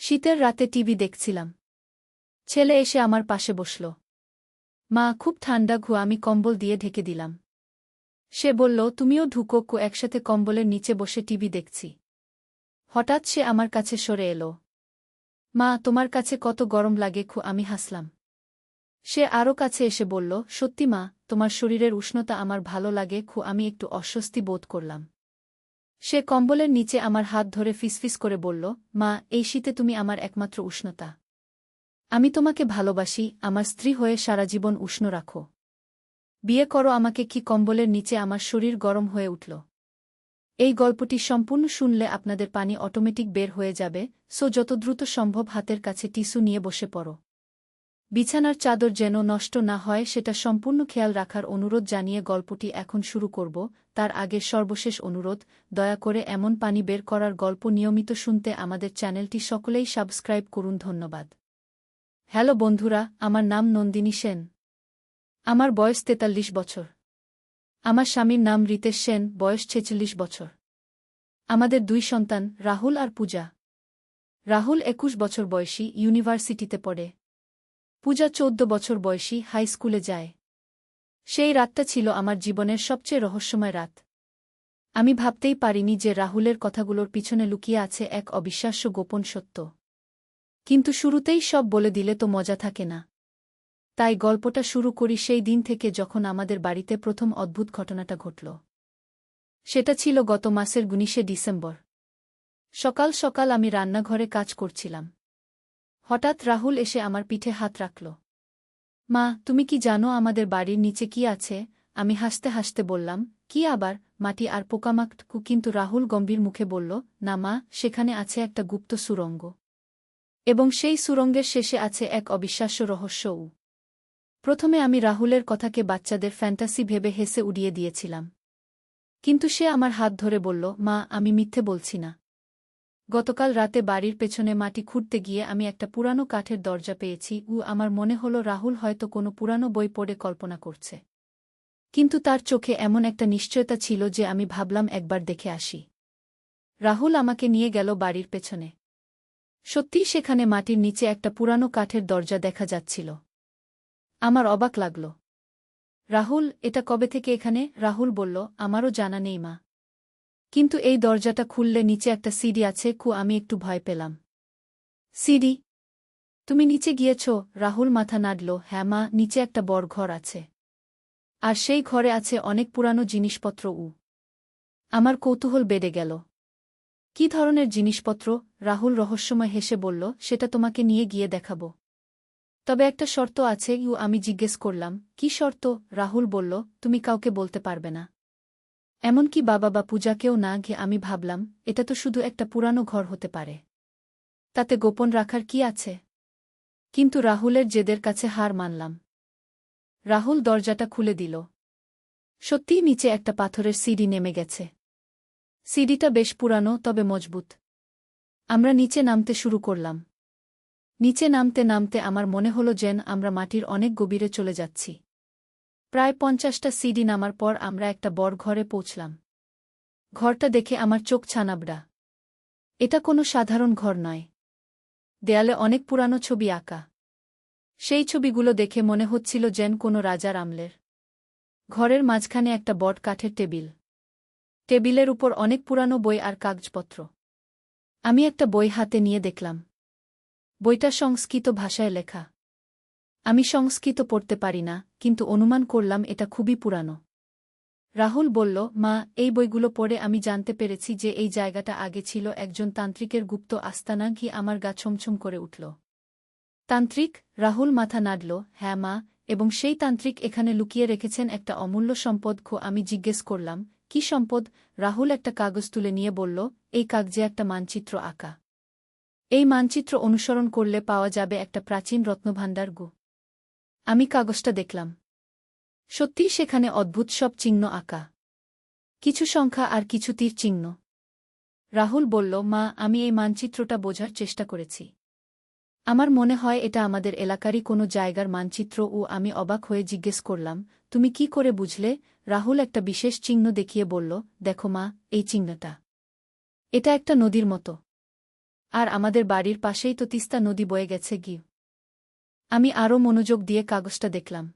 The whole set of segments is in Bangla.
শীতের রাতে টিভি দেখছিলাম। ছেলে এসে আমার পাশে বসল। মা, খুব ঠান্ডা ঘু। আমি কম্বল দিয়ে ঢেকে দিলাম। সে বলল, তুমিও ঢুকো কো। একসাথে কম্বলের নিচে বসে টিভি দেখছি। হঠাৎ সে আমার কাছে সরে এলো। মা, তোমার কাছে কত গরম লাগে খু। আমি হাসলাম। সে আরও কাছে এসে বলল, সত্যি মা, তোমার শরীরের উষ্ণতা আমার ভালো লাগে খু। আমি একটু অস্বস্তি বোধ করলাম। সে কম্বলের নিচে আমার হাত ধরে ফিসফিস করে বলল, মা, এই শীতে তুমি আমার একমাত্র উষ্ণতা। আমি তোমাকে ভালোবাসি, আমার স্ত্রী হয়ে সারা জীবন উষ্ণ রাখো। বিয়ে করো আমাকে। কি কম্বলের নিচে আমার শরীর গরম হয়ে উঠল। এই গল্পটি সম্পূর্ণ শুনলে আপনাদের পানি অটোমেটিক বের হয়ে যাবে, সো যত দ্রুত সম্ভব হাতের কাছে টিস্যু নিয়ে বসে পড়ো। বিছানার চাদর যেন নষ্ট না হয় সেটা সম্পূর্ণ খেয়াল রাখার অনুরোধ জানিয়ে গল্পটি এখন শুরু করব। তার আগে সর্বশেষ অনুরোধ, দয়া করে এমন পানি বের করার গল্প নিয়মিত শুনতে আমাদের চ্যানেলটি সকলেই সাবস্ক্রাইব করুন। ধন্যবাদ। হ্যালো বন্ধুরা, আমার নাম নন্দিনী সেন। আমার বয়স ৪৩ বছর। আমার স্বামীর নাম রিতেশ সেন, বয়স ৪৬ বছর। আমাদের ২ সন্তান, রাহুল আর পূজা। রাহুল ২১ বছর বয়সী, ইউনিভার্সিটিতে পড়ে। পূজা ১৪ বছর বয়সী, হাই স্কুলে যায়। সেই রাতটা ছিল আমার জীবনের সবচেয়ে রহস্যময় রাত। আমি ভাবতেই পারিনি যে রাহুলের কথাগুলোর পিছনে লুকিয়ে আছে এক অবিশ্বাস্য গোপন সত্য। কিন্তু শুরুতেই সব বলে দিলে তো মজা থাকে না। তাই গল্পটা শুরু করি সেই দিন থেকে যখন আমাদের বাড়িতে প্রথম অদ্ভুত ঘটনাটা ঘটল। সেটা ছিল গত মাসের ১৯শে ডিসেম্বর। সকাল সকাল আমি রান্নাঘরে কাজ করছিলাম। হঠাৎ রাহুল এসে আমার পিঠে হাত রাখল। মা, তুমি কি জানো আমাদের বাড়ির নিচে কি আছে? আমি হাসতে হাসতে বললাম, কি আবার? মাটি আর পোকামাকড়। কিন্তু রাহুল গম্ভীর মুখে বলল, না মা, সেখানে আছে একটা গুপ্ত সুড়ঙ্গ। এবং সেই সুড়ঙ্গের শেষে আছে এক অবিশ্বাস্য রহস্যও। প্রথমে আমি রাহুলের কথাকে বাচ্চাদের ফ্যান্টাসি ভেবে হেসে উড়িয়ে দিয়েছিলাম। কিন্তু সে আমার হাত ধরে বলল, মা, আমি মিথ্যে বলছি না। গতকাল রাতে বাড়ির পেছনে মাটি খুঁড়তে গিয়ে আমি একটা পুরানো কাঠের দরজা পেয়েছি। আমার মনে হলো রাহুল হয়তো কোনো পুরানো বই পড়ে কল্পনা করছে। কিন্তু তার চোখে এমন একটা নিশ্চয়তা ছিল যে আমি ভাবলাম একবার দেখে আসি। রাহুল আমাকে নিয়ে গেল বাড়ির পেছনে। সত্যিই সেখানে মাটির নিচে একটা পুরানো কাঠের দরজা দেখা যাচ্ছিল। আমার অবাক লাগল। রাহুল, এটা কবে থেকে এখানে? রাহুল বলল, আমারও জানা নেই মা। কিন্তু এই দরজাটা খুললে নিচে একটা সিঁড়ি আছে। আমি একটু ভয় পেলাম। সিঁড়ি? তুমি নিচে গিয়েছ? রাহুল মাথা নাড়ল। হ্যাঁ মা, নিচে একটা বড় ঘর আছে। আর সেই ঘরে আছে অনেক পুরানো জিনিসপত্র। আমার কৌতূহল বেড়ে গেল। কি ধরনের জিনিসপত্র? রাহুল রহস্যময় হেসে বলল, সেটা তোমাকে নিয়ে গিয়ে দেখাব। তবে একটা শর্ত আছে। আমি জিজ্ঞেস করলাম, কি শর্ত? রাহুল বলল, তুমি কাউকে বলতে পারবে না। এমনকি বাবা বা পূজাকেও না। আমি ভাবলাম, এটা তো শুধু একটা পুরানো ঘর হতে পারে। তাতে গোপন রাখার কি আছে? কিন্তু রাহুলের জেদের কাছে হার মানলাম। রাহুল দরজাটা খুলে দিল। সত্যিই নিচে একটা পাথরের সিঁড়ি নেমে গেছে। সিঁড়িটা বেশ পুরানো, তবে মজবুত। আমরা নিচে নামতে শুরু করলাম। নিচে নামতে নামতে আমার মনে হলো যেন আমরা মাটির অনেক গভীরে চলে যাচ্ছি। প্রায় ৫০টা সিঁড়ি নামার পর আমরা একটা বড় ঘরে পৌঁছলাম। ঘরটা দেখে আমার চোখ ছানাবড়া। এটা কোনো সাধারণ ঘর নয়। দেয়ালে অনেক পুরানো ছবি আঁকা। সেই ছবিগুলো দেখে মনে হচ্ছিল যেন কোনো রাজার আমলের। ঘরের মাঝখানে একটা বড় কাঠের টেবিল। টেবিলের উপর অনেক পুরানো বই আর কাগজপত্র। আমি একটা বই হাতে নিয়ে দেখলাম। বইটা সংস্কৃত ভাষায় লেখা। আমি সংস্কৃত পড়তে পারি না, কিন্তু অনুমান করলাম এটা খুবই পুরানো। রাহুল বলল, মা, এই বইগুলো পড়ে আমি জানতে পেরেছি যে এই জায়গাটা আগে ছিল একজন তান্ত্রিকের গুপ্ত আস্তানা। আমার গা ছমছম করে উঠল। তান্ত্রিক? রাহুল মাথা নাড়ল। হ্যাঁ মা, এবং সেই তান্ত্রিক এখানে লুকিয়ে রেখেছেন একটা অমূল্য সম্পদ। আমি জিজ্ঞেস করলাম, কি সম্পদ? রাহুল একটা কাগজ তুলে নিয়ে বলল, এই কাগজে একটা মানচিত্র আঁকা। এই মানচিত্র অনুসরণ করলে পাওয়া যাবে একটা প্রাচীন রত্নভাণ্ডার। আমি কাগজটা দেখলাম। সত্যিই সেখানে অদ্ভুত সব চিহ্ন আঁকা। কিছু সংখ্যা আর কিছু তীর চিহ্ন। রাহুল বলল, মা, আমি এই মানচিত্রটা বোঝার চেষ্টা করেছি। আমার মনে হয় এটা আমাদের এলাকারই কোনো জায়গার মানচিত্র। আমি অবাক হয়ে জিজ্ঞেস করলাম, তুমি কি করে বুঝলে? রাহুল একটা বিশেষ চিহ্ন দেখিয়ে বলল, দেখো মা, এই চিহ্নটা। এটা একটা নদীর মতো। আর আমাদের বাড়ির পাশেই তো তিস্তা নদী বয়ে গেছে আমি আরও মনোযোগ দিয়ে কাগজটা দেখলাম।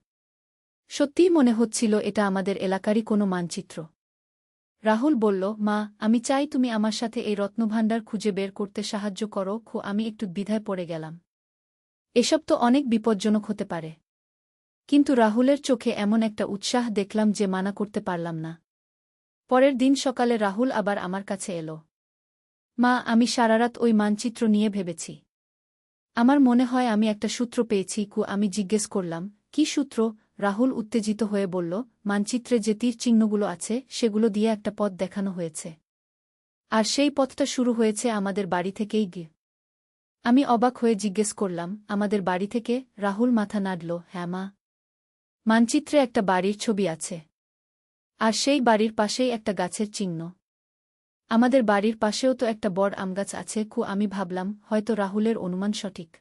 সত্যিই মনে হচ্ছিল এটা আমাদের এলাকারই কোনো মানচিত্র। রাহুল বলল, মা, আমি চাই তুমি আমার সাথে এই রত্নভাণ্ডার খুঁজে বের করতে সাহায্য করো। আমি একটু দ্বিধায় পড়ে গেলাম। এসব তো অনেক বিপজ্জনক হতে পারে। কিন্তু রাহুলের চোখে এমন একটা উৎসাহ দেখলাম যে মানা করতে পারলাম না। পরের দিন সকালে রাহুল আবার আমার কাছে এলো। মা, আমি সারারাত ওই মানচিত্র নিয়ে ভেবেছি। আমার মনে হয় আমি একটা সূত্র পেয়েছি। আমি জিজ্ঞেস করলাম, কি সূত্র? রাহুল উত্তেজিত হয়ে বলল, মানচিত্রে যে তীর চিহ্নগুলো আছে সেগুলো দিয়ে একটা পথ দেখানো হয়েছে। আর সেই পথটা শুরু হয়েছে আমাদের বাড়ি থেকেই আমি অবাক হয়ে জিজ্ঞেস করলাম, আমাদের বাড়ি থেকে? রাহুল মাথা নাড়ল, হ্যাঁ মা। মানচিত্রে একটা বাড়ির ছবি আছে। আর সেই বাড়ির পাশেই একটা গাছের চিহ্ন। আমাদের বাড়ির পাশেও তো একটা বড় আমগাছ আছে। আমি ভাবলাম হয়তো রাহুলের অনুমান সঠিক।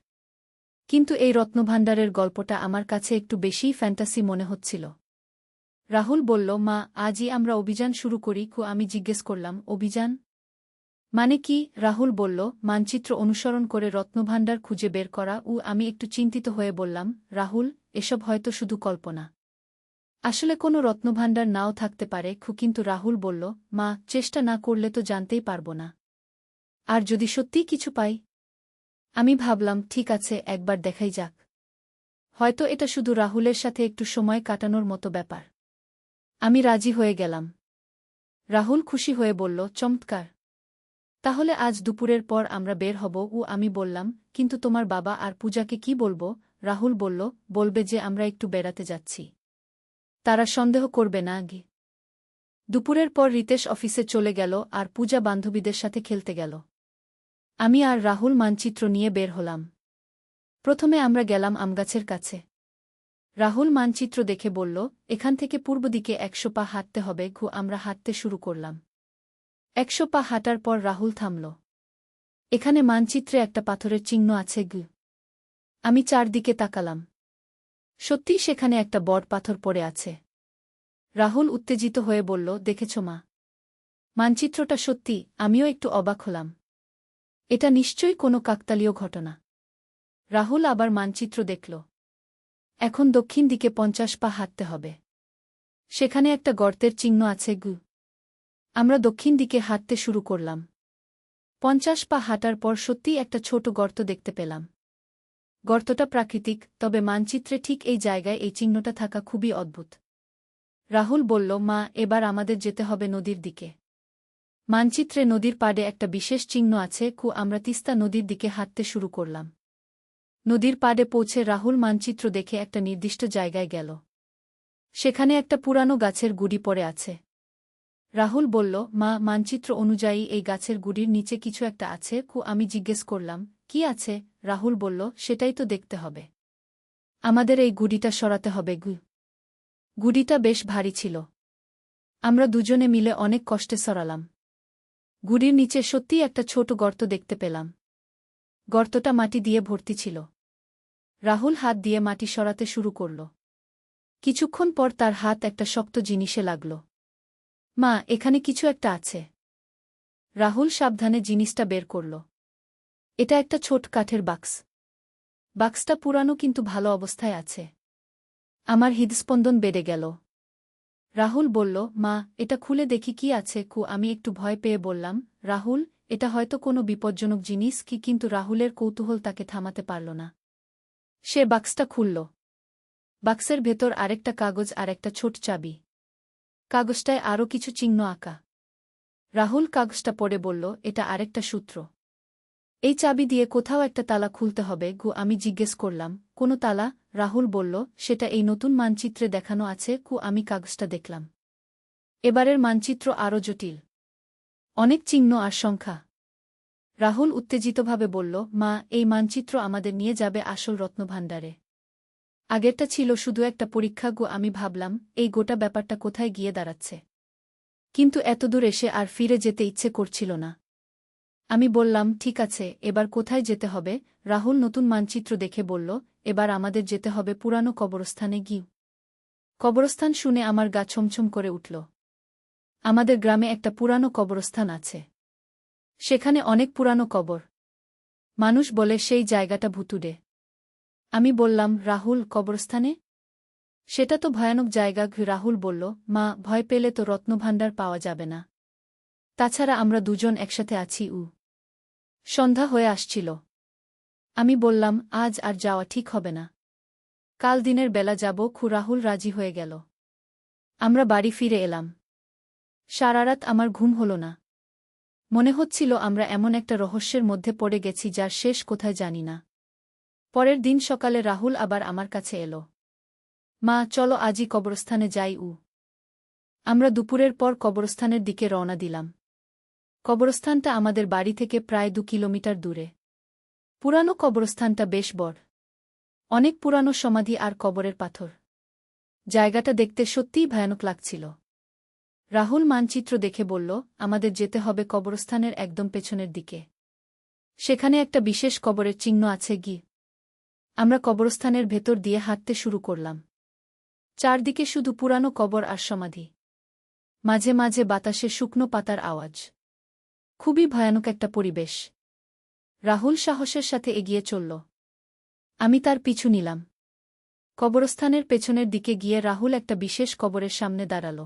কিন্তু এই রত্নভাণ্ডারের গল্পটা আমার কাছে একটু বেশিই ফ্যান্টাসি মনে হচ্ছিল। রাহুল বলল, মা, আজই আমরা অভিযান শুরু করি। আমি জিজ্ঞেস করলাম, অভিযান মানে কি? রাহুল বলল, মানচিত্র অনুসরণ করে রত্নভাণ্ডার খুঁজে বের করা। আমি একটু চিন্তিত হয়ে বললাম, রাহুল, এসব হয়তো শুধু কল্পনা। আসলে কোনো রত্নভাণ্ডার নাও থাকতে পারে। কিন্তু রাহুল বলল, মা, চেষ্টা না করলে তো জানতেই পারব না। আর যদি সত্যিই কিছু পাই? আমি ভাবলাম, ঠিক আছে, একবার দেখাই যাক। হয়তো এটা শুধু রাহুলের সাথে একটু সময় কাটানোর মতো ব্যাপার। আমি রাজি হয়ে গেলাম। রাহুল খুশি হয়ে বলল, চমৎকার। তাহলে আজ দুপুরের পর আমরা বের হব। আমি বললাম, কিন্তু তোমার বাবা আর পূজাকে কি বলবো? রাহুল বলল, বলবে যে আমরা একটু বেড়াতে যাচ্ছি। তারা সন্দেহ করবে না দুপুরের পর রিতেশ অফিসে চলে গেল আর পূজা বান্ধবীদের সাথে খেলতে গেল। আমি আর রাহুল মানচিত্র নিয়ে বের হলাম। প্রথমে আমরা গেলাম আমগাছের কাছে। রাহুল মানচিত্র দেখে বলল, এখান থেকে পূর্ব দিকে 100 পা হাঁটতে হবে। আমরা হাঁটতে শুরু করলাম। 100 পা হাঁটার পর রাহুল থামল। এখানে মানচিত্রে একটা পাথরের চিহ্ন আছে। আমি চারদিকে তাকালাম। সত্যিই সেখানে একটা বড় পাথর পড়ে আছে। রাহুল উত্তেজিত হয়ে বলল, দেখেছ মা? মানচিত্রটা সত্যি। আমিও একটু অবাক হলাম। এটা নিশ্চয়ই কোনো কাকতালীয় ঘটনা। রাহুল আবার মানচিত্র দেখল। এখন দক্ষিণ দিকে 50 পা হাঁটতে হবে। সেখানে একটা গর্তের চিহ্ন আছে। আমরা দক্ষিণ দিকে হাঁটতে শুরু করলাম। 50 পা হাঁটার পর সত্যিই একটা ছোট গর্ত দেখতে পেলাম। গর্তটা প্রাকৃতিক, তবে মানচিত্রে ঠিক এই জায়গায় এই চিহ্নটা থাকা খুবই অদ্ভুত। রাহুল বলল, মা, এবার আমাদের যেতে হবে নদীর দিকে। মানচিত্রে নদীর পাড়ে একটা বিশেষ চিহ্ন আছে। আমরা তিস্তা নদীর দিকে হাঁটতে শুরু করলাম। নদীর পাড়ে পৌঁছে রাহুল মানচিত্র দেখে একটা নির্দিষ্ট জায়গায় গেল। সেখানে একটা পুরানো গাছের গুড়ি পড়ে আছে। রাহুল বলল, মা, মানচিত্র অনুযায়ী এই গাছের গুড়ির নিচে কিছু একটা আছে। আমি জিজ্ঞেস করলাম, কি আছে? রাহুল বলল, সেটাই তো দেখতে হবে। আমাদের এই গুড়িটা সরাতে হবে। গুড়িটা বেশ ভারী ছিল। আমরা দুজনে মিলে অনেক কষ্টে সরালাম। গুড়ির নিচে সত্যিই একটা ছোট গর্ত দেখতে পেলাম। গর্তটা মাটি দিয়ে ভর্তি ছিল। রাহুল হাত দিয়ে মাটি সরাতে শুরু করল। কিছুক্ষণ পর তার হাত একটা শক্ত জিনিসে লাগল। মা, এখানে কিছু একটা আছে। রাহুল সাবধানে জিনিসটা বের করল। এটা একটা ছোট কাঠের বাক্স। বাক্সটা পুরানো কিন্তু ভালো অবস্থায় আছে। আমার হৃদস্পন্দন বেড়ে গেল। রাহুল বলল, মা, এটা খুলে দেখি কি আছে। আমি একটু ভয় পেয়ে বললাম, রাহুল, এটা হয়তো কোনো বিপজ্জনক জিনিস। কিন্তু রাহুলের কৌতূহল তাকে থামাতে পারল না। সে বাক্সটা খুলল। বাক্সের ভেতর আরেকটা কাগজ আর একটা ছোট চাবি। কাগজটায় আরও কিছু চিহ্ন আঁকা। রাহুল কাগজটা পড়ে বলল, এটা আরেকটা সূত্র। এই চাবি দিয়ে কোথাও একটা তালা খুলতে হবে। আমি জিজ্ঞেস করলাম, কোনো তালা? রাহুল বলল, সেটা এই নতুন মানচিত্রে দেখানো আছে। আমি কাগজটা দেখলাম। এবারের মানচিত্র আরও জটিল। অনেক চিহ্ন আর সংখ্যা। রাহুল উত্তেজিতভাবে বলল, মা, এই মানচিত্র আমাদের নিয়ে যাবে আসল রত্নভাণ্ডারে। আগেরটা ছিল শুধু একটা পরীক্ষা। আমি ভাবলাম, এই গোটা ব্যাপারটা কোথায় গিয়ে দাঁড়াচ্ছে। কিন্তু এতদূর এসে আর ফিরে যেতে ইচ্ছে করছিল না। আমি বললাম, ঠিক আছে, এবার কোথায় যেতে হবে? রাহুল নতুন মানচিত্র দেখে বলল, এবার আমাদের যেতে হবে পুরানো কবরস্থানে। কবরস্থান শুনে আমার গা ছমছম করে উঠল। আমাদের গ্রামে একটা পুরানো কবরস্থান আছে। সেখানে অনেক পুরানো কবর। মানুষ বলে সেই জায়গাটা ভুতুড়ে। আমি বললাম, রাহুল, কবরস্থানে? সেটা তো ভয়ানক জায়গা। রাহুল বলল, মা, ভয় পেলে তো রত্নভাণ্ডার পাওয়া যাবে না। তাছাড়া আমরা দুজন একসাথে আছি। সন্ধ্যা হয়ে আসছিল। আমি বললাম, আজ আর যাওয়া ঠিক হবে না। কাল দিনের বেলা যাব। রাহুল রাজি হয়ে গেল। আমরা বাড়ি ফিরে এলাম। সারারাত আমার ঘুম হল না। মনে হচ্ছিল আমরা এমন একটা রহস্যের মধ্যে পড়ে গেছি যার শেষ কোথায় জানি না। পরের দিন সকালে রাহুল আবার আমার কাছে এলো। মা, চলো আজই কবরস্থানে যাই। আমরা দুপুরের পর কবরস্থানের দিকে রওনা দিলাম। কবরস্থানটা আমাদের বাড়ি থেকে প্রায় 2 কিলোমিটার দূরে। পুরানো কবরস্থানটা বেশ বড়। অনেক পুরানো সমাধি আর কবরের পাথর। জায়গাটা দেখতে সত্যিই ভয়ানক লাগছিল। রাহুল মানচিত্র দেখে বলল, আমাদের যেতে হবে কবরস্থানের একদম পেছনের দিকে। সেখানে একটা বিশেষ কবরের চিহ্ন আছে। আমরা কবরস্থানের ভেতর দিয়ে হাঁটতে শুরু করলাম। চারদিকে শুধু পুরানো কবর আর সমাধি। মাঝে মাঝে বাতাসে শুকনো পাতার আওয়াজ। খুবই ভয়ানক একটা পরিবেশ। রাহুল সাহসের সাথে এগিয়ে চলল। আমি তার পিছু নিলাম। কবরস্থানের পেছনের দিকে গিয়ে রাহুল একটা বিশেষ কবরের সামনে দাঁড়াল।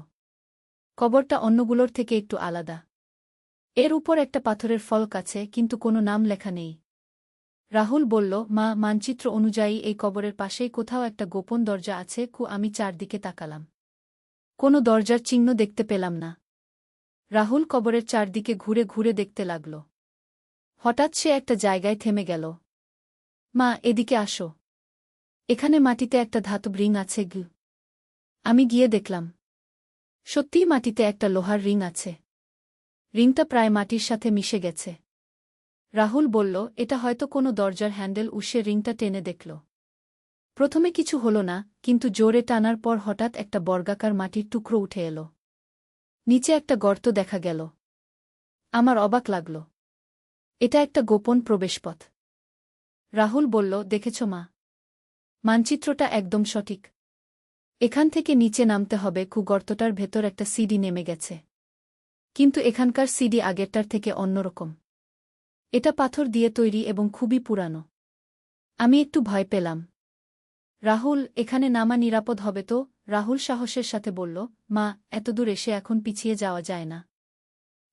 কবরটা অন্যগুলোর থেকে একটু আলাদা। এর উপর একটা পাথরের ফলক আছে, কিন্তু কোনো নাম লেখা নেই। রাহুল বলল, মা, মানচিত্র অনুযায়ী এই কবরের পাশেই কোথাও একটা গোপন দরজা আছে। আমি চারদিকে তাকালাম। কোনো দরজার চিহ্ন দেখতে পেলাম না। রাহুল কবরের চারদিকে ঘুরে ঘুরে দেখতে লাগল। হঠাৎ সে একটা জায়গায় থেমে গেল। মা, এদিকে আসো। এখানে মাটিতে একটা ধাতব রিং আছে। আমি গিয়ে দেখলাম। সত্যিই মাটিতে একটা লোহার রিং আছে। রিংটা প্রায় মাটির সাথে মিশে গেছে। রাহুল বলল, এটা হয়তো কোনো দরজার হ্যান্ডেল। সে রিংটা টেনে দেখল। প্রথমে কিছু হল না, কিন্তু জোরে টানার পর হঠাৎ একটা বর্গাকার মাটির টুকরো উঠে এল। নিচে একটা গর্ত দেখা গেল। আমার অবাক লাগল। এটা একটা গোপন প্রবেশপথ। রাহুল বলল, দেখেছ মা? মানচিত্রটা একদম সঠিক। এখান থেকে নিচে নামতে হবে। গর্তটার ভেতর একটা সিঁড়ি নেমে গেছে। কিন্তু এখানকার সিঁড়ি আগেরটার থেকে অন্যরকম। এটা পাথর দিয়ে তৈরি এবং খুবই পুরানো। আমি একটু ভয় পেলাম। রাহুল, এখানে নামা নিরাপদ হবে তো? রাহুল সাহসের সাথে বলল, মা, এতদূর এসে এখন পিছিয়ে যাওয়া যায় না।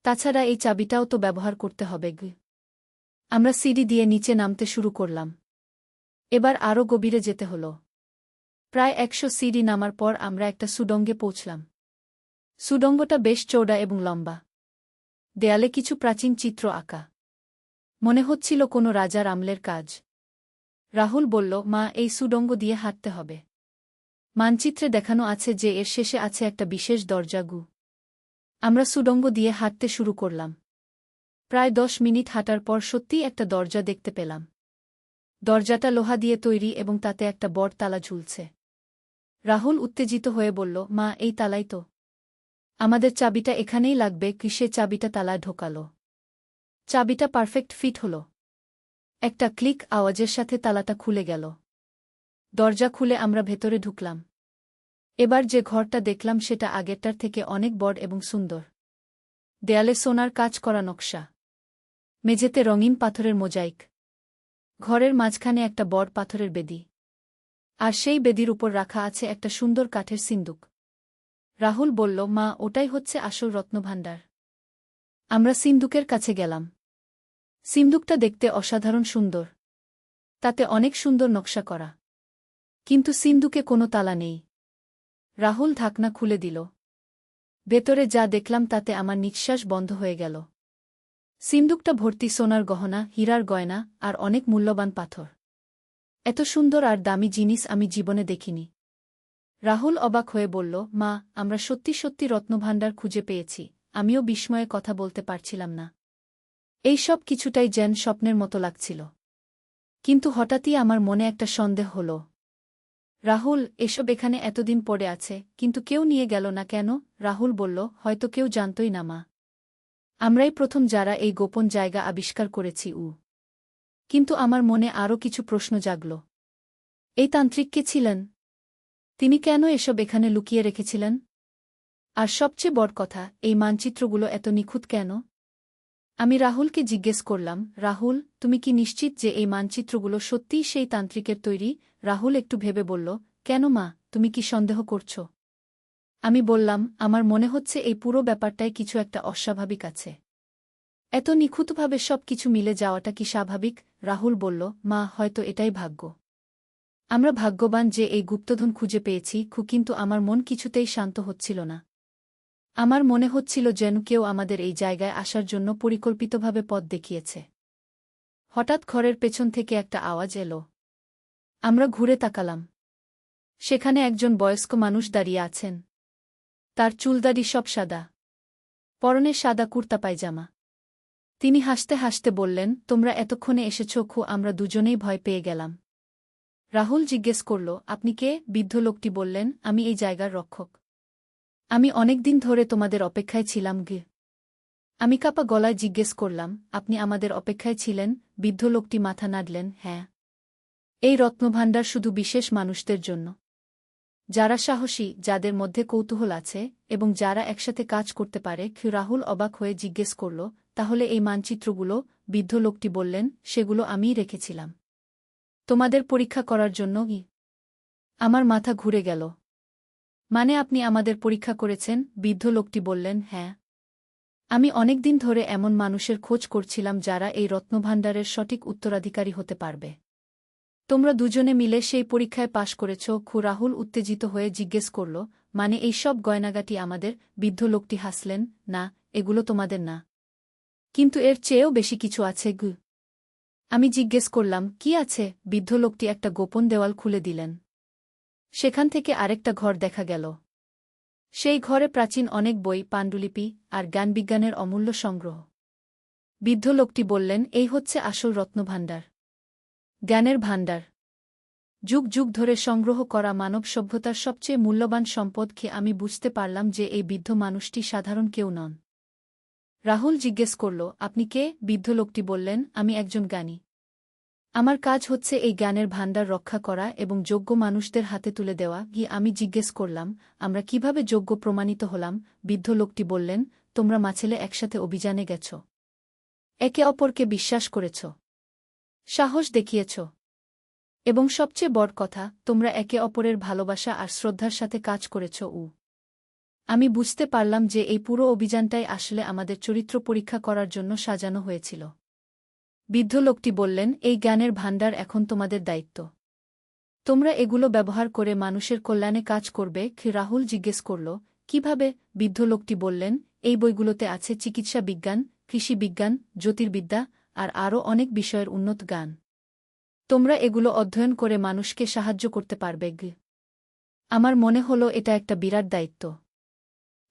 তাছাড়া এই চাবিটাও তো ব্যবহার করতে হবে। আমরা সিঁড়ি দিয়ে নিচে নামতে শুরু করলাম। এবার আরও গভীরে যেতে হল। প্রায় 100 সিঁড়ি নামার পর আমরা একটা সুড়ঙ্গে পৌঁছলাম। সুড়ঙ্গটা বেশ চওড়া এবং লম্বা। দেয়ালে কিছু প্রাচীন চিত্র আঁকা। মনে হচ্ছিল কোনো রাজার আমলের কাজ। রাহুল বলল, মা, এই সুড়ঙ্গ দিয়ে হাঁটতে হবে। মানচিত্রে দেখানো আছে যে এর শেষে আছে একটা বিশেষ দরজা। আমরা সুড়ঙ্গ দিয়ে হাঁটতে শুরু করলাম। প্রায় 10 মিনিট হাঁটার পর সত্যিই একটা দরজা দেখতে পেলাম। দরজাটা লোহা দিয়ে তৈরি এবং তাতে একটা বড় তালা ঝুলছে। রাহুল উত্তেজিত হয়ে বলল, মা, এই তালাই তো। আমাদের চাবিটা এখানেই লাগবে। সে চাবিটা তালায় ঢোকাল। চাবিটা পারফেক্ট ফিট হল। একটা ক্লিক আওয়াজের সাথে তালাটা খুলে গেল। দরজা খুলে আমরা ভেতরে ঢুকলাম। এবার যে ঘরটা দেখলাম সেটা আগেরটার থেকে অনেক বড় এবং সুন্দর। দেয়ালে সোনার কাজ করা নকশা। মেঝেতে রঙিন পাথরের মোজাইক। ঘরের মাঝখানে একটা বড় পাথরের বেদি। আর সেই বেদির উপর রাখা আছে একটা সুন্দর কাঠের সিন্দুক। রাহুল বলল, মা, ওটাই হচ্ছে আসল রত্নভাণ্ডার। আমরা সিন্দুকের কাছে গেলাম। সিন্দুকটা দেখতে অসাধারণ সুন্দর। তাতে অনেক সুন্দর নকশা করা। কিন্তু সিন্দুকে কোনো তালা নেই। রাহুল ঢাকনা খুলে দিল। ভেতরে যা দেখলাম তাতে আমার নিঃশ্বাস বন্ধ হয়ে গেল। সিন্দুকটা ভর্তি সোনার গহনা, হীরার গয়না আর অনেক মূল্যবান পাথর। এত সুন্দর আর দামি জিনিস আমি জীবনে দেখিনি। রাহুল অবাক হয়ে বলল, মা, আমরা সত্যি সত্যি রত্নভাণ্ডার খুঁজে পেয়েছি। আমিও বিস্ময়ে কথা বলতে পারছিলাম না। এই সব কিছুটাই যেন স্বপ্নের মতো লাগছিল। কিন্তু হঠাৎই আমার মনে একটা সন্দেহ হল। রাহুল, এসব এখানে এতদিন পড়ে আছে, কিন্তু কেউ নিয়ে গেল না কেন? রাহুল বলল, হয়তো কেউ জানতই না মা। আমরাই প্রথম যারা এই গোপন জায়গা আবিষ্কার করেছি। কিন্তু আমার মনে আরও কিছু প্রশ্ন জাগল। এই তান্ত্রিক কে ছিলেন? তিনি কেন এসব এখানে লুকিয়ে রেখেছিলেন? আর সবচেয়ে বড় কথা, এই মানচিত্রগুলো এত নিখুঁত কেন? আমি রাহুলকে জিজ্ঞেস করলাম, রাহুল, তুমি কি নিশ্চিত যে এই মানচিত্রগুলো সত্যিই সেই তান্ত্রিকের তৈরি? রাহুল একটু ভেবে বলল, কেন মা, তুমি কি সন্দেহ করছ? আমি বললাম, আমার মনে হচ্ছে এই পুরো ব্যাপারটায় কিছু একটা অস্বাভাবিক আছে। এত নিখুঁতভাবে সব কিছু মিলে যাওয়াটা কি স্বাভাবিক? রাহুল বলল, মা, হয়তো এটাই ভাগ্য। আমরা ভাগ্যবান যে এই গুপ্তধন খুঁজে পেয়েছি, কিন্তু আমার মন কিছুতেই শান্ত হচ্ছিল না। আমার মনে হচ্ছিল যেন কেউ আমাদের এই জায়গায় আসার জন্য পরিকল্পিতভাবে পথ দেখিয়েছে। হঠাৎ ঘরের পেছন থেকে একটা আওয়াজ এলো। আমরা ঘুরে তাকালাম। সেখানে একজন বয়স্ক মানুষ দাঁড়িয়ে আছেন। তার চুলদাড়ি সব সাদা, পরনে সাদা কুর্তা পায়জামা। তিনি হাসতে হাসতে বললেন, তোমরা এতক্ষণে এসেছ, আমরা দুজনেই ভয় পেয়ে গেলাম। রাহুল জিজ্ঞেস করল, আপনি কে? বৃদ্ধ লোকটি বললেন, আমি এই জায়গার রক্ষক। আমি অনেকদিন ধরে তোমাদের অপেক্ষায় ছিলাম। আমি কাপা গলায় জিজ্ঞেস করলাম, আপনি আমাদের অপেক্ষায় ছিলেন? বৃদ্ধ লোকটি মাথা নাড়লেন, হ্যাঁ। এই রত্নভাণ্ডার শুধু বিশেষ মানুষদের জন্য, যারা সাহসী, যাদের মধ্যে কৌতূহল আছে, এবং যারা একসাথে কাজ করতে পারে। রাহুল অবাক হয়ে জিজ্ঞেস করল, তাহলে এই মানচিত্রগুলো? বৃদ্ধ লোকটি বললেন, সেগুলো আমিই রেখেছিলাম তোমাদের পরীক্ষা করার জন্য। আমার মাথা ঘুরে গেল। মানে আপনি আমাদের পরীক্ষা করেছেন? বৃদ্ধ লোকটি বললেন, হ্যাঁ। আমি অনেকদিন ধরে এমন মানুষের খোঁজ করছিলাম যারা এই রত্নভাণ্ডারের সঠিক উত্তরাধিকারী হতে পারবে। তোমরা দুজনে মিলে সেই পরীক্ষায় পাশ করেছ। রাহুল উত্তেজিত হয়ে জিজ্ঞেস করল, মানে এই সব গয়নাগাটি আমাদের? বৃদ্ধ লোকটি হাসলেন, না, এগুলো তোমাদের না। কিন্তু এর চেয়েও বেশি কিছু আছে। আমি জিজ্ঞেস করলাম, কি আছে? বৃদ্ধ লোকটি একটা গোপন দেওয়াল খুলে দিলেন। সেখান থেকে আরেকটা ঘর দেখা গেল। সেই ঘরে প্রাচীন অনেক বই, পাণ্ডুলিপি আর জ্ঞানবিজ্ঞানের অমূল্য সংগ্রহ। বৃদ্ধ লোকটি বললেন, এই হচ্ছে আসল রত্নভাণ্ডার, জ্ঞানের ভাণ্ডার। যুগ যুগ ধরে সংগ্রহ করা মানব সভ্যতার সবচেয়ে মূল্যবান সম্পদ। আমি বুঝতে পারলাম যে এই বৃদ্ধ মানুষটি সাধারণ কেউ নন। রাহুল জিজ্ঞেস করল, আপনি কে? বৃদ্ধ লোকটি বললেন, আমি একজন জ্ঞানী। আমার কাজ হচ্ছে এই জ্ঞানের ভাণ্ডার রক্ষা করা এবং যোগ্য মানুষদের হাতে তুলে দেওয়া। আমি জিজ্ঞেস করলাম, আমরা কিভাবে যোগ্য প্রমাণিত হলাম? বৃদ্ধ লোকটি বললেন, তোমরা মাছেলে একসাথে অভিযানে গেছ, একে অপরকে বিশ্বাস করেছ, সাহস দেখিয়েছ, এবং সবচেয়ে বড় কথা, তোমরা একে অপরের ভালোবাসা আর শ্রদ্ধার সাথে কাজ করেছ। আমি বুঝতে পারলাম যে এই পুরো অভিযানটাই আসলে আমাদের চরিত্র পরীক্ষা করার জন্য সাজানো হয়েছিল। বৃদ্ধ লোকটি বললেন, এই জ্ঞানের ভাণ্ডার এখন তোমাদের দায়িত্ব। তোমরা এগুলো ব্যবহার করে মানুষের কল্যাণে কাজ করবে। রাহুল জিজ্ঞেস করল, কিভাবে? বৃদ্ধ লোকটি বললেন, এই বইগুলোতে আছে চিকিৎসা বিজ্ঞান, কৃষি বিজ্ঞান, জ্যোতির্বিদ্যা আর আরও অনেক বিষয়ের উন্নত জ্ঞান। তোমরা এগুলো অধ্যয়ন করে মানুষকে সাহায্য করতে পারবে। আমার মনে হলো এটা একটা বিরাট দায়িত্ব।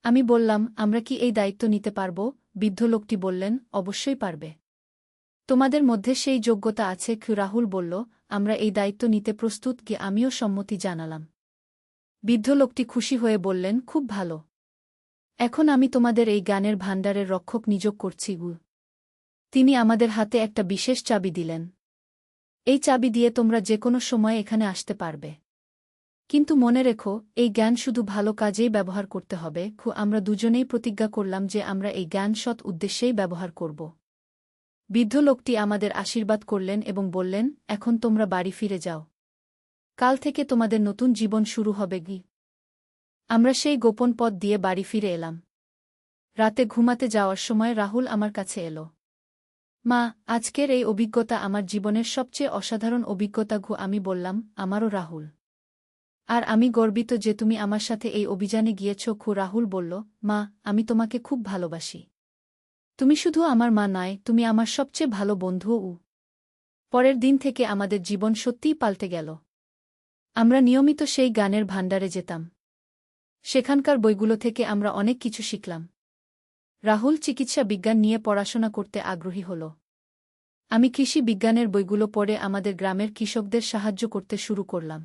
আমি বললাম, আমরা কি এই দায়িত্ব নিতে পারব? বৃদ্ধ লোকটি বললেন, অবশ্যই পারবে। তোমাদের মধ্যে সেই যোগ্যতা আছে। রাহুল বলল, আমরা এই দায়িত্ব নিতে প্রস্তুত। আমিও সম্মতি জানালাম। বৃদ্ধ লোকটি খুশি হয়ে বললেন, খুব ভালো। এখন আমি তোমাদের এই জ্ঞানের ভাণ্ডারের রক্ষক নিয়োগ করছি। তিনি আমাদের হাতে একটা বিশেষ চাবি দিলেন। এই চাবি দিয়ে তোমরা যে কোনো সময় এখানে আসতে পারবে। কিন্তু মনে রেখো, এই জ্ঞান শুধু ভালো কাজেই ব্যবহার করতে হবে। আমরা দুজনেই প্রতিজ্ঞা করলাম যে আমরা এই জ্ঞান সৎ উদ্দেশ্যেই ব্যবহার করব। বৃদ্ধ লোকটি আমাদের আশীর্বাদ করলেন এবং বললেন, এখন তোমরা বাড়ি ফিরে যাও। কাল থেকে তোমাদের নতুন জীবন শুরু হবে। আমরা সেই গোপন পথ দিয়ে বাড়ি ফিরে এলাম। রাতে ঘুমাতে যাওয়ার সময় রাহুল আমার কাছে এলো। মা, আজকের এই অভিজ্ঞতা আমার জীবনের সবচেয়ে অসাধারণ অভিজ্ঞতা। আমি বললাম, আমারও রাহুল। আর আমি গর্বিত যে তুমি আমার সাথে এই অভিযানে গিয়েছ। রাহুল বলল, মা, আমি তোমাকে খুব ভালোবাসি। তুমি শুধু আমার মা নয়, তুমি আমার সবচেয়ে ভালো বন্ধুও। পরের দিন থেকে আমাদের জীবন সত্যিই পাল্টে গেল। আমরা নিয়মিত সেই জ্ঞানের ভাণ্ডারে যেতাম। সেখানকার বইগুলো থেকে আমরা অনেক কিছু শিখলাম। রাহুল চিকিৎসা বিজ্ঞান নিয়ে পড়াশোনা করতে আগ্রহী হল। আমি কৃষি বিজ্ঞানের বইগুলো পড়ে আমাদের গ্রামের কৃষকদের সাহায্য করতে শুরু করলাম।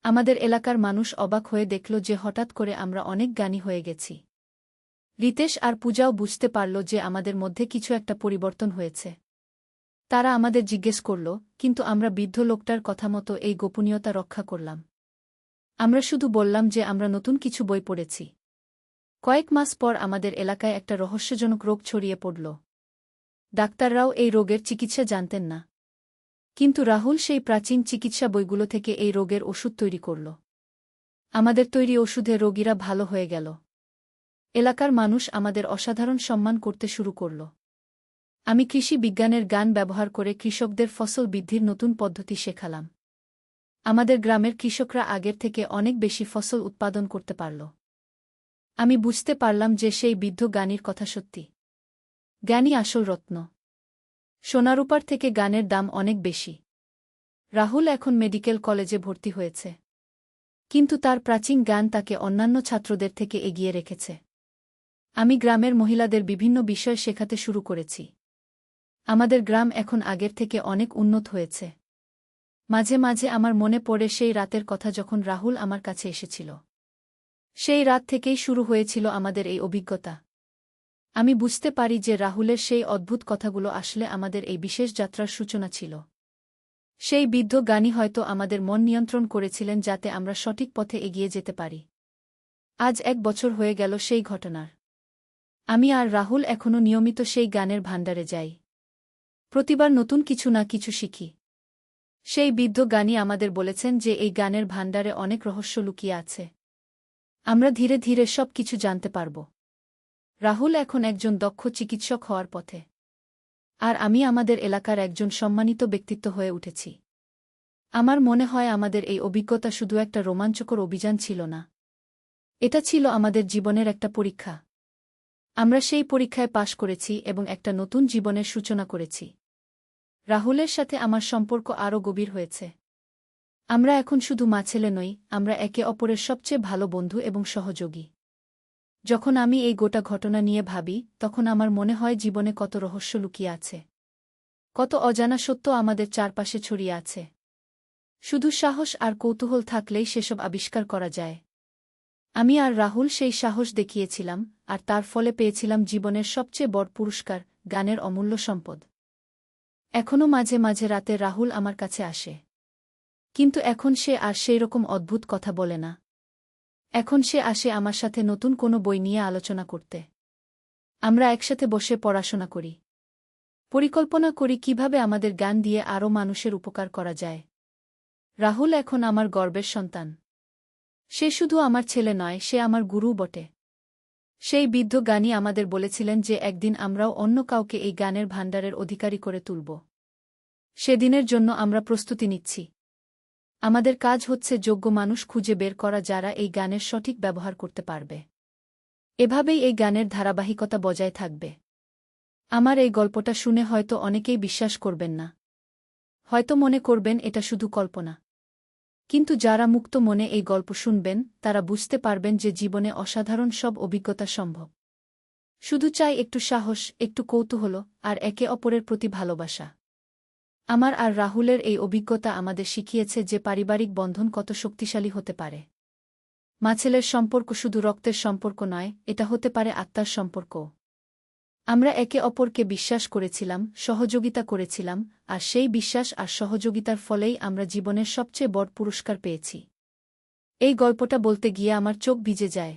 আমাদের এলাকার মানুষ অবাক হয়ে দেখল যে হঠাৎ করে আমরা অনেক জ্ঞানী হয়ে গেছি। রিতেশ আর পূজাও বুঝতে পারল যে আমাদের মধ্যে কিছু একটা পরিবর্তন হয়েছে। তারা আমাদের জিজ্ঞেস করল, কিন্তু আমরা বৃদ্ধ লোকটার কথা মতো এই গোপনীয়তা রক্ষা করলাম। আমরা শুধু বললাম যে আমরা নতুন কিছু বই পড়েছি। কয়েক মাস পর আমাদের এলাকায় একটা রহস্যজনক রোগ ছড়িয়ে পড়ল। ডাক্তাররাও এই রোগের চিকিৎসা জানতেন না। কিন্তু রাহুল সেই প্রাচীন চিকিৎসা বইগুলো থেকে এই রোগের ওষুধ তৈরি করল। আমাদের তৈরি ওষুধে রোগীরা ভালো হয়ে গেল। এলাকার মানুষ আমাদের অসাধারণ সম্মান করতে শুরু করল। আমি কৃষি বিজ্ঞানের জ্ঞান ব্যবহার করে কৃষকদের ফসল বৃদ্ধির নতুন পদ্ধতি শেখালাম। আমাদের গ্রামের কৃষকরা আগের থেকে অনেক বেশি ফসল উৎপাদন করতে পারল। আমি বুঝতে পারলাম যে সেই বৃদ্ধ জ্ঞানীর কথা সত্যি। জ্ঞানী আসল রত্ন। সোনারূপার থেকে জ্ঞানের দাম অনেক বেশি। রাহুল এখন মেডিকেল কলেজে ভর্তি হয়েছে। কিন্তু তার প্রাচীন জ্ঞান তাকে অন্যান্য ছাত্রদের থেকে এগিয়ে রেখেছে। আমি গ্রামের মহিলাদের বিভিন্ন বিষয় শেখাতে শুরু করেছি। আমাদের গ্রাম এখন আগের থেকে অনেক উন্নত হয়েছে। মাঝে মাঝে আমার মনে পড়ে সেই রাতের কথা যখন রাহুল আমার কাছে এসেছিল। সেই রাত থেকেই শুরু হয়েছিল আমাদের এই অভিজ্ঞতা। আমি বুঝতে পারি যে রাহুলের সেই অদ্ভুত কথাগুলো আসলে আমাদের এই বিশেষ যাত্রার সূচনা ছিল। সেই বৃদ্ধ জ্ঞানী হয়তো আমাদের মন নিয়ন্ত্রণ করেছিলেন যাতে আমরা সঠিক পথে এগিয়ে যেতে পারি। আজ 1 বছর হয়ে গেল সেই ঘটনার। আমি আর রাহুল এখনও নিয়মিত সেই জ্ঞানের ভাণ্ডারে যাই। প্রতিবার নতুন কিছু না কিছু শিখি। সেই বৃদ্ধ জ্ঞানী আমাদের বলেছেন যে এই জ্ঞানের ভাণ্ডারে অনেক রহস্য লুকিয়ে আছে। আমরা ধীরে ধীরে সব কিছু জানতে পারব। রাহুল এখন একজন দক্ষ চিকিৎসক হওয়ার পথে। আর আমি আমাদের এলাকার একজন সম্মানিত ব্যক্তিত্ব হয়ে উঠেছি। আমার মনে হয় আমাদের এই অভিজ্ঞতা শুধু একটা রোমাঞ্চকর অভিযান ছিল না। এটা ছিল আমাদের জীবনের একটা পরীক্ষা। আমরা সেই পরীক্ষায় পাশ করেছি এবং একটা নতুন জীবনের সূচনা করেছি। রাহুলের সাথে আমার সম্পর্ক আরও গভীর হয়েছে। আমরা এখন শুধু মা-ছেলে নই, আমরা একে অপরের সবচেয়ে ভালো বন্ধু এবং সহযোগী। যখন আমি এই গোটা ঘটনা নিয়ে ভাবি, তখন আমার মনে হয় জীবনে কত রহস্য লুকিয়ে আছে। কত অজানা সত্য আমাদের চারপাশে ছড়িয়ে আছে। শুধু সাহস আর কৌতূহল থাকলেই সেসব আবিষ্কার করা যায়। আমি আর রাহুল সেই সাহস দেখিয়েছিলাম, আর তার ফলে পেয়েছিলাম জীবনের সবচেয়ে বড় পুরস্কার, জ্ঞানের অমূল্য সম্পদ। এখনও মাঝে মাঝে রাতে রাহুল আমার কাছে আসে। কিন্তু এখন সে আর সেই রকম অদ্ভুত কথা বলে না। এখন সে আসে আমার সাথে নতুন কোনো বই নিয়ে আলোচনা করতে। আমরা একসাথে বসে পড়াশোনা করি। পরিকল্পনা করি কিভাবে আমাদের জ্ঞান দিয়ে আরও মানুষের উপকার করা যায়। রাহুল এখন আমার গর্বের সন্তান। সে শুধু আমার ছেলে নয়, সে আমার গুরুও বটে। সেই বৃদ্ধ জ্ঞানী আমাদের বলেছিলেন যে একদিন আমরাও অন্য কাউকে এই জ্ঞানের ভাণ্ডারের অধিকারী করে তুলব। সেদিনের জন্য আমরা প্রস্তুতি নিচ্ছি। আমাদের কাজ হচ্ছে যোগ্য মানুষ খুঁজে বের করা যারা এই জ্ঞানের সঠিক ব্যবহার করতে পারবে। এভাবেই এই জ্ঞানের ধারাবাহিকতা বজায় থাকবে। আমার এই গল্পটা শুনে হয়তো অনেকেই বিশ্বাস করবেন না। হয়তো মনে করবেন এটা শুধু কল্পনা। কিন্তু যারা মুক্ত মনে এই গল্প শুনবেন, তারা বুঝতে পারবেন যে জীবনে অসাধারণ সব অভিজ্ঞতা সম্ভব। শুধু চাই একটু সাহস, একটু কৌতূহল, আর একে অপরের প্রতি ভালোবাসা। আমার আর রাহুলের এই অভিজ্ঞতা আমাদের শিখিয়েছে যে পারিবারিক বন্ধন কত শক্তিশালী হতে পারে। মা-ছেলের সম্পর্ক শুধু রক্তের সম্পর্ক নয়, এটা হতে পারে আত্মার সম্পর্কও। আমরা একে অপরকে বিশ্বাস করেছিলাম, সহযোগিতা করেছিলাম, আর সেই বিশ্বাস আর সহযোগিতার ফলেই আমরা জীবনের সবচেয়ে বড় পুরস্কার পেয়েছি। এই গল্পটা বলতে গিয়ে আমার চোখ ভিজে যায়।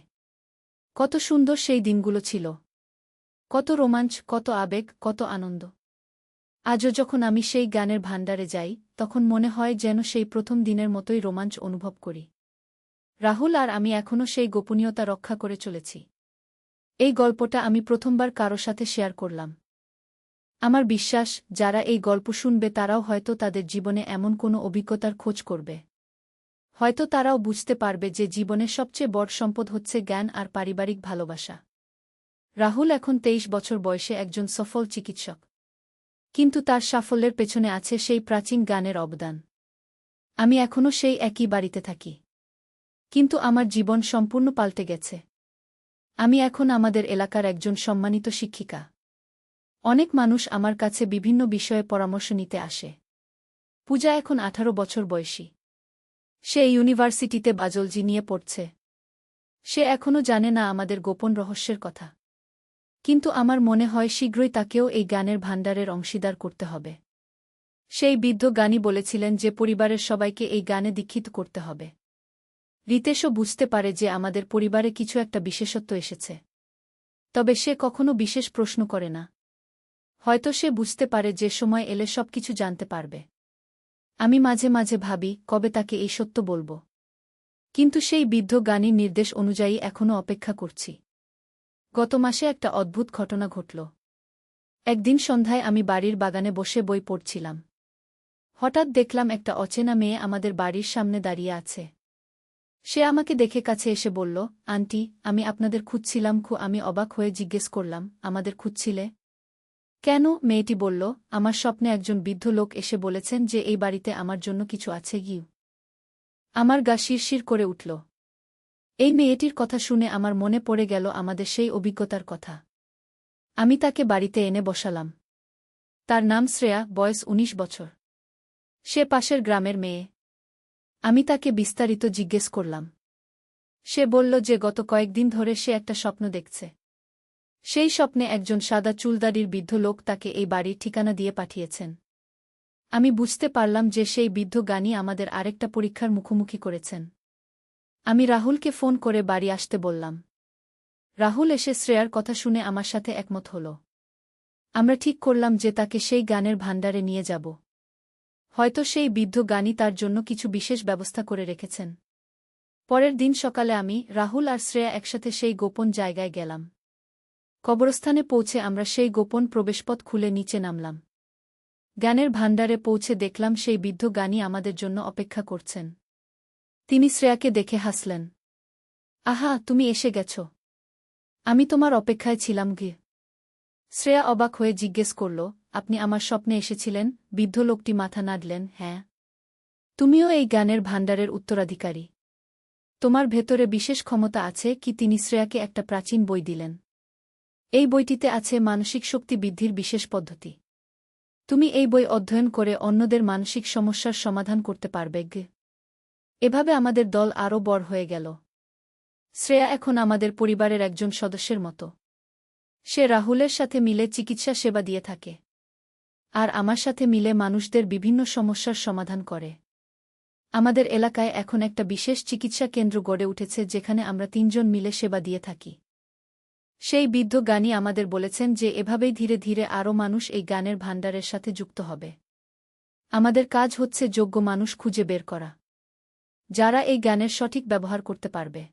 কত সুন্দর সেই দিনগুলো ছিল। কত রোমাঞ্চ, কত আবেগ, কত আনন্দ। আজও যখন আমি সেই জ্ঞানের ভাণ্ডারে যাই, তখন মনে হয় যেন সেই প্রথম দিনের মতোই রোমাঞ্চ অনুভব করি। রাহুল আর আমি এখনও সেই গোপনীয়তা রক্ষা করে চলেছি। এই গল্পটা আমি প্রথমবার কারো সাথে শেয়ার করলাম। আমার বিশ্বাস, যারা এই গল্প শুনবে তারাও হয়তো তাদের জীবনে এমন কোনো অভিজ্ঞতার খোঁজ করবে। হয়তো তারাও বুঝতে পারবে যে জীবনের সবচেয়ে বড় সম্পদ হচ্ছে জ্ঞান আর পারিবারিক ভালোবাসা। রাহুল এখন 23 বছর বয়সে একজন সফল চিকিৎসক। কিন্তু তার সাফল্যের পেছনে আছে সেই প্রাচীন জ্ঞানের অবদান। আমি এখনও সেই একই বাড়িতে থাকি। কিন্তু আমার জীবন সম্পূর্ণ পাল্টে গেছে। আমি এখন আমাদের এলাকার একজন সম্মানিত শিক্ষিকা। অনেক মানুষ আমার কাছে বিভিন্ন বিষয়ে পরামর্শ নিতে আসে। পূজা এখন 18 বছর বয়সী। সে ইউনিভার্সিটিতে বায়োলজি নিয়ে পড়ছে। সে এখনও জানে না আমাদের গোপন রহস্যের কথা। কিন্তু আমার মনে হয় শীঘ্রই তাকেও এই জ্ঞানের ভাণ্ডারের অংশীদার করতে হবে। সেই বৃদ্ধ জ্ঞানী বলেছিলেন যে পরিবারের সবাইকে এই জ্ঞানে দীক্ষিত করতে হবে। রিতেশও বুঝতে পারে যে আমাদের পরিবারে কিছু একটা বিশেষত্ব এসেছে। তবে সে কখনো বিশেষ প্রশ্ন করে না। হয়তো সে বুঝতে পারে যে সময় এলে সবকিছু জানতে পারবে। আমি মাঝে মাঝে ভাবি কবে তাকে এই সত্য বলব। কিন্তু সেই বৃদ্ধ জ্ঞানীর নির্দেশ অনুযায়ী এখনও অপেক্ষা করছি। গত মাসে একটা অদ্ভুত ঘটনা ঘটল। একদিন সন্ধ্যায় আমি বাড়ির বাগানে বসে বই পড়ছিলাম। হঠাৎ দেখলাম একটা অচেনা মেয়ে আমাদের বাড়ির সামনে দাঁড়িয়ে আছে। সে আমাকে দেখে কাছে এসে বলল, আন্টি, আমি আপনাদের খুঁজছিলাম। আমি অবাক হয়ে জিজ্ঞেস করলাম, আমাদের খুঁজছিলে কেন? মেয়েটি বলল, আমার স্বপ্নে একজন বৃদ্ধ লোক এসে বলেছেন যে এই বাড়িতে আমার জন্য কিছু আছে। আমার গা শিরশির করে উঠল। এই মেয়েটির কথা শুনে আমার মনে পড়ে গেল আমাদের সেই অভিজ্ঞতার কথা। আমি তাকে বাড়িতে এনে বসালাম। তার নাম শ্রেয়া, বয়স ১৯ বছর। সে পাশের গ্রামের মেয়ে। আমি তাকে বিস্তারিত জিজ্ঞেস করলাম। সে বলল যে গত কয়েকদিন ধরে সে একটা স্বপ্ন দেখছে। সেই স্বপ্নে একজন সাদা চুলদাড়ির বৃদ্ধ লোক তাকে এই বাড়ির ঠিকানা দিয়ে পাঠিয়েছেন। আমি বুঝতে পারলাম যে সেই বৃদ্ধ জ্ঞানী আমাদের আরেকটা পরীক্ষার মুখোমুখি করেছেন। আমি রাহুলকে ফোন করে বাড়ি আসতে বললাম। রাহুল এসে শ্রেয়ার কথা শুনে আমার সাথে একমত হল। আমরা ঠিক করলাম যে তাকে সেই গানের ভাণ্ডারে নিয়ে যাব। হয়তো সেই বৃদ্ধ জ্ঞানী তার জন্য কিছু বিশেষ ব্যবস্থা করে রেখেছেন। পরের দিন সকালে আমি, রাহুল আর শ্রেয়া একসাথে সেই গোপন জায়গায় গেলাম। কবরস্থানে পৌঁছে আমরা সেই গোপন প্রবেশপথ খুলে নিচে নামলাম। জ্ঞানের ভাণ্ডারে পৌঁছে দেখলাম সেই বৃদ্ধ জ্ঞানী আমাদের জন্য অপেক্ষা করছেন। তিনি শ্রেয়াকে দেখে হাসলেন। আহা, তুমি এসে গেছ। আমি তোমার অপেক্ষায় ছিলাম। শ্রেয়া অবাক হয়ে জিজ্ঞেস করল, আপনি আমার স্বপ্নে এসেছিলেন? বৃদ্ধ লোকটি মাথা নাড়লেন। হ্যাঁ। তুমিও এই জ্ঞানের ভাণ্ডারের উত্তরাধিকারী। তোমার ভেতরে বিশেষ ক্ষমতা আছে। তিনি শ্রেয়াকে একটা প্রাচীন বই দিলেন। এই বইটিতে আছে মানসিক শক্তি বৃদ্ধির বিশেষ পদ্ধতি। তুমি এই বই অধ্যয়ন করে অন্যদের মানসিক সমস্যার সমাধান করতে পারবে। এভাবে আমাদের দল আরও বড় হয়ে গেল। শ্রেয়া এখন আমাদের পরিবারের একজন সদস্যের মতো। সে রাহুলের সাথে মিলে চিকিৎসা সেবা দিয়ে থাকে। আর আমার সাথে মিলে মানুষদের বিভিন্ন সমস্যার সমাধান করে। আমাদের এলাকায় এখন একটা বিশেষ চিকিৎসা কেন্দ্র গড়ে উঠেছে যেখানে আমরা ৩ জন মিলে সেবা দিয়ে থাকি। সেই বৃদ্ধ জ্ঞানী আমাদের বলেছেন যে এভাবেই ধীরে ধীরে আরও মানুষ এই জ্ঞানের ভাণ্ডারের সাথে যুক্ত হবে। আমাদের কাজ হচ্ছে যোগ্য মানুষ খুঁজে বের করা, যারা এই জ্ঞানের সঠিক ব্যবহার করতে পারবে।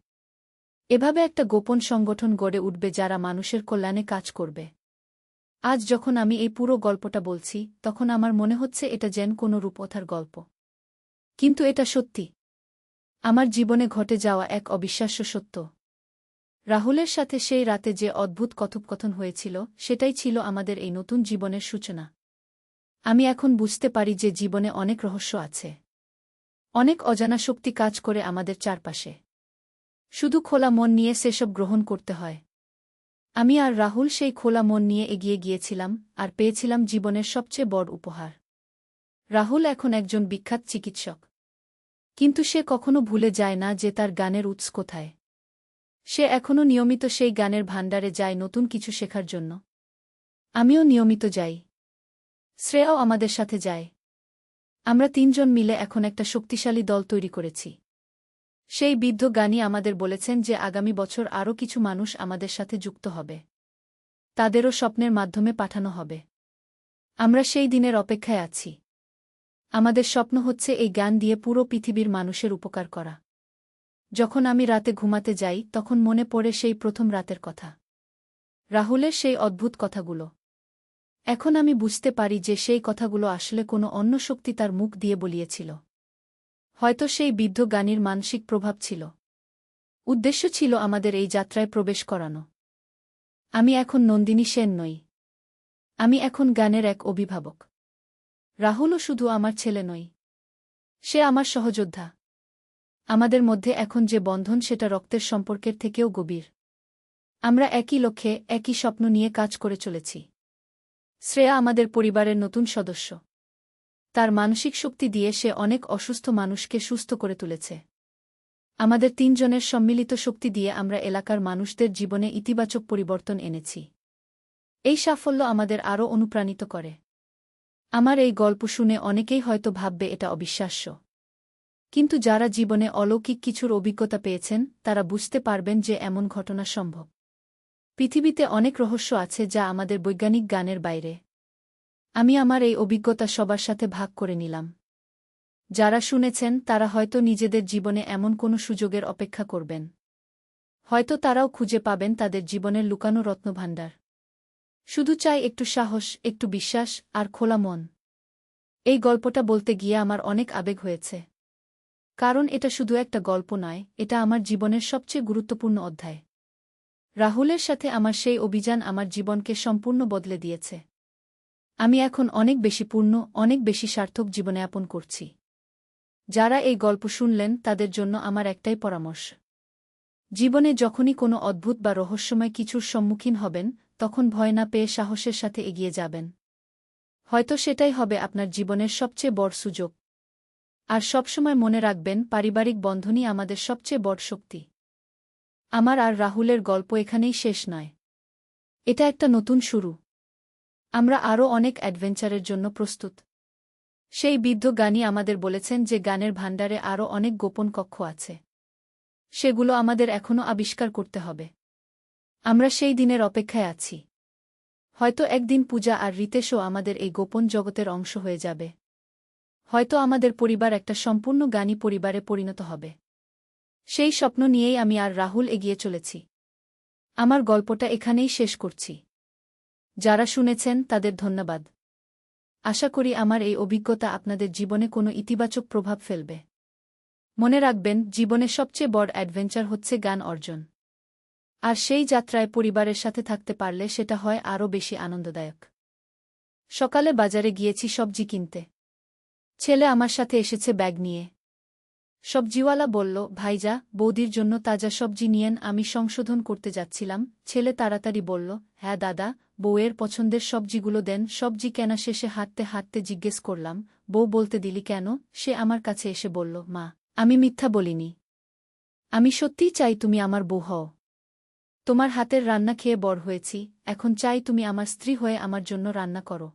এভাবে একটা গোপন সংগঠন গড়ে উঠবে যারা মানুষের কল্যাণে কাজ করবে। আজ যখন আমি এই পুরো গল্পটা বলছি, তখন আমার মনে হচ্ছে এটা যেন কোনো রূপকথার গল্প। কিন্তু এটা সত্যি। আমার জীবনে ঘটে যাওয়া এক অবিশ্বাস্য সত্য। রাহুলের সাথে সেই রাতে যে অদ্ভুত কথোপকথন হয়েছিল, সেটাই ছিল আমাদের এই নতুন জীবনের সূচনা। আমি এখন বুঝতে পারি যে জীবনে অনেক রহস্য আছে। অনেক অজানা শক্তি কাজ করে আমাদের চারপাশে। শুধু খোলা মন নিয়ে সেসব গ্রহণ করতে হয়। আমি আর রাহুল সেই খোলা মন নিয়ে এগিয়ে গিয়েছিলাম, আর পেয়েছিলাম জীবনের সবচেয়ে বড় উপহার। রাহুল এখন একজন বিখ্যাত চিকিৎসক। কিন্তু সে কখনো ভুলে যায় না যে তার গানের উৎস কোথায়। সে এখনও নিয়মিত সেই গানের ভাণ্ডারে যায় নতুন কিছু শেখার জন্য। আমিও নিয়মিত যাই। শ্রেয়াও আমাদের সাথে যায়। আমরা ৩ জন মিলে এখন একটা শক্তিশালী দল তৈরি করেছি। সেই বৃদ্ধ জ্ঞানী আমাদের বলেছেন যে আগামী বছর আরও কিছু মানুষ আমাদের সাথে যুক্ত হবে। তাদেরও স্বপ্নের মাধ্যমে পাঠানো হবে। আমরা সেই দিনের অপেক্ষায় আছি। আমাদের স্বপ্ন হচ্ছে এই জ্ঞান দিয়ে পুরো পৃথিবীর মানুষের উপকার করা। যখন আমি রাতে ঘুমাতে যাই, তখন মনে পড়ে সেই প্রথম রাতের কথা, রাহুলের সেই অদ্ভুত কথাগুলো। এখন আমি বুঝতে পারি যে সেই কথাগুলো আসলে কোনো অন্য শক্তি তার মুখ দিয়ে বলিয়েছিল। হয়তো সেই বৃদ্ধ জ্ঞানীর মানসিক প্রভাব ছিল। উদ্দেশ্য ছিল আমাদের এই যাত্রায় প্রবেশ করানো। আমি এখন নন্দিনী সেন নই। আমি এখন জ্ঞানের এক অভিভাবক। রাহুলও শুধু আমার ছেলে নয়, সে আমার সহযোদ্ধা। আমাদের মধ্যে এখন যে বন্ধন, সেটা রক্তের সম্পর্কের থেকেও গভীর। আমরা একই লক্ষ্যে, একই স্বপ্ন নিয়ে কাজ করে চলেছি। শ্রেয়া আমাদের পরিবারের নতুন সদস্য। তার মানসিক শক্তি দিয়ে সে অনেক অসুস্থ মানুষকে সুস্থ করে তুলেছে। আমাদের ৩ জনের সম্মিলিত শক্তি দিয়ে আমরা এলাকার মানুষদের জীবনে ইতিবাচক পরিবর্তন এনেছি। এই সাফল্য আমাদের আরও অনুপ্রাণিত করে। আমার এই গল্প শুনে অনেকেই হয়তো ভাববে এটা অবিশ্বাস্য। কিন্তু যারা জীবনে অলৌকিক কিছুর অভিজ্ঞতা পেয়েছেন, তারা বুঝতে পারবেন যে এমন ঘটনা সম্ভব। পৃথিবীতে অনেক রহস্য আছে যা আমাদের বৈজ্ঞানিক জ্ঞানের বাইরে। আমি আমার এই অভিজ্ঞতা সবার সাথে ভাগ করে নিলাম। যারা শুনেছেন তারা হয়তো নিজেদের জীবনে এমন কোনো সুযোগের অপেক্ষা করবেন। হয়তো তারাও খুঁজে পাবেন তাদের জীবনের লুকানো রত্নভাণ্ডার। শুধু চাই একটু সাহস, একটু বিশ্বাস আর খোলা মন। এই গল্পটা বলতে গিয়ে আমার অনেক আবেগ হয়েছে। কারণ এটা শুধু একটা গল্প নয়, এটা আমার জীবনের সবচেয়ে গুরুত্বপূর্ণ অধ্যায়। রাহুলের সাথে আমার সেই অভিযান আমার জীবনকে সম্পূর্ণ বদলে দিয়েছে। আমি এখন অনেক বেশি পূর্ণ, অনেক বেশি সার্থক জীবনযাপন করছি। যারা এই গল্প শুনলেন তাদের জন্য আমার একটাই পরামর্শ। জীবনে যখনই কোনো অদ্ভুত বা রহস্যময় কিছুর সম্মুখীন হবেন, তখন ভয় না পেয়ে সাহসের সাথে এগিয়ে যাবেন। হয়তো সেটাই হবে আপনার জীবনের সবচেয়ে বড় সুযোগ। আর সবসময় মনে রাখবেন, পারিবারিক বন্ধনই আমাদের সবচেয়ে বড় শক্তি। আমার আর রাহুলের গল্প এখানেই শেষ নয়। এটা একটা নতুন শুরু। আমরা আরও অনেক অ্যাডভেঞ্চারের জন্য প্রস্তুত। সেই বৃদ্ধ গানই আমাদের বলেছেন যে গানের ভাণ্ডারে আরও অনেক গোপন কক্ষ আছে। সেগুলো আমাদের এখনও আবিষ্কার করতে হবে। আমরা সেই দিনের অপেক্ষায় আছি। হয়তো একদিন পূজা আর রিতেশও আমাদের এই গোপন জগতের অংশ হয়ে যাবে। হয়তো আমাদের পরিবার একটা সম্পূর্ণ গানী পরিবারে পরিণত হবে। সেই স্বপ্ন নিয়েই আমি আর রাহুল এগিয়ে চলেছি। আমার গল্পটা এখানেই শেষ করছি। যারা শুনেছেন তাদের ধন্যবাদ। আশা করি আমার এই অভিজ্ঞতা আপনাদের জীবনে কোনো ইতিবাচক প্রভাব ফেলবে। মনে রাখবেন, জীবনে সবচেয়ে বড় অ্যাডভেঞ্চার হচ্ছে জ্ঞান অর্জন। আর সেই যাত্রায় পরিবারের সাথে থাকতে পারলে সেটা হয় আরও বেশি আনন্দদায়ক। সকালে বাজারে গিয়েছি সবজি কিনতে। ছেলে আমার সাথে এসেছে ব্যাগ নিয়ে। সবজিওয়ালা বলল, ভাইজা, বৌদির জন্য তাজা সবজি নিয়েন। আমি সংশোধন করতে যাচ্ছিলাম। ছেলে তাড়াতাড়ি বলল, হ্যাঁ দাদা, বউয়ের পছন্দের সবজিগুলো দেন। সবজি কেনা শেষে হাঁটতে হাঁটতে জিজ্ঞেস করলাম, বউ, বলতে দিলি কেন? সে আমার কাছে এসে বলল, মা, আমি মিথ্যা বলিনি। আমি সত্যিই চাই তুমি আমার বউ হও। তোমার হাতের রান্না খেয়ে বড় হয়েছি, এখন চাই তুমি আমার স্ত্রী হয়ে আমার জন্য রান্না করো।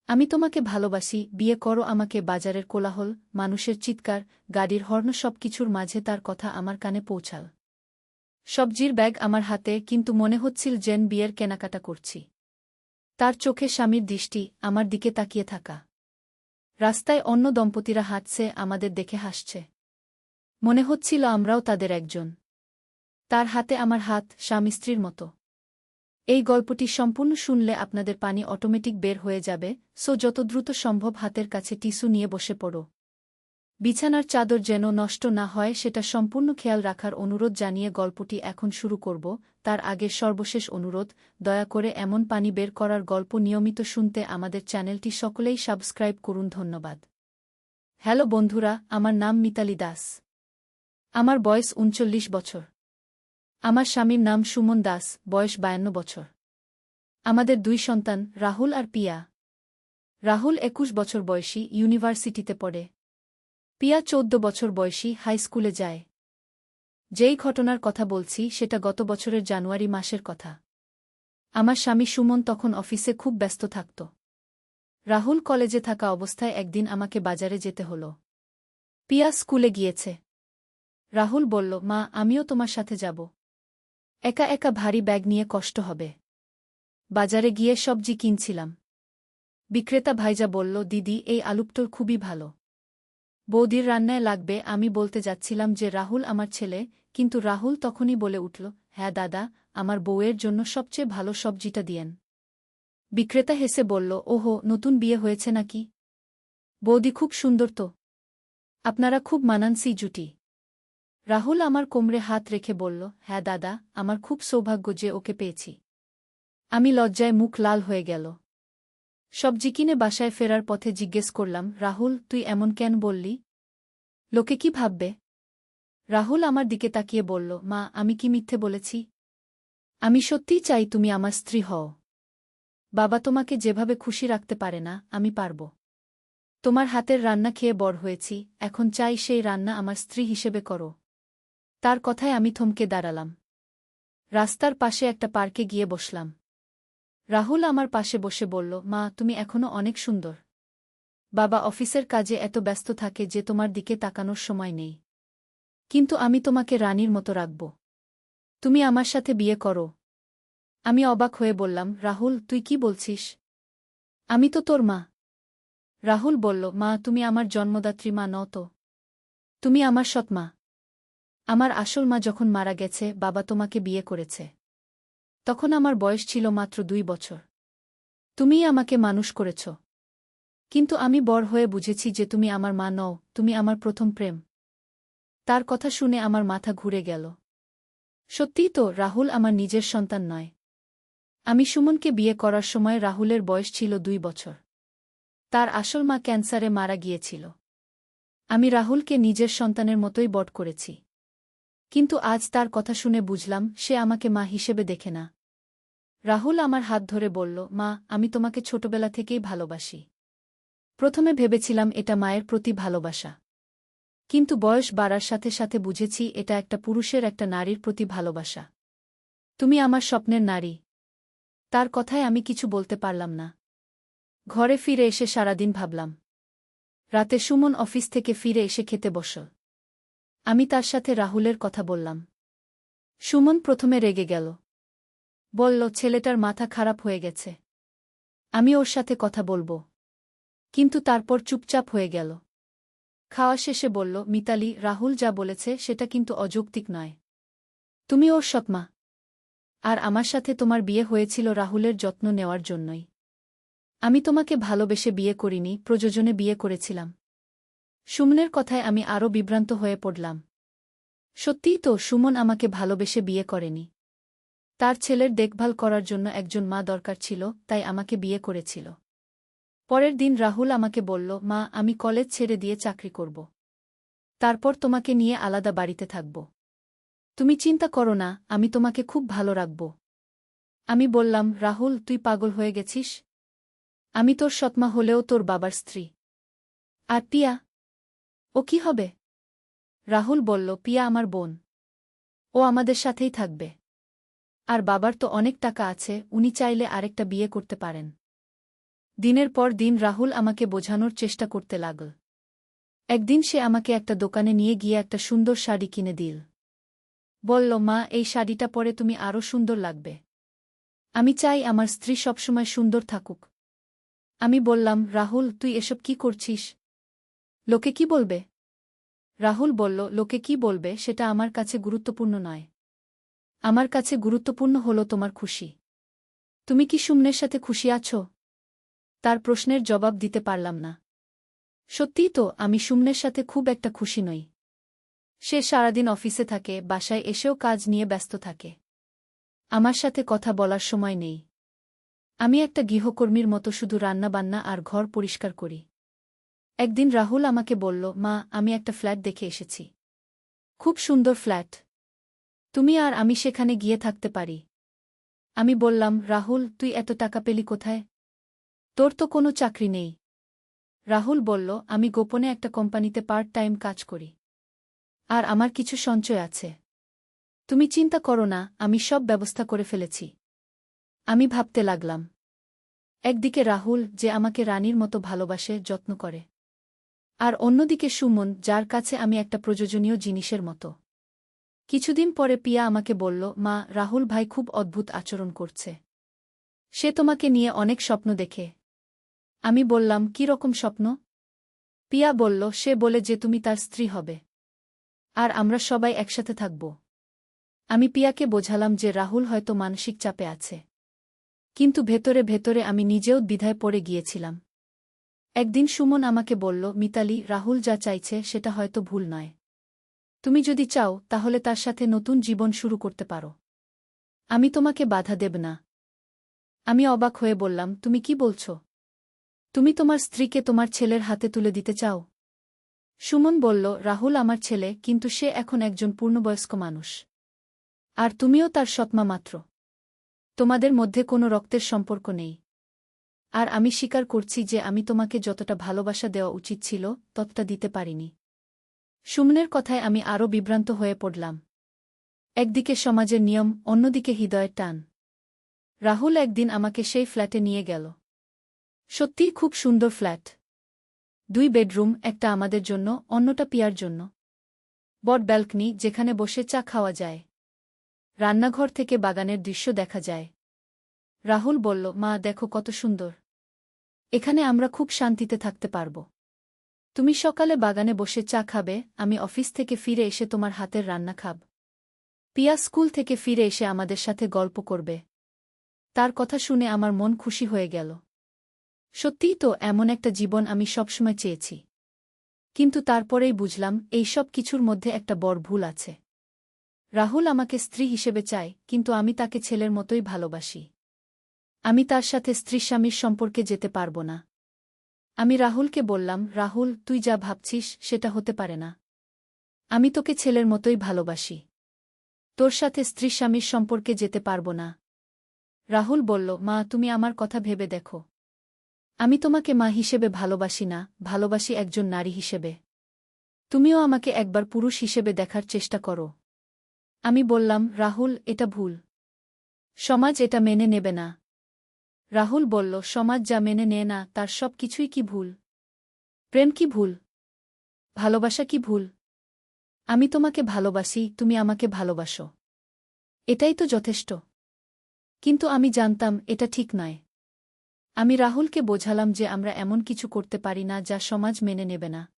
আমি তোমাকে ভালোবাসি, বিয়ে করো আমাকে। বাজারের কোলাহল, মানুষের চিৎকার, গাড়ির হর্ন, সবকিছুর মাঝে তার কথা আমার কানে পৌঁছাল। সবজির ব্যাগ আমার হাতে, কিন্তু মনে হচ্ছিল যেন বিয়ের কেনাকাটা করছি। তার চোখে স্বামীর দৃষ্টি, আমার দিকে তাকিয়ে থাকা। রাস্তায় অন্য দম্পতিরা হাঁটছে, আমাদের দেখে হাসছে। মনে হচ্ছিল আমরাও তাদের একজন। তার হাতে আমার হাত, স্বামী স্ত্রীর মতো। এই গল্পটি সম্পূর্ণ শুনলে আপনাদের পানি অটোমেটিক বের হয়ে যাবে, সো যত দ্রুত সম্ভব হাতের কাছে টিস্যু নিয়ে বসে পড়ো। বিছানার চাদর যেন নষ্ট না হয় সেটা সম্পূর্ণ খেয়াল রাখার অনুরোধ জানিয়ে গল্পটি এখন শুরু করব। তার আগে সর্বশেষ অনুরোধ, দয়া করে এমন পানি বের করার গল্প নিয়মিত শুনতে আমাদের চ্যানেলটি সকলেই সাবস্ক্রাইব করুন। ধন্যবাদ। হ্যালো বন্ধুরা, আমার নাম মিতালি দাস। আমার বয়স ৩৯ বছর। আমার স্বামীর নাম সুমন দাস, বয়স ৫২ বছর। আমাদের ২ সন্তান, রাহুল আর পিয়া। রাহুল ২১ বছর বয়সী, ইউনিভার্সিটিতে পড়ে। পিয়া ১৪ বছর বয়সী, হাই স্কুলে যায়। যেই ঘটনার কথা বলছি সেটা গত বছরের জানুয়ারি মাসের কথা। আমার স্বামী সুমন তখন অফিসে খুব ব্যস্ত থাকত। রাহুল কলেজে থাকা অবস্থায় একদিন আমাকে বাজারে যেতে হল। পিয়া স্কুলে গিয়েছে। রাহুল বলল, মা, আমিও তোমার সাথে যাব। একা একা ভারী ব্যাগ নিয়ে কষ্ট হবে। বাজারে গিয়ে সবজি কিনছিলাম। বিক্রেতা ভাইজা বলল, দিদি, এই আলুপটোর খুবই ভালো। বৌদির রান্নায় লাগবে। আমি বলতে যাচ্ছিলাম যে রাহুল আমার ছেলে, কিন্তু রাহুল তখনই বলে উঠল, হ্যাঁ দাদা, আমার বউয়ের জন্য সবচেয়ে ভালো সবজিটা দিয়েন। বিক্রেতা হেসে বলল, ওহো, নতুন বিয়ে হয়েছে নাকি? বৌদি খুব সুন্দর তো। আপনারা খুব মানানসই জুটি। রাহুল আমার কোমরে হাত রেখে বলল, হ্যাঁ দাদা, আমার খুব সৌভাগ্য যে ওকে পেয়েছি। আমি লজ্জায় মুখ লাল হয়ে গেল। সবজি কিনে বাসায় ফেরার পথে জিজ্ঞেস করলাম, রাহুল, তুই এমন কেন বললি? লোকে কি ভাববে? রাহুল আমার দিকে তাকিয়ে বলল, মা, আমি কি মিথ্যে বলেছি? আমি সত্যিই চাই তুমি আমার স্ত্রী হও। বাবা তোমাকে যেভাবে খুশি রাখতে পারে না, আমি পারব। তোমার হাতের রান্না খেয়ে বড় হয়েছি, এখন চাই সেই রান্না আমার স্ত্রী হিসেবে করো। তার কথায় আমি থমকে দাঁড়ালাম। রাস্তার পাশে একটা পার্কে গিয়ে বসলাম। রাহুল আমার পাশে বসে বলল, মা, তুমি এখনো অনেক সুন্দর। বাবা অফিসের কাজে এত ব্যস্ত থাকে যে তোমার দিকে তাকানোর সময় নেই। কিন্তু আমি তোমাকে রানীর মতো রাখব। তুমি আমার সাথে বিয়ে করো। আমি অবাক হয়ে বললাম, রাহুল, তুই কি বলছিস? আমি তো তোর মা। রাহুল বলল, মা তুমি আমার জন্মদাত্রী মা নও তো। তুমি আমার সৎ মা। আমার আসল মা যখন মারা গেছে বাবা তোমাকে বিয়ে করেছে। তখন আমার বয়স ছিল মাত্র 2 বছর। তুমিই আমাকে মানুষ করেছ। কিন্তু আমি বড় হয়ে বুঝেছি যে তুমি আমার মা নও, তুমি আমার প্রথম প্রেম। তার কথা শুনে আমার মাথা ঘুরে গেল। সত্যিই তো, রাহুল আমার নিজের সন্তান নয়। আমি সুমনকে বিয়ে করার সময় রাহুলের বয়স ছিল 2 বছর। তার আসল মা ক্যান্সারে মারা গিয়েছিল। আমি রাহুলকে নিজের সন্তানের মতোই বড় করেছি। কিন্তু আজ তার কথা শুনে বুঝলাম সে আমাকে মা হিসেবে দেখে না। রাহুল আমার হাত ধরে বলল, মা আমি তোমাকে ছোটবেলা থেকেই ভালোবাসি। প্রথমে ভেবেছিলাম এটা মায়ের প্রতি ভালোবাসা। কিন্তু বয়স বাড়ার সাথে সাথে বুঝেছি এটা একটা পুরুষের একটা নারীর প্রতি ভালোবাসা। তুমি আমার স্বপ্নের নারী। তার কথায় আমি কিছু বলতে পারলাম না। ঘরে ফিরে এসে সারাদিন ভাবলাম। রাতে সুমন অফিস থেকে ফিরে এসে খেতে বসল। আমি তার সাথে রাহুলের কথা বললাম। সুমন প্রথমে রেগে গেল। বলল, ছেলেটার মাথা খারাপ হয়ে গেছে। আমি ওর সাথে কথা বলবো। কিন্তু তারপর চুপচাপ হয়ে গেল। খাওয়া শেষে বলল, মিতালি, রাহুল যা বলেছে সেটা কিন্তু অযৌক্তিক নয়। তুমি ওর সৎমা। আর আমার সাথে তোমার বিয়ে হয়েছিল রাহুলের যত্ন নেওয়ার জন্যই। আমি তোমাকে ভালোবেসে বিয়ে করিনি, প্রয়োজনে বিয়ে করেছিলাম। সুমনের কথায় আমি আরও বিভ্রান্ত হয়ে পড়লাম। সত্যিই তো, সুমন আমাকে ভালোবেসে বিয়ে করেনি। তার ছেলের দেখভাল করার জন্য একজন মা দরকার ছিল, তাই আমাকে বিয়ে করেছিল। পরের দিন রাহুল আমাকে বলল, মা আমি কলেজ ছেড়ে দিয়ে চাকরি করব। তারপর তোমাকে নিয়ে আলাদা বাড়িতে থাকব। তুমি চিন্তা করো না, আমি তোমাকে খুব ভালো রাখব। আমি বললাম, রাহুল তুই পাগল হয়ে গেছিস? আমি তোর সৎমা হলেও তোর বাবার স্ত্রী। আর পিয়া? ও কি হবে? রাহুল বলল, পিয়া আমার বোন। ও আমাদের সাথেই থাকবে। আর বাবার তো অনেক টাকা আছে, উনি চাইলে আরেকটা বিয়ে করতে পারেন। দিনের পর দিন রাহুল আমাকে বোঝানোর চেষ্টা করতে লাগল। একদিন সে আমাকে একটা দোকানে নিয়ে গিয়ে একটা সুন্দর শাড়ি কিনে দিল। বলল, মা এই শাড়িটা পরে তুমি আরও সুন্দর লাগবে। আমি চাই আমার স্ত্রী সবসময় সুন্দর থাকুক। আমি বললাম, রাহুল তুই এসব কি করছিস? লোকে কি বলবে? রাহুল বলল, লোকে কি বলবে সেটা আমার কাছে গুরুত্বপূর্ণ নয়। আমার কাছে গুরুত্বপূর্ণ হলো তোমার খুশি। তুমি কি সুমনের সাথে খুশি আছো? তার প্রশ্নের জবাব দিতে পারলাম না। সত্যিই তো, আমি সুমনের সাথে খুব একটা খুশি নই। সে সারাদিন অফিসে থাকে, বাসায় এসেও কাজ নিয়ে ব্যস্ত থাকে। আমার সাথে কথা বলার সময় নেই। আমি একটা গৃহকর্মীর মতো শুধু রান্নাবান্না আর ঘর পরিষ্কার করি। একদিন রাহুল আমাকে বলল, মা আমি একটা ফ্ল্যাট দেখে এসেছি। খুব সুন্দর ফ্ল্যাট। তুমি আর আমি সেখানে গিয়ে থাকতে পারি। আমি বললাম, রাহুল তুই এত টাকা পেলি কোথায়? তোর তো কোনো চাকরি নেই। রাহুল বলল, আমি গোপনে একটা কোম্পানিতে পার্ট টাইম কাজ করি। আর আমার কিছু সঞ্চয় আছে। তুমি চিন্তা করো না, আমি সব ব্যবস্থা করে ফেলেছি। আমি ভাবতে লাগলাম। একদিকে রাহুল, যে আমাকে রানীর মতো ভালোবাসে, যত্ন করে। আর অন্যদিকে সুমন, যার কাছে আমি একটা প্রয়োজনীয় জিনিসের মতো। কিছুদিন পরে পিয়া আমাকে বলল, মা রাহুল ভাই খুব অদ্ভুত আচরণ করছে। সে তোমাকে নিয়ে অনেক স্বপ্ন দেখে। আমি বললাম, কি রকম স্বপ্ন? পিয়া বলল, সে বলে যে তুমি তার স্ত্রী হবে। আর আমরা সবাই একসাথে থাকব। আমি পিয়াকে বোঝালাম যে রাহুল হয়তো মানসিক চাপে আছে। কিন্তু ভেতরে ভেতরে আমি নিজেও দ্বিধায় পড়ে গিয়েছিলাম। একদিন সুমন আমাকে বলল, মিতালি, রাহুল যা চাইছে সেটা হয়তো ভুল নয়। তুমি যদি চাও তাহলে তার সাথে নতুন জীবন শুরু করতে পারো। আমি তোমাকে বাধা দেব না। আমি অবাক হয়ে বললাম, তুমি কি বলছো? তুমি তোমার স্ত্রীকে তোমার ছেলের হাতে তুলে দিতে চাও? সুমন বলল, রাহুল আমার ছেলে, কিন্তু সে এখন একজন পূর্ণবয়স্ক মানুষ। আর তুমিও তার সৎমা মাত্র। তোমাদের মধ্যে কোনো রক্তের সম্পর্ক নেই। আর আমি স্বীকার করছি যে আমি তোমাকে যতটা ভালোবাসা দেওয়া উচিত ছিল ততটা দিতে পারিনি। সুমনের কথায় আমি আরও বিভ্রান্ত হয়ে পড়লাম। একদিকে সমাজের নিয়ম, অন্যদিকে হৃদয়ের টান। রাহুল একদিন আমাকে সেই ফ্ল্যাটে নিয়ে গেল। সত্যিই খুব সুন্দর ফ্ল্যাট। 2 বেডরুম, একটা আমাদের জন্য, অন্যটা পিয়ার জন্য। বড় ব্যালকনি, যেখানে বসে চা খাওয়া যায়। রান্নাঘর থেকে বাগানের দৃশ্য দেখা যায়। রাহুল বলল, মা দেখো কত সুন্দর। এখানে আমরা খুব শান্তিতে থাকতে পারব। তুমি সকালে বাগানে বসে চা খাবে, আমি অফিস থেকে ফিরে এসে তোমার হাতের রান্না খাব। পিয়া স্কুল থেকে ফিরে এসে আমাদের সাথে গল্প করবে। তার কথা শুনে আমার মন খুশি হয়ে গেল। সত্যিই তো, এমন একটা জীবন আমি সবসময় চেয়েছি। কিন্তু তারপরেই বুঝলাম এই সব কিছুর মধ্যে একটা বড় ভুল আছে। রাহুল আমাকে স্ত্রী হিসেবে চায়, কিন্তু আমি তাকে ছেলের মতোই ভালোবাসি। আমি তার সাথে স্ত্রী-স্বামীর সম্পর্কে যেতে পারব না। আমি রাহুলকে বললাম, রাহুল, তুই যা ভাবছিস সেটা হতে পারে না। আমি তোকে ছেলের মতোই ভালোবাসি। তোর সাথে স্ত্রী-স্বামীর সম্পর্কে যেতে পারব না। রাহুল বলল, মা, তুমি আমার কথা ভেবে দেখো। আমি তোমাকে মা হিসেবে ভালোবাসি না, ভালোবাসি একজন নারী হিসেবে। তুমিও আমাকে একবার পুরুষ হিসেবে দেখার চেষ্টা করো। আমি বললাম, রাহুল, এটা ভুল। সমাজ এটা মেনে নেবে না। রাহুল বলল, সমাজ যা মেনে নেয় না তার সব কিছুই কি ভুল? প্রেম কি ভুল? ভালোবাসা কি ভুল? আমি তোমাকে ভালোবাসি, তুমি আমাকে ভালোবাসো। এটাই তো যথেষ্ট। কিন্তু আমি জানতাম এটা ঠিক নয়। আমি রাহুলকে বোঝালাম যে আমরা এমন কিছু করতে পারি না যা সমাজ মেনে নেবে না।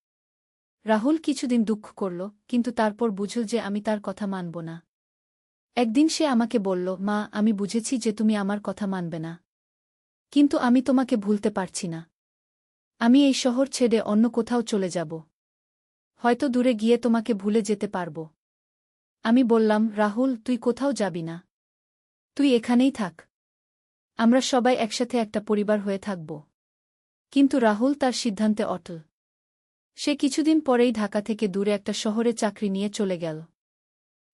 রাহুল কিছুদিন দুঃখ করল, কিন্তু তারপর বুঝল যে আমি তার কথা মানব না। একদিন সে আমাকে বলল, মা, আমি বুঝেছি যে তুমি আমার কথা মানবে না। কিন্তু আমি তোমাকে ভুলতে পারছি না। আমি এই শহর ছেড়ে অন্য কোথাও চলে যাব। হয়তো দূরে গিয়ে তোমাকে ভুলে যেতে পারব। আমি বললাম, রাহুল, তুই কোথাও যাবি না। তুই এখানেই থাক। আমরা সবাই একসাথে একটা পরিবার হয়ে থাকব। কিন্তু রাহুল তার সিদ্ধান্তে অটল। সে কিছুদিন পরেই ঢাকা থেকে দূরে একটা শহরে চাকরি নিয়ে চলে গেল।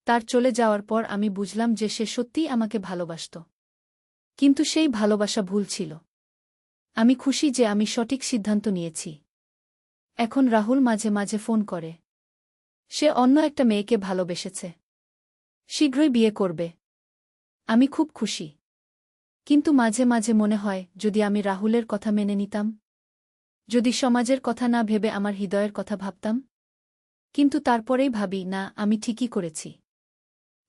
তার চলে যাওয়ার পর আমি বুঝলাম যে সে সত্যিই আমাকে ভালোবাসত। কিন্তু সেই ভালোবাসা ভুল ছিল। আমি খুশি যে আমি সঠিক সিদ্ধান্ত নিয়েছি। এখন রাহুল মাঝে মাঝে ফোন করে। সে অন্য একটা মেয়েকে ভালোবেসেছে। শীঘ্রই বিয়ে করবে। আমি খুব খুশি। কিন্তু মাঝে মাঝে মনে হয়, যদি আমি রাহুলের কথা মেনে নিতাম, যদি সমাজের কথা না ভেবে আমার হৃদয়ের কথা ভাবতাম। কিন্তু তারপরেই ভাবি, না, আমি ঠিকই করেছি।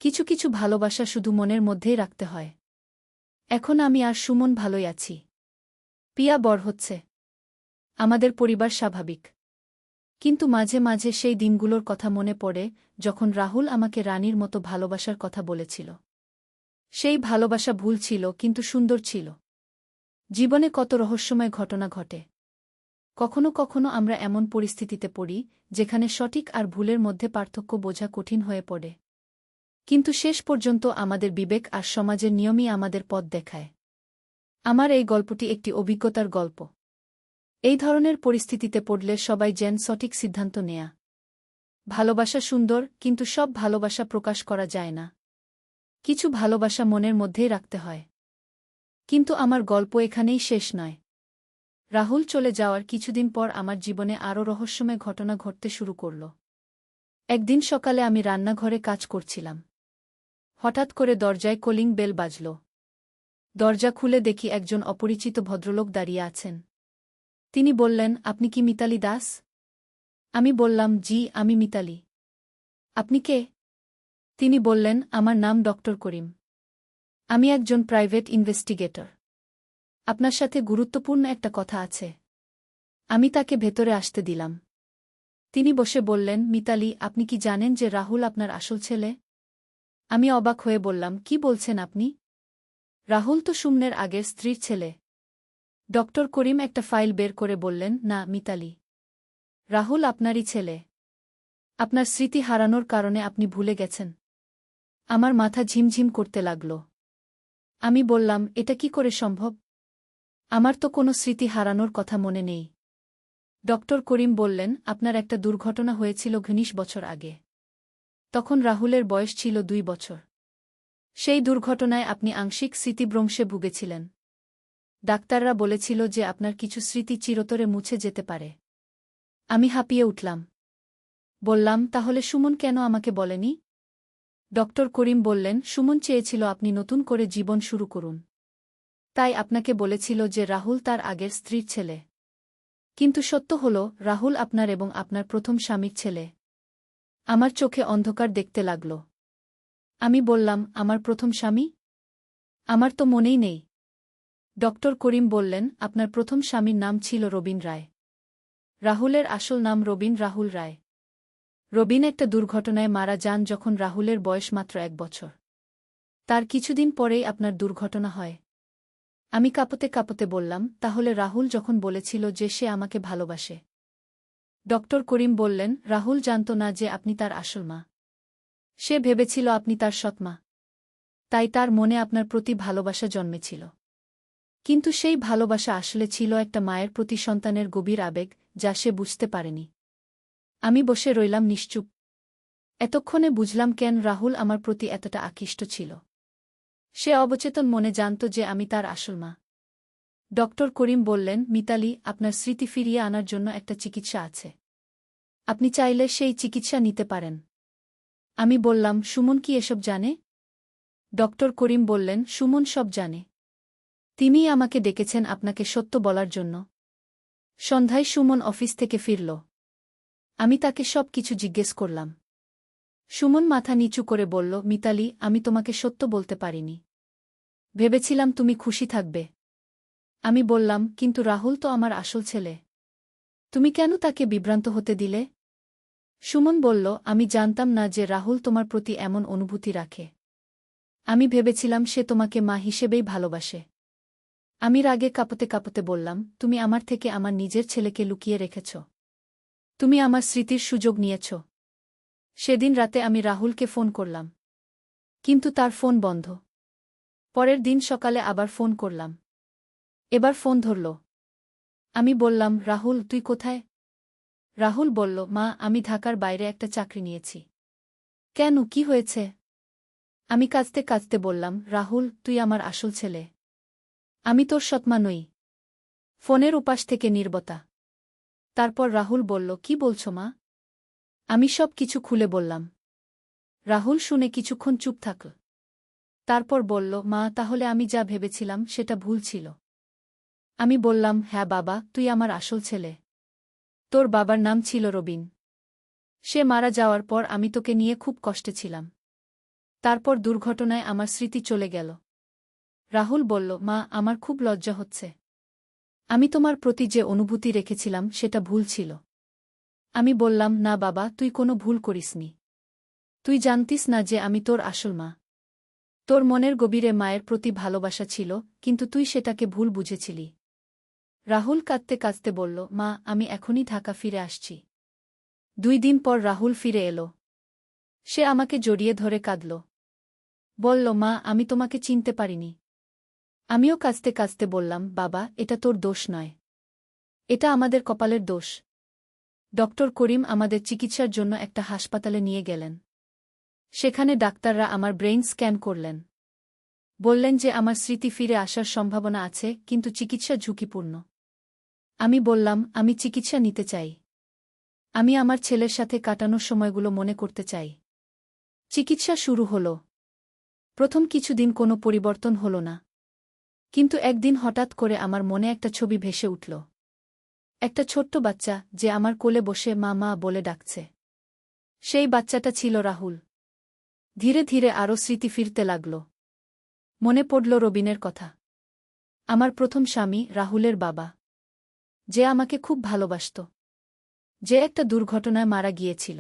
কিছু কিছু ভালোবাসা শুধু মনের মধ্যেই রাখতে হয়। এখন আমি আর সুমন ভালোই আছি। পিয়া বড় হচ্ছে। আমাদের পরিবার স্বাভাবিক। কিন্তু মাঝে মাঝে সেই দিনগুলোর কথা মনে পড়ে, যখন রাহুল আমাকে রানীর মতো ভালোবাসার কথা বলেছিল। সেই ভালোবাসা ভুল ছিল, কিন্তু সুন্দর ছিল। জীবনে কত রহস্যময় ঘটনা ঘটে। কখনো কখনো আমরা এমন পরিস্থিতিতে পড়ি, যেখানে সঠিক আর ভুলের মধ্যে পার্থক্য বোঝা কঠিন হয়ে পড়ে। কিন্তু শেষ পর্যন্ত আমাদের বিবেক আর সমাজের নিয়মই আমাদের পথ দেখায়। আমার এই গল্পটি একটি অভিজ্ঞতার গল্প। এই ধরনের পরিস্থিতিতে পড়লে সবাই যেন সঠিক সিদ্ধান্ত নেয়া। ভালোবাসা সুন্দর, কিন্তু সব ভালোবাসা প্রকাশ করা যায় না। কিছু ভালোবাসা মনের মধ্যেই রাখতে হয়। কিন্তু আমার গল্প এখানেই শেষ নয়। রাহুল চলে যাওয়ার কিছুদিন পর আমার জীবনে আরও রহস্যময় ঘটনা ঘটতে শুরু করল। একদিন সকালে আমি রান্নাঘরে কাজ করছিলাম। হঠাৎ করে দরজায় কলিং বেল বাজল। দরজা খুলে দেখি একজন অপরিচিত ভদ্রলোক দাঁড়িয়ে আছেন। তিনি বললেন, আপনি কি মিতালি দাস? আমি বললাম, জি, আমি মিতালি। আপনি কে? তিনি বললেন, আমার নাম ডক্টর করিম। আমি একজন প্রাইভেট ইনভেস্টিগেটর। আপনার সাথে গুরুত্বপূর্ণ একটা কথা আছে। আমি তাকে ভেতরে আসতে দিলাম। তিনি বসে বললেন, মিতালি, আপনি কি জানেন যে রাহুল আপনার আসল ছেলে? আমি অবাক হয়ে বললাম, কি বলছেন আপনি? রাহুল তো সুমনের আগের স্ত্রীর ছেলে। ডক্টর করিম একটা ফাইল বের করে বললেন, না মিতালি, রাহুল আপনারই ছেলে। আপনার স্মৃতি হারানোর কারণে আপনি ভুলে গেছেন। আমার মাথা ঝিমঝিম করতে লাগল। আমি বললাম, এটা কি করে সম্ভব? আমার তো কোনো স্মৃতি হারানোর কথা মনে নেই। ডক্টর করিম বললেন, আপনার একটা দুর্ঘটনা হয়েছিল 19 বছর আগে। তখন রাহুলের বয়স ছিল 2 বছর। সেই দুর্ঘটনায় আপনি আংশিক স্মৃতিভ্রংশে ভুগেছিলেন। ডাক্তাররা বলেছিল যে আপনার কিছু স্মৃতি চিরতরে মুছে যেতে পারে। আমি হাঁপিয়ে উঠলাম। বললাম, তাহলে সুমন কেন আমাকে বলেনি? ডক্টর করিম বললেন, সুমন চেয়েছিল আপনি নতুন করে জীবন শুরু করুন। তাই আপনাকে বলেছিল যে রাহুল তার আগের স্ত্রীর ছেলে। কিন্তু সত্য হল, রাহুল আপনার এবং আপনার প্রথম স্বামীর ছেলে। আমার চোখে অন্ধকার দেখতে লাগল। আমি বললাম, আমার প্রথম স্বামী? আমার তো মনেই নেই। ডক্টর করিম বললেন, আপনার প্রথম স্বামীর নাম ছিল রবিন রায়। রাহুলের আসল নাম রবিন রাহুল রায়। রবিন একটা দুর্ঘটনায় মারা যান যখন রাহুলের বয়স মাত্র 1 বছর। তার কিছুদিন পরেই আপনার দুর্ঘটনা হয়। আমি কাঁপতে কাঁপতে বললাম, তাহলে রাহুল যখন বলেছিল যে সে আমাকে ভালোবাসে? ডক্টর করিম বললেন, রাহুল জানত না যে আপনি তার আসল মা। সে ভেবেছিল আপনি তার সৎমা। তাই তার মনে আপনার প্রতি ভালোবাসা জন্মেছিল। কিন্তু সেই ভালোবাসা আসলে ছিল একটা মায়ের প্রতি সন্তানের গভীর আবেগ, যা সে বুঝতে পারেনি। আমি বসে রইলাম নিশ্চুপ। এতক্ষণে বুঝলাম কেন রাহুল আমার প্রতি এতটা আকৃষ্ট ছিল। সে অবচেতন মনে জানত যে আমি তার আসল মা। ডক্টর করিম বললেন, মিতালি, আপনার স্মৃতি ফিরিয়ে আনার জন্য একটা চিকিৎসা আছে। আপনি চাইলে সেই চিকিৎসা নিতে পারেন। আমি বললাম, সুমন কি এসব জানে? ডক্টর করিম বললেন, সুমন সব জানে। তিনিই আমাকে ডেকেছেন আপনাকে সত্য বলার জন্য। সন্ধ্যায় সুমন অফিস থেকে ফিরল। আমি তাকে সব কিছু জিজ্ঞেস করলাম। সুমন মাথা নিচু করে বলল, মিতালি, আমি তোমাকে সত্য বলতে পারিনি। ভেবেছিলাম তুমি খুশি থাকবে। আমি বললাম, কিন্তু রাহুল তো আমার আসল ছেলে। তুমি কেন তাকে বিভ্রান্ত হতে দিলে? সুমন বলল, আমি জানতাম না যে রাহুল তোমার প্রতি এমন অনুভূতি রাখে। আমি ভেবেছিলাম সে তোমাকে মা হিসেবেই ভালোবাসে। আমি রাগে কাঁপতে কাঁপতে বললাম, তুমি আমার থেকে আমার নিজের ছেলেকে লুকিয়ে রেখেছ। তুমি আমার স্মৃতির সুযোগ নিয়েছ। সেদিন রাতে আমি রাহুলকে ফোন করলাম। কিন্তু তার ফোন বন্ধ। পরের দিন সকালে আবার ফোন করলাম। এবার ফোন ধরল। আমি বললাম, রাহুল, তুই কোথায়? রাহুল বলল, মা, আমি ঢাকার বাইরে একটা চাকরি নিয়েছি। কেন, কি হয়েছে? আমি কাঁদতে কাঁদতে বললাম, রাহুল, তুই আমার আসল ছেলে। আমি তোর সৎমা নই। ফোনের উপাস থেকে নীরবতা। তারপর রাহুল বলল, কি বলছো মা? আমি সব কিছু খুলে বললাম। রাহুল শুনে কিছুক্ষণ চুপ থাকল। তারপর বলল, মা, তাহলে আমি যা ভেবেছিলাম সেটা ভুল ছিল। আমি বললাম, হ্যাঁ বাবা, তুই আমার আসল ছেলে। তোর বাবার নাম ছিল রবিন। সে মারা যাওয়ার পর আমি তোকে নিয়ে খুব কষ্টে ছিলাম। তারপর দুর্ঘটনায় আমার স্মৃতি চলে গেল। রাহুল বলল, মা, আমার খুব লজ্জা হচ্ছে। আমি তোমার প্রতি যে অনুভূতি রেখেছিলাম সেটা ভুল ছিল। আমি বললাম, না বাবা, তুই কোনো ভুল করিসনি। তুই জানতিস না যে আমি তোর আসল মা। তোর মনের গভীরে মায়ের প্রতি ভালোবাসা ছিল, কিন্তু তুই সেটাকে ভুল বুঝেছিলি। রাহুল কাঁদতে কাঁদতে বলল, মা, আমি এখনই ঢাকা ফিরে আসছি। 2 দিন পর রাহুল ফিরে এলো। সে আমাকে জড়িয়ে ধরে কাঁদল। বলল, মা, আমি তোমাকে চিনতে পারিনি। আমিও কাঁদতে কাঁদতে বললাম, বাবা, এটা তোর দোষ নয়। এটা আমাদের কপালের দোষ। ডক্টর করিম আমাদের চিকিৎসার জন্য একটা হাসপাতালে নিয়ে গেলেন। সেখানে ডাক্তাররা আমার ব্রেইন স্ক্যান করলেন। বললেন যে আমার স্মৃতি ফিরে আসার সম্ভাবনা আছে, কিন্তু চিকিৎসা ঝুঁকিপূর্ণ। আমি বললাম, আমি চিকিৎসা নিতে চাই। আমি আমার ছেলের সাথে কাটানোর সময়গুলো মনে করতে চাই। চিকিৎসা শুরু হল। প্রথম কিছুদিন কোনো পরিবর্তন হল না। কিন্তু একদিন হঠাৎ করে আমার মনে একটা ছবি ভেসে উঠল। একটা ছোট্ট বাচ্চা, যে আমার কোলে বসে মা মা বলে ডাকছে। সেই বাচ্চাটা ছিল রাহুল। ধীরে ধীরে আরও স্মৃতি ফিরতে লাগল। মনে পড়ল রবিনের কথা। আমার প্রথম স্বামী, রাহুলের বাবা। যে আমাকে খুব ভালোবাসত। যে একটা দুর্ঘটনায় মারা গিয়েছিল।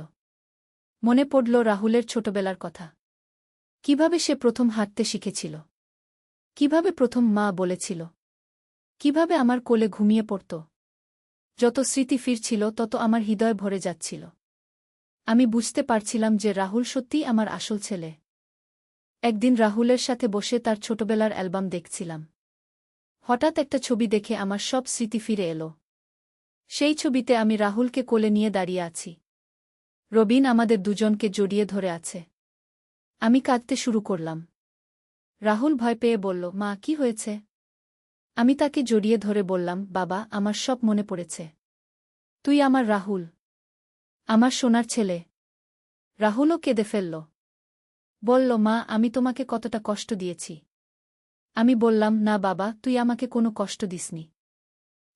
মনে পড়ল রাহুলের ছোটবেলার কথা। কিভাবে সে প্রথম হাঁটতে শিখেছিল। কিভাবে প্রথম মা বলেছিল। কিভাবে আমার কোলে ঘুমিয়ে পড়ত। যত স্মৃতি ফিরছিল তত আমার হৃদয় ভরে যাচ্ছিল। আমি বুঝতে পারছিলাম যে রাহুল সত্যিই আমার আসল ছেলে। একদিন রাহুলের সাথে বসে তার ছোটবেলার অ্যালবাম দেখছিলাম। হঠাৎ একটা ছবি দেখে আমার সব স্মৃতি ফিরে এলো। সেই ছবিতে আমি রাহুলকে কোলে নিয়ে দাঁড়িয়ে আছি। রবিন আমাদের দুজনকে জড়িয়ে ধরে আছে। আমি কাঁদতে শুরু করলাম। রাহুল ভয় পেয়ে বলল, মা, কি হয়েছে? আমি তাকে জড়িয়ে ধরে বললাম, বাবা, আমার সব মনে পড়েছে। তুই আমার রাহুল। আমার সোনার ছেলে। রাহুলও কেঁদে ফেলল। বলল, মা, আমি তোমাকে কতটা কষ্ট দিয়েছি। আমি বললাম, না বাবা, তুই আমাকে কোনো কষ্ট দিসনি।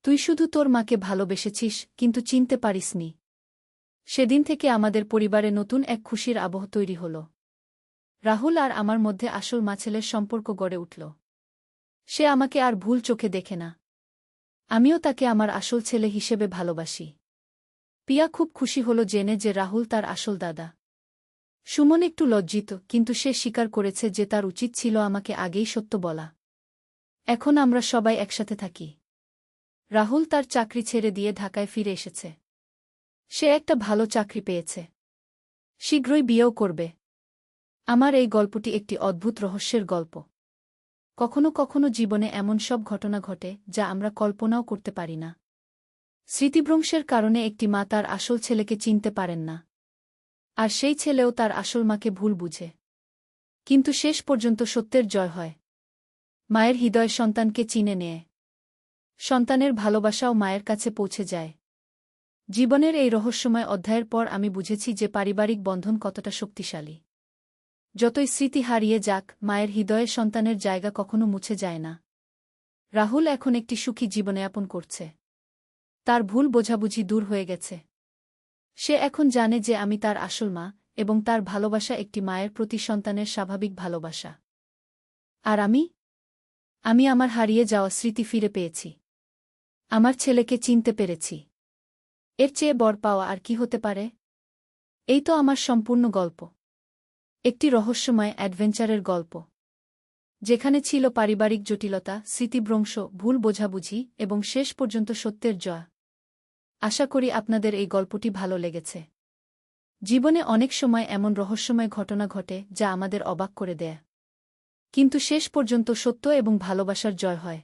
তুই শুধু তোর মাকে ভালোবেসেছিস, কিন্তু চিনতে পারিসনি। সেদিন থেকে আমাদের পরিবারে নতুন এক খুশির আবহ তৈরি হল। রাহুল আর আমার মধ্যে আসল মা ছেলের সম্পর্ক গড়ে উঠল। সে আমাকে আর ভুল চোখে দেখে না। আমিও তাকে আমার আসল ছেলে হিসেবে ভালোবাসি। পিয়া খুব খুশি হল জেনে যে রাহুল তার আসল দাদা। সুমন একটু লজ্জিত, কিন্তু সে স্বীকার করেছে যে তার উচিত ছিল আমাকে আগেই সত্য বলা। এখন আমরা সবাই একসাথে থাকি। রাহুল তার চাকরি ছেড়ে দিয়ে ঢাকায় ফিরে এসেছে। সে একটা ভালো চাকরি পেয়েছে। শীঘ্রই বিয়েও করবে। আমার এই গল্পটি একটি অদ্ভুত রহস্যের গল্প। কখনো কখনো জীবনে এমন সব ঘটনা ঘটে যা আমরা কল্পনাও করতে পারি না। স্মৃতিভ্রংশের কারণে একটি মা তার আসল ছেলেকে চিনতে পারেন না, আর সেই ছেলেও তার আসল মাকে ভুল বুঝে। কিন্তু শেষ পর্যন্ত সত্যের জয় হয়। মায়ের হৃদয় সন্তানকে চিনে নেয়। সন্তানের ভালোবাসাও মায়ের কাছে পৌঁছে যায়। জীবনের এই রহস্যময় অধ্যায়ের পর আমি বুঝেছি যে পারিবারিক বন্ধন কতটা শক্তিশালী। যতই স্মৃতি হারিয়ে যাক, মায়ের হৃদয়ে সন্তানের জায়গা কখনো মুছে যায় না। রাহুল এখন একটি সুখী জীবনযাপন করছে। তার ভুল বোঝাবুঝি দূর হয়ে গেছে। সে এখন জানে যে আমি তার আসল মা, এবং তার ভালোবাসা একটি মায়ের প্রতি সন্তানের স্বাভাবিক ভালোবাসা। আর আমি আমার হারিয়ে যাওয়া স্মৃতি ফিরে পেয়েছি। আমার ছেলেকে চিনতে পেরেছি। এর চেয়ে বড় পাওয়া আর কি হতে পারে? এই তো আমার সম্পূর্ণ গল্প। একটি রহস্যময় অ্যাডভেঞ্চারের গল্প, যেখানে ছিল পারিবারিক জটিলতা, স্মৃতিভ্রংশ, ভুল বোঝাবুঝি এবং শেষ পর্যন্ত সত্যের জয়। আশা করি আপনাদের এই গল্পটি ভালো লেগেছে। জীবনে অনেক সময় এমন রহস্যময় ঘটনা ঘটে যা আমাদের অবাক করে দেয়, কিন্তু শেষ পর্যন্ত সত্য এবং ভালোবাসার জয় হয়।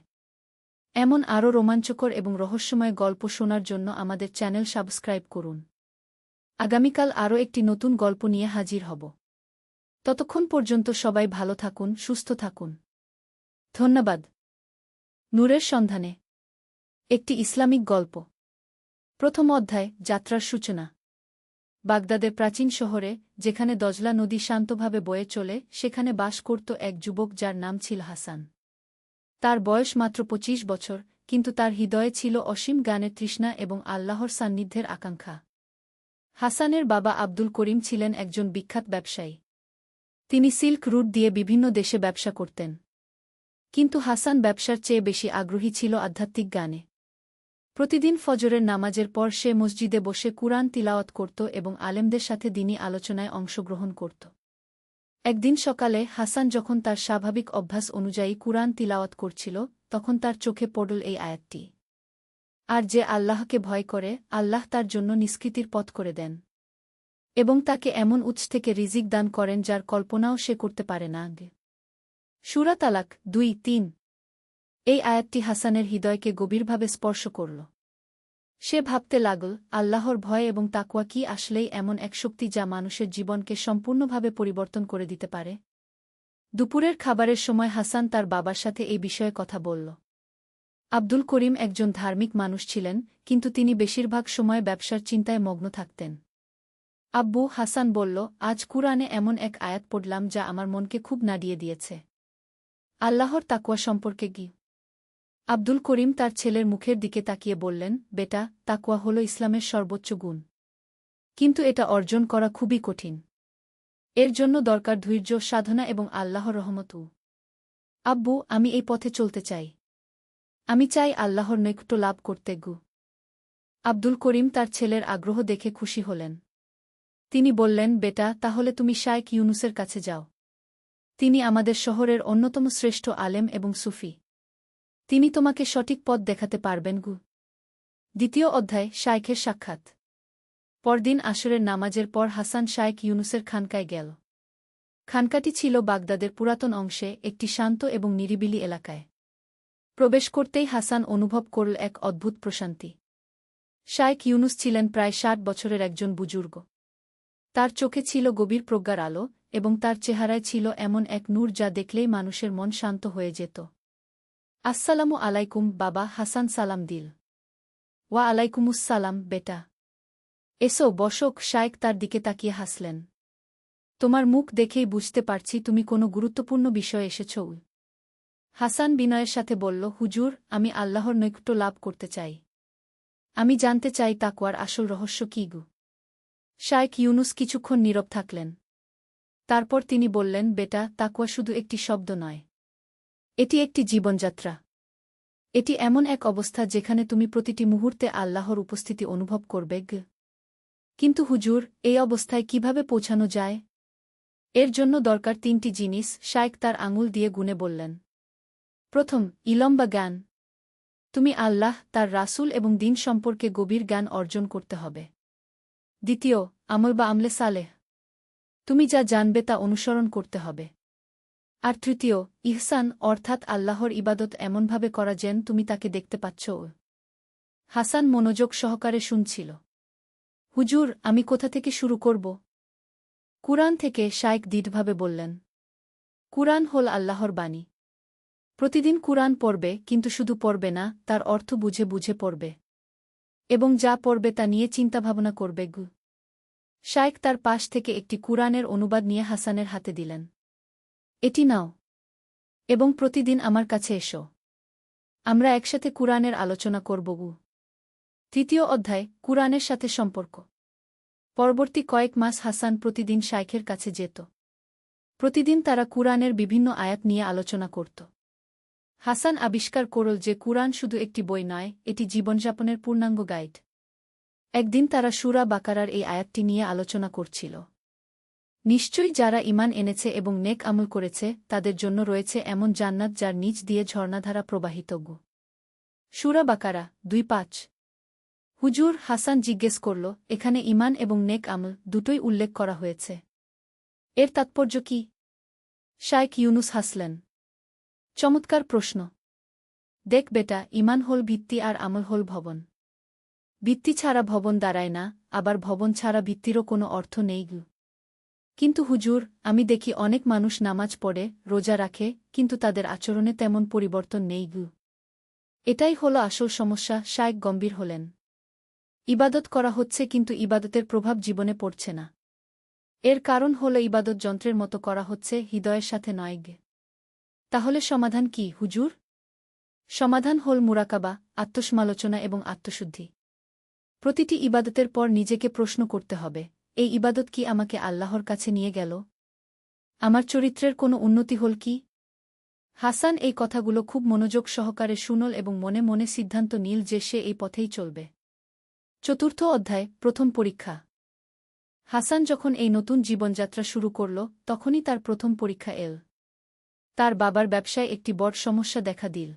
এমন আরও রোমাঞ্চকর এবং রহস্যময় গল্প শোনার জন্য আমাদের চ্যানেল সাবস্ক্রাইব করুন। আগামীকাল আরও একটি নতুন গল্প নিয়ে হাজির হব। ততক্ষণ পর্যন্ত সবাই ভালো থাকুন, সুস্থ থাকুন। ধন্যবাদ। নূরের সন্ধানে একটি ইসলামিক গল্প। প্রথম অধ্যায়, যাত্রার সূচনা। বাগদাদের প্রাচীন শহরে, যেখানে দজলা নদী শান্তভাবে বয়ে চলে, সেখানে বাস করত এক যুবক যার নাম ছিল হাসান। তার বয়স মাত্র ২৫ বছর, কিন্তু তার হৃদয়ে ছিল অসীম জ্ঞানের তৃষ্ণা এবং আল্লাহর সান্নিধ্যের আকাঙ্ক্ষা। হাসানের বাবা আব্দুল করিম ছিলেন একজন বিখ্যাত ব্যবসায়ী। তিনি সিল্ক রুট দিয়ে বিভিন্ন দেশে ব্যবসা করতেন। কিন্তু হাসান ব্যবসার চেয়ে বেশি আগ্রহী ছিল আধ্যাত্মিক জ্ঞানে। প্রতিদিন ফজরের নামাজের পর সে মসজিদে বসে কুরআন তিলাওয়াত করত এবং আলেমদের সাথে দ্বীনি আলোচনায় অংশগ্রহণ করত। একদিন সকালে হাসান যখন তার স্বাভাবিক অভ্যাস অনুযায়ী কুরআন তিলাওয়াত করছিল, তখন তার চোখে পড়ল এই আয়াতটি: আর যে আল্লাহকে ভয় করে, আল্লাহ তার জন্য নিষ্কৃতির পথ করে দেন এবং তাকে এমন উৎস থেকে রিজিক দান করেন যার কল্পনাও সে করতে পারে না। সূরা তালাক ২-৩। এই আয়াতটি হাসানের হৃদয়কে গভীরভাবে স্পর্শ করল। সে ভাবতে লাগল, আল্লাহর ভয় এবং তাকওয়া কি আসলেই এমন এক শক্তি যা মানুষের জীবনকে সম্পূর্ণভাবে পরিবর্তন করে দিতে পারে? দুপুরের খাবারের সময় হাসান তার বাবার সাথে এই বিষয়ে কথা বলল। আব্দুল করিম একজন ধার্মিক মানুষ ছিলেন, কিন্তু তিনি বেশিরভাগ সময় ব্যবসার চিন্তায় মগ্ন থাকতেন। আব্বু, হাসান বলল, আজ কুরআনে এমন এক আয়াত পড়লাম যা আমার মনকে খুব নাড়িয়ে দিয়েছে। আল্লাহর তাকওয়া সম্পর্কে কি? আব্দুল করিম তার ছেলের মুখের দিকে তাকিয়ে বললেন, বেটা, তাকওয়া হল ইসলামের সর্বোচ্চ গুণ। কিন্তু এটা অর্জন করা খুবই কঠিন। এর জন্য দরকার ধৈর্য, সাধনা এবং আল্লাহর রহমতও। আব্বু, আমি এই পথে চলতে চাই। আমি চাই আল্লাহর নৈকট্য লাভ করতে। আব্দুল করিম তার ছেলের আগ্রহ দেখে খুশি হলেন। তিনি বললেন, বেটা, তাহলে তুমি শায়খ ইউনুসের কাছে যাও। তিনি আমাদের শহরের অন্যতম শ্রেষ্ঠ আলেম এবং সুফি। তিনি তোমাকে সঠিক পথ দেখাতে পারবেন। দ্বিতীয় অধ্যায়, শায়খের সাক্ষাৎ। পরদিন আসরের নামাজের পর হাসান শায়খ ইউনুসের খানকায় গেল। খানকাটি ছিল বাগদাদের পুরাতন অংশে, একটি শান্ত এবং নিরিবিলি এলাকায়। প্রবেশ করতেই হাসান অনুভব করল এক অদ্ভুত প্রশান্তি। শায়খ ইউনুস ছিলেন প্রায় ৬০ বছরের একজন বুজুর্গ। তার চোখে ছিল গভীর প্রজ্ঞার আলো, এবং তার চেহারায় ছিল এমন এক নূর যা দেখলেই মানুষের মন শান্ত হয়ে যেত। আসসালামু আলাইকুম বাবা, হাসান সালাম দিল। ওয়া আলাইকুমুসসালাম বেটা। এসো বসক। শায়খ তার দিকে তাকিয়ে হাসলেন। তোমার মুখ দেখেই বুঝতে পারছি তুমি কোনো গুরুত্বপূর্ণ বিষয়ে এসেছ। হাসান বিনয়ের সাথে বলল, হুজুর, আমি আল্লাহর নৈকট্য লাভ করতে চাই। আমি জানতে চাই তাকওয়ার আসল রহস্য কী। শায়খ ইউনুস কিছুক্ষণ নীরব থাকলেন। তারপর তিনি বললেন, বেটা, তাকওয়া শুধু একটি শব্দ নয়। এটি একটি জীবনযাত্রা। এটি এমন এক অবস্থা যেখানে তুমি প্রতিটি মুহূর্তে আল্লাহর উপস্থিতি অনুভব করবে। কিন্তু হুজুর, এই অবস্থায় কিভাবে পৌঁছানো যায়? এর জন্য দরকার তিনটি জিনিস, শায়েখ তার আঙুল দিয়ে গুনে বললেন। প্রথম, ইলম বা জ্ঞান। তুমি আল্লাহ, তার রাসূল এবং দিন সম্পর্কে গভীর জ্ঞান অর্জন করতে হবে। দ্বিতীয়, আমল বা আমলে সালেহ। তুমি যা জানবে তা অনুসরণ করতে হবে। আর তৃতীয়, ইহসান, অর্থাৎ আল্লাহর ইবাদত এমনভাবে করা যেন তুমি তাকে দেখতে পাচ্ছ। হাসান মনোযোগ সহকারে শুনছিল। হুজুর, আমি কোথা থেকে শুরু করব? কুরআন থেকে, শায়েখ দৃঢ়ভাবে বললেন। কুরআন হল আল্লাহর বাণী। প্রতিদিন কুরআন পড়বে, কিন্তু শুধু পড়বে না, তার অর্থ বুঝে বুঝে পড়বে। এবং যা পড়বে তা নিয়ে চিন্তাভাবনা করবে। শায়েখ তার পাশ থেকে একটি কুরআনের অনুবাদ নিয়ে হাসানের হাতে দিলেন। এটি নাও। এবং প্রতিদিন আমার কাছে এসো। আমরা একসাথে কুরআনের আলোচনা করব। তৃতীয় অধ্যায়, কুরআনের সাথে সম্পর্ক। পরবর্তী কয়েক মাস হাসান প্রতিদিন শায়েখের কাছে যেত। প্রতিদিন তারা কুরআনের বিভিন্ন আয়াত নিয়ে আলোচনা করত। হাসান আবিষ্কার করল যে কুরআন শুধু একটি বই নয়, এটি জীবনযাপনের পূর্ণাঙ্গ গাইড। একদিন তারা সূরা বাকারার এই আয়াতটি নিয়ে আলোচনা করছিল। নিশ্চয়ই যারা ঈমান এনেছে এবং নেক আমল করেছে, তাদের জন্য রয়েছে এমন জান্নাত যার নিচ দিয়ে ঝর্ণাধারা প্রবাহিত। সূরা বাকারা ২৫। হুজুর, হাসান জিজ্ঞেস করল, এখানে ঈমান এবং নেক আমল দুটোই উল্লেখ করা হয়েছে। এর তাৎপর্য কি? শায়েখ ইউনুস হাসলেন। চমৎকার প্রশ্ন। দেখ বেটা, ঈমান হল ভিত্তি আর আমল হল ভবন। ভিত্তি ছাড়া ভবন দাঁড়ায় না, আবার ভবন ছাড়া ভিত্তিরও কোনো অর্থ নেই। কিন্তু হুজুর, আমি দেখি অনেক মানুষ নামাজ পড়ে, রোজা রাখে, কিন্তু তাদের আচরণে তেমন পরিবর্তন নেই। এটাই হলো আসল সমস্যা। শায়েখ গম্ভীর হলেন। ইবাদত করা হচ্ছে, কিন্তু ইবাদতের প্রভাব জীবনে পড়ছে না। এর কারণ হলো ইবাদত যন্ত্রের মতো করা হচ্ছে, হৃদয়ের সাথে নয়। তাহলে সমাধান কি হুজুর? সমাধান হল মুরাকাবা, আত্মসমালোচনা এবং আত্মশুদ্ধি। প্রতিটি ইবাদতের পর নিজেকে প্রশ্ন করতে হবে, এই ইবাদত কি আমাকে আল্লাহর কাছে নিয়ে গেল? আমার চরিত্রের কোনো উন্নতি হল কি? হাসান এই কথাগুলো খুব মনোযোগ সহকারে শুনল এবং মনে মনে সিদ্ধান্ত নিল যে সে এই পথেই চলবে। চতুর্থ অধ্যায়, প্রথম পরীক্ষা। হাসান যখন এই নতুন জীবনযাত্রা শুরু করল, তখনই তার প্রথম পরীক্ষা এল। তার বাবার ব্যবসায় একটি বড় সমস্যা দেখা দিল।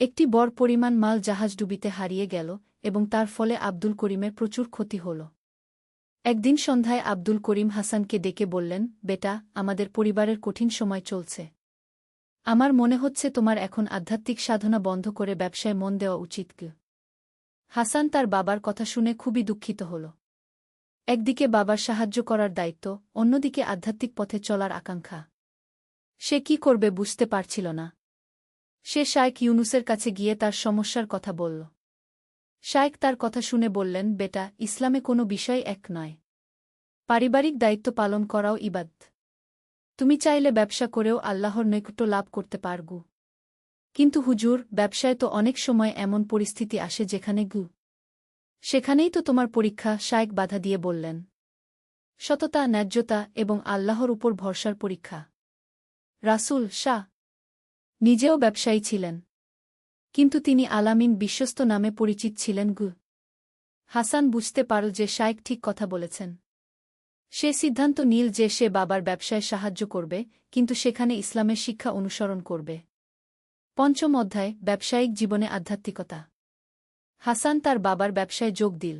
একটি বড় পরিমাণ মাল জাহাজডুবিতে হারিয়ে গেল এবং তার ফলে আব্দুল করিমের প্রচুর ক্ষতি হল। একদিন সন্ধ্যায় আব্দুল করিম হাসানকে ডেকে বললেন, বেটা, আমাদের পরিবারের কঠিন সময় চলছে। আমার মনে হচ্ছে তোমার এখন আধ্যাত্মিক সাধনা বন্ধ করে ব্যবসায় মন দেওয়া উচিত। হাসান তার বাবার কথা শুনে খুবই দুঃখিত হল। একদিকে বাবার সাহায্য করার দায়িত্ব, অন্যদিকে আধ্যাত্মিক পথে চলার আকাঙ্ক্ষা। সে কি করবে বুঝতে পারছিল না। সে শায়েখ ইউনুসের কাছে গিয়ে তার সমস্যার কথা বলল। শায়েখ তার কথা শুনে বললেন, বেটা, ইসলামে কোনো বিষয় এক নয়। পারিবারিক দায়িত্ব পালন করাও ইবাদত। তুমি চাইলে ব্যবসা করেও আল্লাহর নৈকট্য লাভ করতে পারগু। কিন্তু হুজুর, ব্যবসায় তো অনেক সময় এমন পরিস্থিতি আসে যেখানে সেখানেই তো তোমার পরীক্ষা। শায়েখ বাধা দিয়ে বললেন। সততা, ন্যায্যতা এবং আল্লাহর উপর ভরসার পরীক্ষা। রাসূল শাহ নিজেও ব্যবসায়ী ছিলেন, কিন্তু তিনি আলামিন বিশ্বস্ত নামে পরিচিত ছিলেন। হাসান বুঝতে পারল যে শায়েখ ঠিক কথা বলেছেন। সে সিদ্ধান্ত নিল যে সে বাবার ব্যবসায় সাহায্য করবে, কিন্তু সেখানে ইসলামের শিক্ষা অনুসরণ করবে। পঞ্চম অধ্যায়, ব্যবসায়িক জীবনে আধ্যাত্মিকতা। হাসান তার বাবার ব্যবসায় যোগ দিল।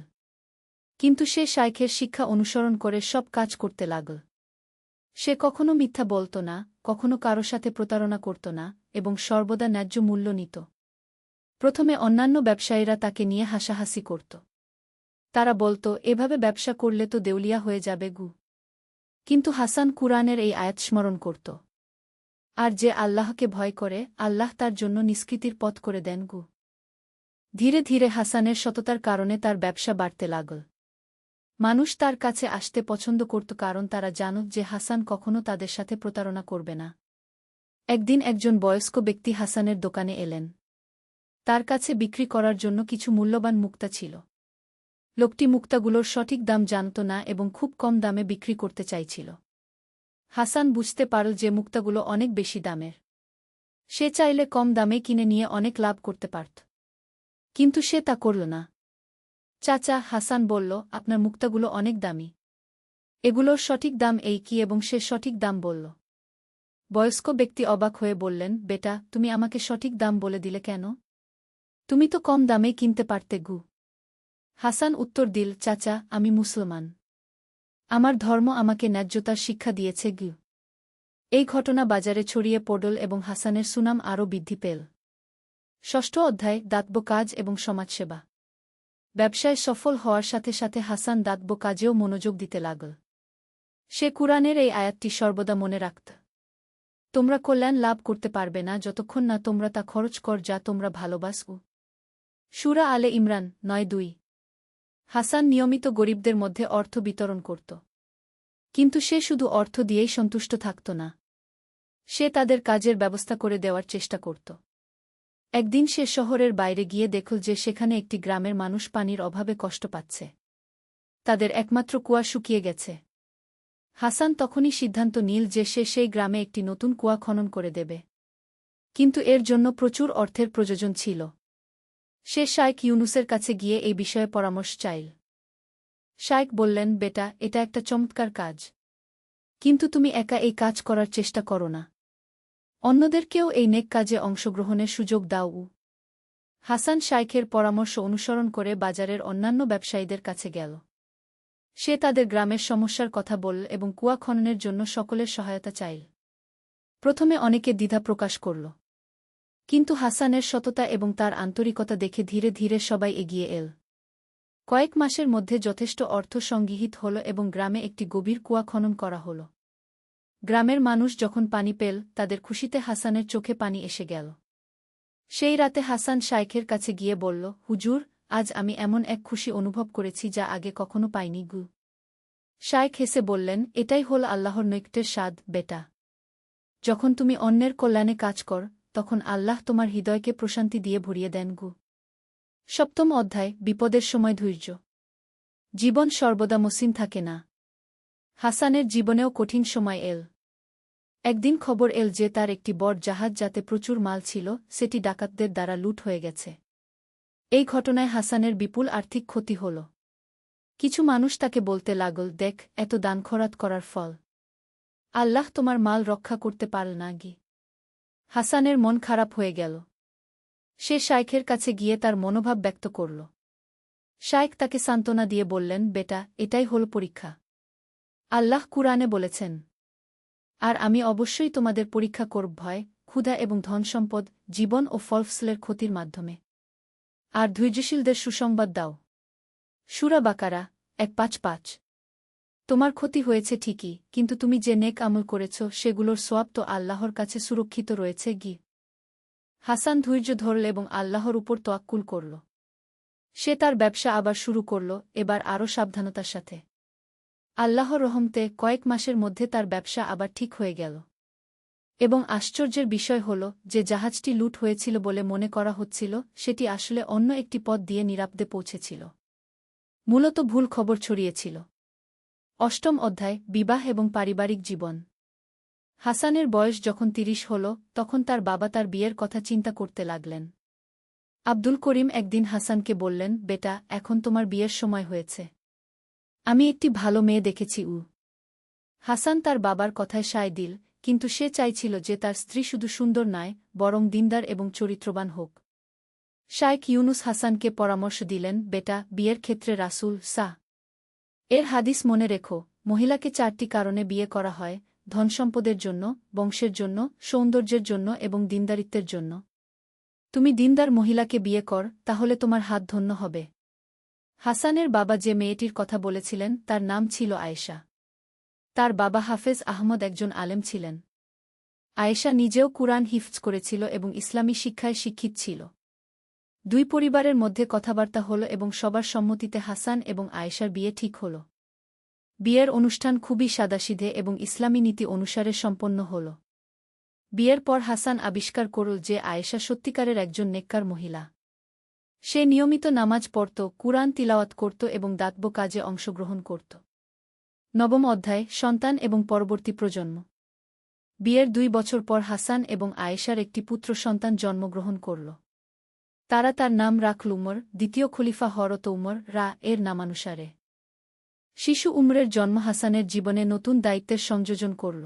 কিন্তু সে শায়েখের শিক্ষা অনুসরণ করে সব কাজ করতে লাগল। সে কখনো মিথ্যা বলত না, কখনো কারো সাথে প্রতারণা করত না, এবং সর্বদা ন্যায্য মূল্য নিত। প্রথমে অন্যান্য ব্যবসায়ীরা তাকে নিয়ে হাসাহাসি করত। তারা বলত, এভাবে ব্যবসা করলে তো দেউলিয়া হয়ে যাবে। কিন্তু হাসান কুরআনের এই আয়াত স্মরণ করত। আর যে আল্লাহকে ভয় করে, আল্লাহ তার জন্য নিষ্কৃতির পথ করে দেন। ধীরে ধীরে হাসানের সততার কারণে তার ব্যবসা বাড়তে লাগল। মানুষ তার কাছে আসতে পছন্দ করত, কারণ তারা জানত যে হাসান কখনো তাদের সাথে প্রতারণা করবে না। একদিন একজন বয়স্ক ব্যক্তি হাসানের দোকানে এলেন। তার কাছে বিক্রি করার জন্য কিছু মূল্যবান মুক্তা ছিল। লোকটি মুক্তাগুলোর সঠিক দাম জানত না এবং খুব কম দামে বিক্রি করতে চাইছিল। হাসান বুঝতে পারল যে মুক্তাগুলো অনেক বেশি দামের। সে চাইলে কম দামে কিনে নিয়ে অনেক লাভ করতে পারত। কিন্তু সে তা করল না। চাচা, হাসান বলল, আপনার মুক্তাগুলো অনেক দামি। এগুলোর সঠিক দাম এই কি? এবং সে সঠিক দাম বলল। বয়স্ক ব্যক্তি অবাক হয়ে বললেন, বেটা, তুমি আমাকে সঠিক দাম বলে দিলে কেন? তুমি তো কম দামে কিনতে পারতে গু। হাসান উত্তর দিল, চাচা, আমি মুসলমান। আমার ধর্ম আমাকে ন্যায্যতার শিক্ষা দিয়েছে গু। এই ঘটনা বাজারে ছড়িয়ে পড়ল এবং হাসানের সুনাম আরও বৃদ্ধি পেল। ষষ্ঠ অধ্যায়, দাতব্য কাজ এবং সমাজসেবা। ব্যবসায় সফল হওয়ার সাথে সাথে হাসান দাতব্য কাজেও মনোযোগ দিতে লাগল। সে কুরআনের এই আয়াতটি সর্বদা মনে রাখত। তোমরা কল্যাণ লাভ করতে পারবে না যতক্ষণ না তোমরা তা খরচ কর যা তোমরা ভালোবাসো। সূরা আলে ইমরান ৯:২। হাসান নিয়মিত গরিবদের মধ্যে অর্থ বিতরণ করত। কিন্তু সে শুধু অর্থ দিয়েই সন্তুষ্ট থাকত না। সে তাদের কাজের ব্যবস্থা করে দেওয়ার চেষ্টা করত। একদিন সে শহরের বাইরে গিয়ে দেখল যে সেখানে একটি গ্রামের মানুষ পানির অভাবে কষ্ট পাচ্ছে। তাদের একমাত্র কুয়া শুকিয়ে গেছে। হাসান তখনই সিদ্ধান্ত নিল যে সে সেই গ্রামে একটি নতুন কুয়া খনন করে দেবে। কিন্তু এর জন্য প্রচুর অর্থের প্রয়োজন ছিল। সে শাইখ ইউনুসের কাছে গিয়ে এই বিষয়ে পরামর্শ চাইল। শাইখ বললেন, বেটা, এটা একটা চমৎকার কাজ। কিন্তু তুমি একা এই কাজ করার চেষ্টা করো না। অন্যদেরকেও এই নেক কাজে অংশগ্রহণের সুযোগ দাও। হাসান শাইখের পরামর্শ অনুসরণ করে বাজারের অন্যান্য ব্যবসায়ীদের কাছে গেল। সে তাদের গ্রামের সমস্যার কথা বলল এবং কুয়া খননের জন্য সকলের সহায়তা চাইল। প্রথমে অনেকে দ্বিধা প্রকাশ করল। কিন্তু হাসানের সততা এবং তার আন্তরিকতা দেখে ধীরে ধীরে সবাই এগিয়ে এল। কয়েক মাসের মধ্যে যথেষ্ট অর্থ সংগৃহীত হল এবং গ্রামে একটি গভীর কুয়া খনন করা হল। গ্রামের মানুষ যখন পানি পেল, তাদের খুশিতে হাসানের চোখে পানি এসে গেল। সেই রাতে হাসান শাইখের কাছে গিয়ে বলল, হুজুর, আজ আমি এমন এক খুশি অনুভব করেছি যা আগে কখনো পাইনি গু। শাইখ হেসে বললেন, এটাই হল আল্লাহর নৈকট্যের স্বাদ, বেটা। যখন তুমি অন্যের কল্যাণে কাজ কর, তখন আল্লাহ তোমার হৃদয়কে প্রশান্তি দিয়ে ভরিয়ে দেন গু। সপ্তম অধ্যায়, বিপদের সময় ধৈর্য। জীবন সর্বদা মসৃণ থাকে না। হাসানের জীবনেও কঠিন সময় এল। একদিন খবর এল যে তার একটি বড় জাহাজ, যাতে প্রচুর মাল ছিল, সেটি ডাকাতদের দ্বারা লুট হয়ে গেছে। এই ঘটনায় হাসানের বিপুল আর্থিক ক্ষতি হল। কিছু মানুষ তাকে বলতে লাগল, দেখ, এত দান খরাত করার ফল। আল্লাহ তোমার মাল রক্ষা করতে পারল না গি। হাসানের মন খারাপ হয়ে গেল। সে শাইখের কাছে গিয়ে তার মনোভাব ব্যক্ত করল। শাইখ তাকে সান্ত্বনা দিয়ে বললেন, বেটা, এটাই হল পরীক্ষা। আল্লাহ কুরআনে বলেছেন, আর আমি অবশ্যই তোমাদের পরীক্ষা করব ভয়, ক্ষুধা এবং ধনসম্পদ, জীবন ও ফলফসলের ক্ষতির মাধ্যমে। আর ধৈর্যশীলদের সুসংবাদ দাও। সূরা বাকারা ১৫৫। তোমার ক্ষতি হয়েছে ঠিকই, কিন্তু তুমি যে নেক আমল করেছ সেগুলোর সোয়াব তো আল্লাহর কাছে সুরক্ষিত রয়েছে গি। হাসান ধৈর্য ধরল এবং আল্লাহর উপর তোয়াক্কুল করল। সে তার ব্যবসা আবার শুরু করল, এবার আরও সাবধানতার সাথে। আল্লাহর রহমতে কয়েক মাসের মধ্যে তার ব্যবসা আবার ঠিক হয়ে গেল। এবং আশ্চর্যের বিষয় হল যে জাহাজটি লুট হয়েছিল বলে মনে করা হচ্ছিল, সেটি আসলে অন্য একটি পথ দিয়ে নিরাপদে পৌঁছেছিল। মূলত ভুল খবর ছড়িয়েছিল। অষ্টম অধ্যায়, বিবাহ এবং পারিবারিক জীবন। হাসানের বয়স যখন ৩০ হল, তখন তার বাবা তার বিয়ের কথা চিন্তা করতে লাগলেন। আব্দুল করিম একদিন হাসানকে বললেন, বেটা, এখন তোমার বিয়ের সময় হয়েছে। আমি একটি ভালো মেয়ে দেখেছি। হাসান তার বাবার কথায় সায় দিল, কিন্তু সে চাইছিল যে তার স্ত্রী শুধু সুন্দর নয়, বরং দিনদার এবং চরিত্রবান হোক। শাইখ ইউনুস হাসানকে পরামর্শ দিলেন, বেটা, বিয়ের ক্ষেত্রে রাসূল এর হাদিস মনে রেখো, মহিলাকে ৪টি কারণে বিয়ে করা হয়: ধনসম্পদের জন্য, বংশের জন্য, সৌন্দর্যের জন্য এবং দিনদারিত্বের জন্য। তুমি দিনদার মহিলাকে বিয়ে কর, তাহলে তোমার হাত ধন্য হবে। হাসানের বাবা যে মেয়েটির কথা বলেছিলেন তার নাম ছিল আয়েশা। তার বাবা হাফেজ আহমদ একজন আলেম ছিলেন। আয়েশা নিজেও কুরআন হিফজ করেছিল এবং ইসলামী শিক্ষায় শিক্ষিত ছিল। দুই পরিবারের মধ্যে কথাবার্তা হল এবং সবার সম্মতিতে হাসান এবং আয়েশার বিয়ে ঠিক হল। বিয়ের অনুষ্ঠান খুবই সাদাসিধে এবং ইসলামী নীতি অনুসারে সম্পন্ন হল। বিয়ের পর হাসান আবিষ্কার করল যে আয়েশা সত্যিকারের একজন নেককার মহিলা। সে নিয়মিত নামাজ পড়ত, কুরআন তিলাওয়াত করত এবং দাতব্য কাজে অংশগ্রহণ করত। নবম অধ্যায়, সন্তান এবং পরবর্তী প্রজন্ম। বিয়ের 2 বছর পর হাসান এবং আয়েশার একটি পুত্র সন্তান জন্মগ্রহণ করল। তারা তার নাম রাখল উমর, দ্বিতীয় খলিফা হরত উমর এর নামানুসারে। শিশু উমরের জন্ম হাসানের জীবনে নতুন দায়িত্বের সংযোজন করল।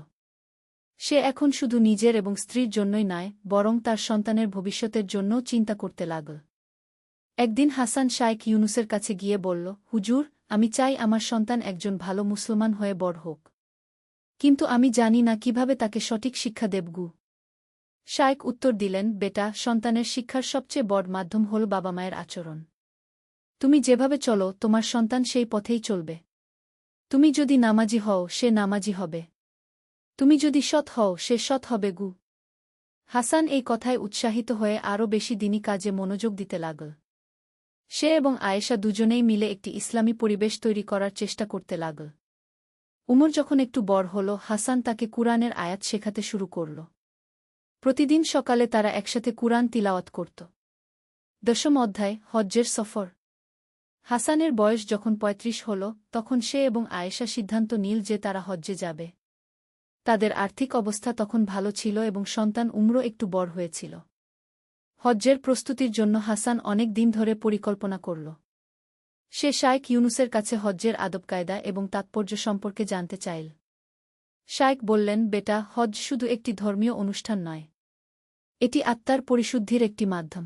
সে এখন শুধু নিজের এবং স্ত্রীর জন্যই নয়, বরং তার সন্তানের ভবিষ্যতের জন্যও চিন্তা করতে লাগল। একদিন হাসান শাইখ ইউনুসের কাছে গিয়ে বলল, হুজুর, আমি চাই আমার সন্তান একজন ভালো মুসলমান হয়ে বড় হোক। কিন্তু আমি জানি না কিভাবে তাকে সঠিক শিক্ষা দেবগু। শাইখ উত্তর দিলেন, বেটা, সন্তানের শিক্ষার সবচেয়ে বড় মাধ্যম হল বাবা মায়ের আচরণ। তুমি যেভাবে চলো তোমার সন্তান সেই পথেই চলবে। তুমি যদি নামাজি হও সে নামাজি হবে। তুমি যদি সৎ হও সে সৎ হবে গু। হাসান এই কথায় উৎসাহিত হয়ে আরও বেশি দিনী কাজে মনোযোগ দিতে লাগল। সে এবং আয়েশা দুজনেই মিলে একটি ইসলামী পরিবেশ তৈরি করার চেষ্টা করতে লাগল। উমর যখন একটু বড় হল, হাসান তাকে কুরআনের আয়াত শেখাতে শুরু করল। প্রতিদিন সকালে তারা একসাথে কুরআন তিলাওয়াত করত। 10ম অধ্যায়, হজ্জের সফর। হাসানের বয়স যখন 35 হল, তখন সে এবং আয়েশা সিদ্ধান্ত নিল যে তারা হজ্জে যাবে। তাদের আর্থিক অবস্থা তখন ভালো ছিল এবং সন্তান উমরও একটু বড় হয়েছিল। হজ্জের প্রস্তুতির জন্য হাসান অনেক দিন ধরে পরিকল্পনা করল। সে শাইখ ইউনুসের কাছে হজ্জের আদবকায়দা এবং তাৎপর্য সম্পর্কে জানতে চাইল। শাইখ বললেন, বেটা, হজ্জ শুধু একটি ধর্মীয় অনুষ্ঠান নয়। এটি আত্মার পরিশুদ্ধির একটি মাধ্যম।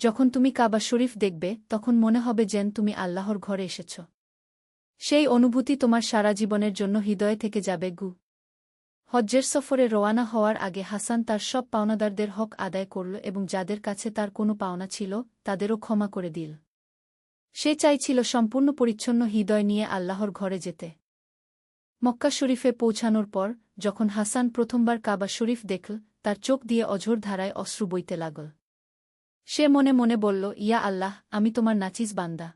যখন তুমি কাবা শরীফ দেখবে, তখন মনে হবে যেন তুমি আল্লাহর ঘরে এসেছ। সেই অনুভূতি তোমার সারা জীবনের জন্য হৃদয়ে থেকে যাবে গু। হজ্জের সফরে রওয়ানা হওয়ার আগে হাসান তার সব পাওনাদারদের হক আদায় করল এবং যাদের কাছে তার কোনো পাওনা ছিল, তাদেরও ক্ষমা করে দিল। সে চাইছিল সম্পূর্ণ পরিচ্ছন্ন হৃদয় নিয়ে আল্লাহর ঘরে যেতে। মক্কা শরীফে পৌঁছানোর পর যখন হাসান প্রথমবার কাবা শরীফ দেখল, তার চোখ দিয়ে অঝোর ধারায় অশ্রু বইতে লাগল। সে মনে মনে বলল, ইয়া আল্লাহ, আমি তোমার নাচিস বান্দা।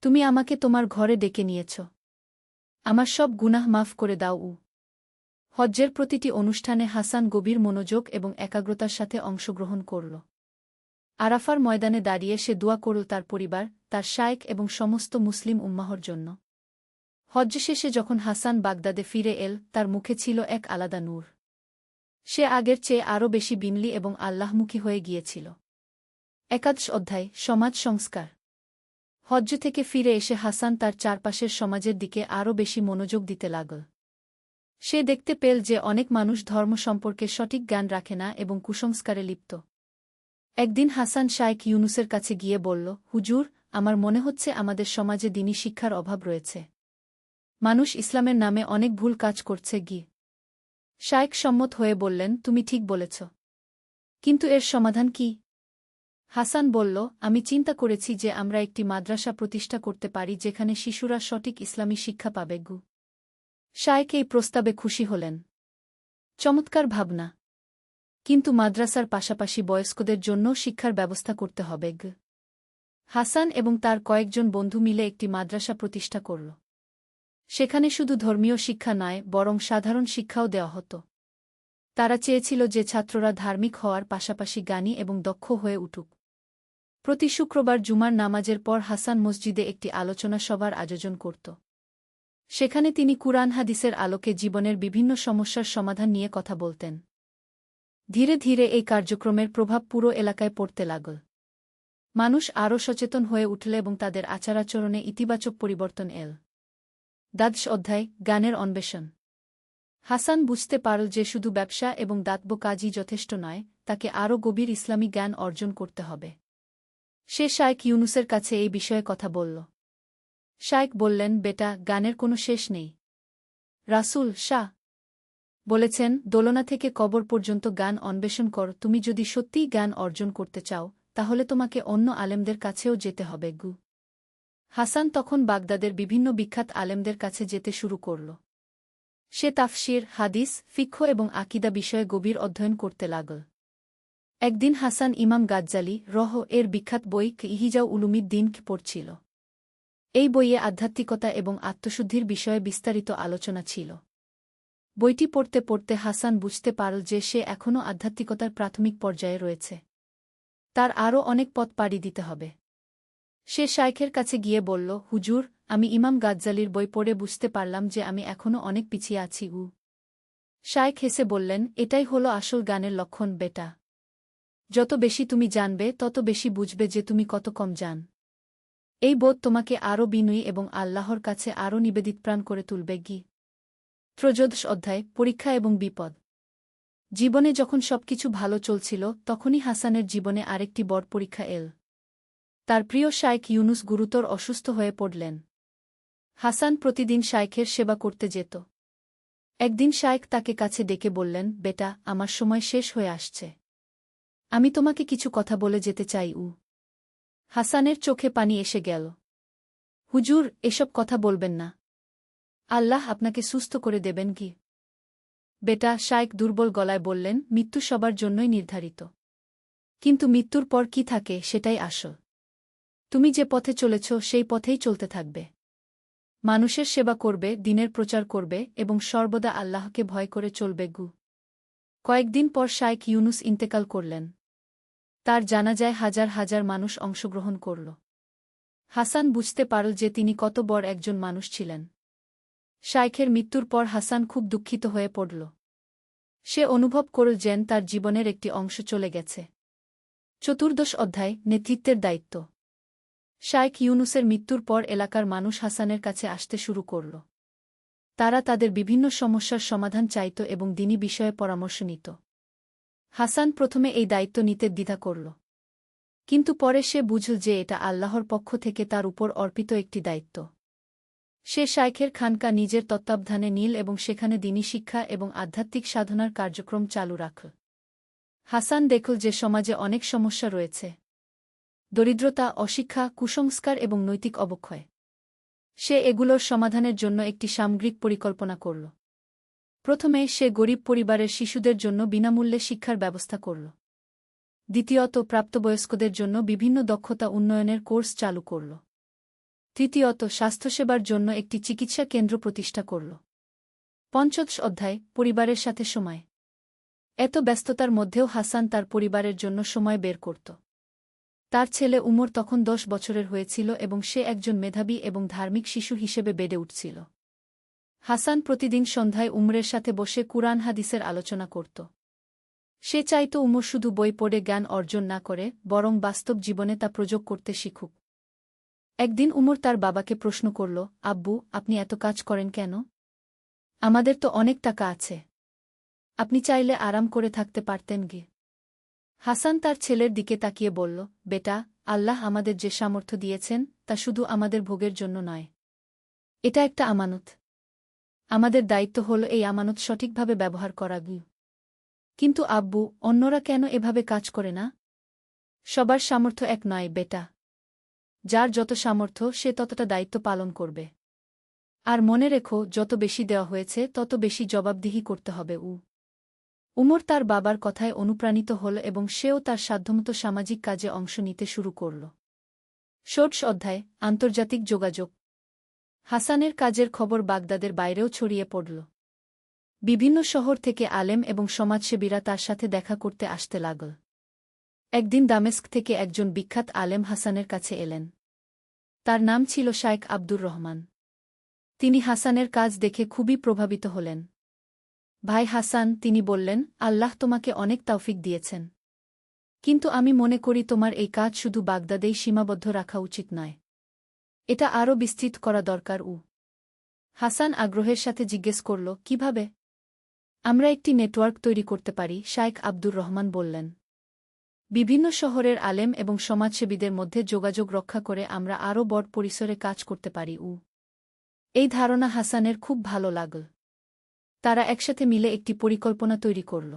তুমি আমাকে তোমার ঘরে ডেকে নিয়েছ। আমার সব গুনাহ মাফ করে দাও। হজ্জের প্রতিটি অনুষ্ঠানে হাসান গভীর মনোযোগ এবং একাগ্রতার সাথে অংশগ্রহণ করল। আরাফার ময়দানে দাঁড়িয়ে সে দোয়া করল তার পরিবার, তার শায়েখ এবং সমস্ত মুসলিম উম্মাহর জন্য। হজ্জ শেষে যখন হাসান বাগদাদে ফিরে এল, তার মুখে ছিল এক আলাদা নূর। সে আগের চেয়ে আরও বেশি বিনয়ী এবং আল্লাহমুখী হয়ে গিয়েছিল। 11 অধ্যায়, সমাজ সংস্কার। হজ্জ থেকে ফিরে এসে হাসান তার চারপাশের সমাজের দিকে আরও বেশি মনোযোগ দিতে লাগল। সে দেখতে পেল যে অনেক মানুষ ধর্ম সম্পর্কে সঠিক জ্ঞান রাখে না এবং কুসংস্কারে লিপ্ত। একদিন হাসান শাইখ ইউনুসের কাছে গিয়ে বলল, হুজুর, আমার মনে হচ্ছে আমাদের সমাজে দ্বীনি শিক্ষার অভাব রয়েছে। মানুষ ইসলামের নামে অনেক ভুল কাজ করছে গি। শাইখ সম্মত হয়ে বললেন, তুমি ঠিক বলেছ। কিন্তু এর সমাধান কি? হাসান বলল, আমি চিন্তা করেছি যে আমরা একটি মাদ্রাসা প্রতিষ্ঠা করতে পারি যেখানে শিশুরা সঠিক ইসলামী শিক্ষা পাবে গু। শাইখ এই প্রস্তাবে খুশি হলেন। চমৎকার ভাবনা। কিন্তু মাদ্রাসার পাশাপাশি বয়স্কদের জন্য শিক্ষার ব্যবস্থা করতে হবে গ। হাসান এবং তার কয়েকজন বন্ধু মিলে একটি মাদ্রাসা প্রতিষ্ঠা করল। সেখানে শুধু ধর্মীয় শিক্ষা নয়, বরং সাধারণ শিক্ষাও দেওয়া হতো। তারা চেয়েছিল যে ছাত্ররা ধার্মিক হওয়ার পাশাপাশি জ্ঞানী এবং দক্ষ হয়ে উঠুক। প্রতি শুক্রবার জুমার নামাজের পর হাসান মসজিদে একটি আলোচনা সভার আয়োজন করত। সেখানে তিনি কুরআন হাদিসের আলোকে জীবনের বিভিন্ন সমস্যার সমাধান নিয়ে কথা বলতেন। ধীরে ধীরে এই কার্যক্রমের প্রভাব পুরো এলাকায় পড়তে লাগল। মানুষ আরও সচেতন হয়ে উঠল এবং তাদের আচারাচরণে ইতিবাচক পরিবর্তন এল। 12 অধ্যায়, জ্ঞানের অন্বেষণ। হাসান বুঝতে পারল যে শুধু ব্যবসা এবং দাতব্য কাজই যথেষ্ট নয়, তাকে আরও গভীর ইসলামী জ্ঞান অর্জন করতে হবে। সে শাইখ ইউনুসের কাছে এই বিষয়ে কথা বলল। শাইখ বললেন, বেটা, জ্ঞানের কোনো শেষ নেই। রাসূল শাহ বলেছেন, দোলনা থেকে কবর পর্যন্ত জ্ঞান অন্বেষণ কর। তুমি যদি সত্যিই জ্ঞান অর্জন করতে চাও, তাহলে তোমাকে অন্য আলেমদের কাছেও যেতে হবে গু। হাসান তখন বাগদাদের বিভিন্ন বিখ্যাত আলেমদের কাছে যেতে শুরু করল। সে তাফসির, হাদিস, ফিকহ এবং আকিদা বিষয়ে গভীর অধ্যয়ন করতে লাগল। একদিন হাসান ইমাম গাজ্জালি এর বিখ্যাত বই ইহিজাউ উলুমিদ্দিন পড়ছিল। এই বইয়ে আধ্যাত্মিকতা এবং আত্মশুদ্ধির বিষয়ে বিস্তারিত আলোচনা ছিল। বইটি পড়তে পড়তে হাসান বুঝতে পারল যে সে এখনও আধ্যাত্মিকতার প্রাথমিক পর্যায়ে রয়েছে। তার আরও অনেক পথ পাড়ি দিতে হবে। সে শাইখের কাছে গিয়ে বলল, হুজুর, আমি ইমাম গাজ্জালির বই পড়ে বুঝতে পারলাম যে আমি এখনও অনেক পিছিয়ে আছি। শায়েখ হেসে বললেন, এটাই হলো আসল জ্ঞানের লক্ষণ বেটা। যত বেশি তুমি জানবে তত বেশি বুঝবে যে তুমি কত কম জান। এই বোধ তোমাকে আরও বিনয়ী এবং আল্লাহর কাছে আরও নিবেদিতপ্রাণ করে তুলবে। ত্রয়োদশ অধ্যায়, পরীক্ষা এবং বিপদ। জীবনে যখন সবকিছু ভালো চলছিল তখনই হাসানের জীবনে আরেকটি বড় পরীক্ষা এল। তার প্রিয় শায়েখ ইউনুস গুরুতর অসুস্থ হয়ে পড়লেন। হাসান প্রতিদিন শায়েখের সেবা করতে যেত। একদিন শায়েখ তাকে কাছে ডেকে বললেন, বেটা, আমার সময় শেষ হয়ে আসছে। আমি তোমাকে কিছু কথা বলে যেতে চাই। হাসানের চোখে পানি এসে গেল। হুজুর, এসব কথা বলবেন না। আল্লাহ আপনাকে সুস্থ করে দেবেন। বেটা, শায়েখ দুর্বল গলায় বললেন, মৃত্যু সবার জন্যই নির্ধারিত। কিন্তু মৃত্যুর পর কি থাকে সেটাই আসল। তুমি যে পথে চলেছ সেই পথেই চলতে থাকবে। মানুষের সেবা করবে, দ্বীনের প্রচার করবে এবং সর্বদা আল্লাহকে ভয় করে চলবে। কয়েকদিন পর শায়েখ ইউনুস ইন্তেকাল করলেন। তার জানাজায় হাজার হাজার মানুষ অংশগ্রহণ করল। হাসান বুঝতে পারল যে তিনি কত বড় একজন মানুষ ছিলেন। শায়েখের মৃত্যুর পর হাসান খুব দুঃখিত হয়ে পড়ল। সে অনুভব করল যেন তার জীবনের একটি অংশ চলে গেছে। চতুর্দশ অধ্যায়, নেতৃত্বের দায়িত্ব। শায়েখ ইউনুসের মৃত্যুর পর এলাকার মানুষ হাসানের কাছে আসতে শুরু করল। তারা তাদের বিভিন্ন সমস্যার সমাধান চাইত এবং দ্বীনী বিষয়ে পরামর্শ নিত। হাসান প্রথমে এই দায়িত্ব নিতে দ্বিধা করল। কিন্তু পরে সে বুঝল যে এটা আল্লাহর পক্ষ থেকে তার উপর অর্পিত একটি দায়িত্ব। সে শায়েখের খানকা নিজের তত্ত্বাবধানে নিল এবং সেখানে দ্বীনী শিক্ষা এবং আধ্যাত্মিক সাধনার কার্যক্রম চালু রাখল। হাসান দেখল যে সমাজে অনেক সমস্যা রয়েছে। দরিদ্রতা, অশিক্ষা, কুসংস্কার এবং নৈতিক অবক্ষয়। সে এগুলোর সমাধানের জন্য একটি সামগ্রিক পরিকল্পনা করল। প্রথমে সে গরিব পরিবারের শিশুদের জন্য বিনামূল্যে শিক্ষার ব্যবস্থা করল। দ্বিতীয়ত, প্রাপ্তবয়স্কদের জন্য বিভিন্ন দক্ষতা উন্নয়নের কোর্স চালু করল। তৃতীয়ত, স্বাস্থ্যসেবার জন্য একটি চিকিৎসা কেন্দ্র প্রতিষ্ঠা করল। পঞ্চদশ অধ্যায়, পরিবারের সাথে সময়। এত ব্যস্ততার মধ্যেও হাসান তার পরিবারের জন্য সময় বের করত। তার ছেলে উমর তখন 10 বছরের হয়েছিল এবং সে একজন মেধাবী এবং ধার্মিক শিশু হিসেবে বেড়ে উঠছিল। হাসান প্রতিদিন সন্ধ্যায় উমরের সাথে বসে কুরআন হাদিসের আলোচনা করত। সে চাইত উমর শুধু বই পড়ে জ্ঞান অর্জন না করে বরং বাস্তব জীবনে তা প্রয়োগ করতে শিখুক। একদিন উমর তার বাবাকে প্রশ্ন করল, আব্বু, আপনি এত কাজ করেন কেন? আমাদের তো অনেক টাকা আছে। আপনি চাইলে আরাম করে থাকতে পারতেন। হাসান তার ছেলের দিকে তাকিয়ে বলল, বেটা, আল্লাহ আমাদের যে সামর্থ্য দিয়েছেন তা শুধু আমাদের ভোগের জন্য নয়। এটা একটা আমানত। আমাদের দায়িত্ব হল এই আমানত সঠিকভাবে ব্যবহার করা। কিন্তু আব্বু, অন্যরা কেন এভাবে কাজ করে না? সবার সামর্থ্য এক নয় বেটা। যার যত সামর্থ্য সে ততটা দায়িত্ব পালন করবে। আর মনে রেখো, যত বেশি দেওয়া হয়েছে তত বেশি জবাবদিহি করতে হবে। উমর তার বাবার কথায় অনুপ্রাণিত হল এবং সেও তার সাধ্যমতো সামাজিক কাজে অংশ নিতে শুরু করল। ষোড়শ অধ্যায়, আন্তর্জাতিক যোগাযোগ। হাসানের কাজের খবর বাগদাদের বাইরেও ছড়িয়ে পড়ল। বিভিন্ন শহর থেকে আলেম এবং সমাজসেবীরা তার সাথে দেখা করতে আসতে লাগল। একদিন দামেস্ক থেকে একজন বিখ্যাত আলেম হাসানের কাছে এলেন। তার নাম ছিল শায়েখ আব্দুর রহমান। তিনি হাসানের কাজ দেখে খুবই প্রভাবিত হলেন। ভাই হাসান, তিনি বললেন, আল্লাহ তোমাকে অনেক তৌফিক দিয়েছেন। কিন্তু আমি মনে করি তোমার এই কাজ শুধু বাগদাদেই সীমাবদ্ধ রাখা উচিত নয়। এটা আরও বিস্তৃত করা দরকার। হাসান আগ্রহের সাথে জিজ্ঞেস করল, কিভাবে? আমরা একটি নেটওয়ার্ক তৈরি করতে পারি, শায়েখ আব্দুর রহমান বললেন। বিভিন্ন শহরের আলেম এবং সমাজসেবীদের মধ্যে যোগাযোগ রক্ষা করে আমরা আরও বড় পরিসরে কাজ করতে পারি। এই ধারণা হাসানের খুব ভালো লাগল। তারা একসাথে মিলে একটি পরিকল্পনা তৈরি করল।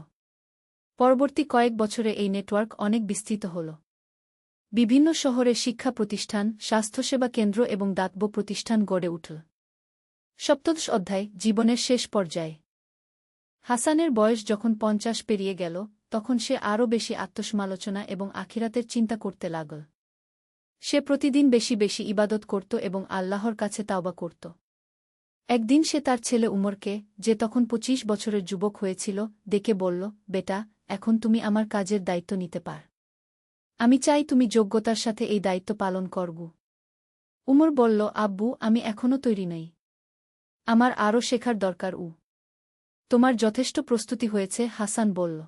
পরবর্তী কয়েক বছরে এই নেটওয়ার্ক অনেক বিস্তৃত হল। বিভিন্ন শহরে শিক্ষা প্রতিষ্ঠান, স্বাস্থ্যসেবা কেন্দ্র এবং দাতব্য প্রতিষ্ঠান গড়ে উঠল। সপ্তদশ অধ্যায়, জীবনের শেষ পর্যায়ে। হাসানের বয়স যখন 50 পেরিয়ে গেল তখন সে আরও বেশি আত্মসমালোচনা এবং আখিরাতের চিন্তা করতে লাগল। সে প্রতিদিন বেশি বেশি ইবাদত করত এবং আল্লাহর কাছে তাওবা করত। একদিন সে তার ছেলে উমরকে, যে তখন 25 বছরের যুবক হয়েছিল, ডেকে বলল, বেটা, এখন তুমি আমার কাজের দায়িত্ব নিতে পার। আমি চাই তুমি যোগ্যতার সাথে এই দায়িত্ব পালন করগু। উমর বলল, আব্বু, আমি এখনও তৈরি নই। আমার আরও শেখার দরকার। তোমার যথেষ্ট প্রস্তুতি হয়েছে, হাসান বলল।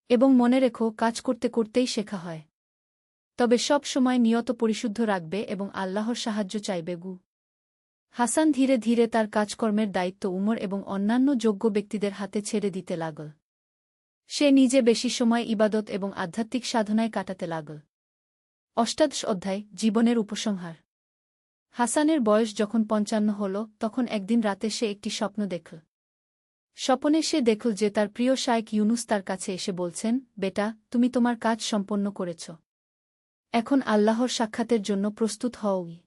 এবং মনে রেখো, কাজ করতে করতেই শেখা হয়। তবে সব সময় নিয়ত পরিশুদ্ধ রাখবে এবং আল্লাহর সাহায্য চাইবে গু। হাসান ধীরে ধীরে তার কাজকর্মের দায়িত্ব উমর এবং অন্যান্য যোগ্য ব্যক্তিদের হাতে ছেড়ে দিতে লাগল। সে নিজে বেশি সময় ইবাদত এবং আধ্যাত্মিক সাধনায় কাটাতে লাগল। অষ্টাদশ অধ্যায়, জীবনের উপসংহার। হাসানের বয়স যখন ৫৫ হল, তখন একদিন রাতে সে একটি স্বপ্ন দেখল। স্বপনে সে দেখল যে তার প্রিয় শায়খ ইউনুস তার কাছে এসে বলছেন, বেটা, তুমি তোমার কাজ সম্পন্ন করেছ। এখন আল্লাহর সাক্ষাতের জন্য প্রস্তুত হওই।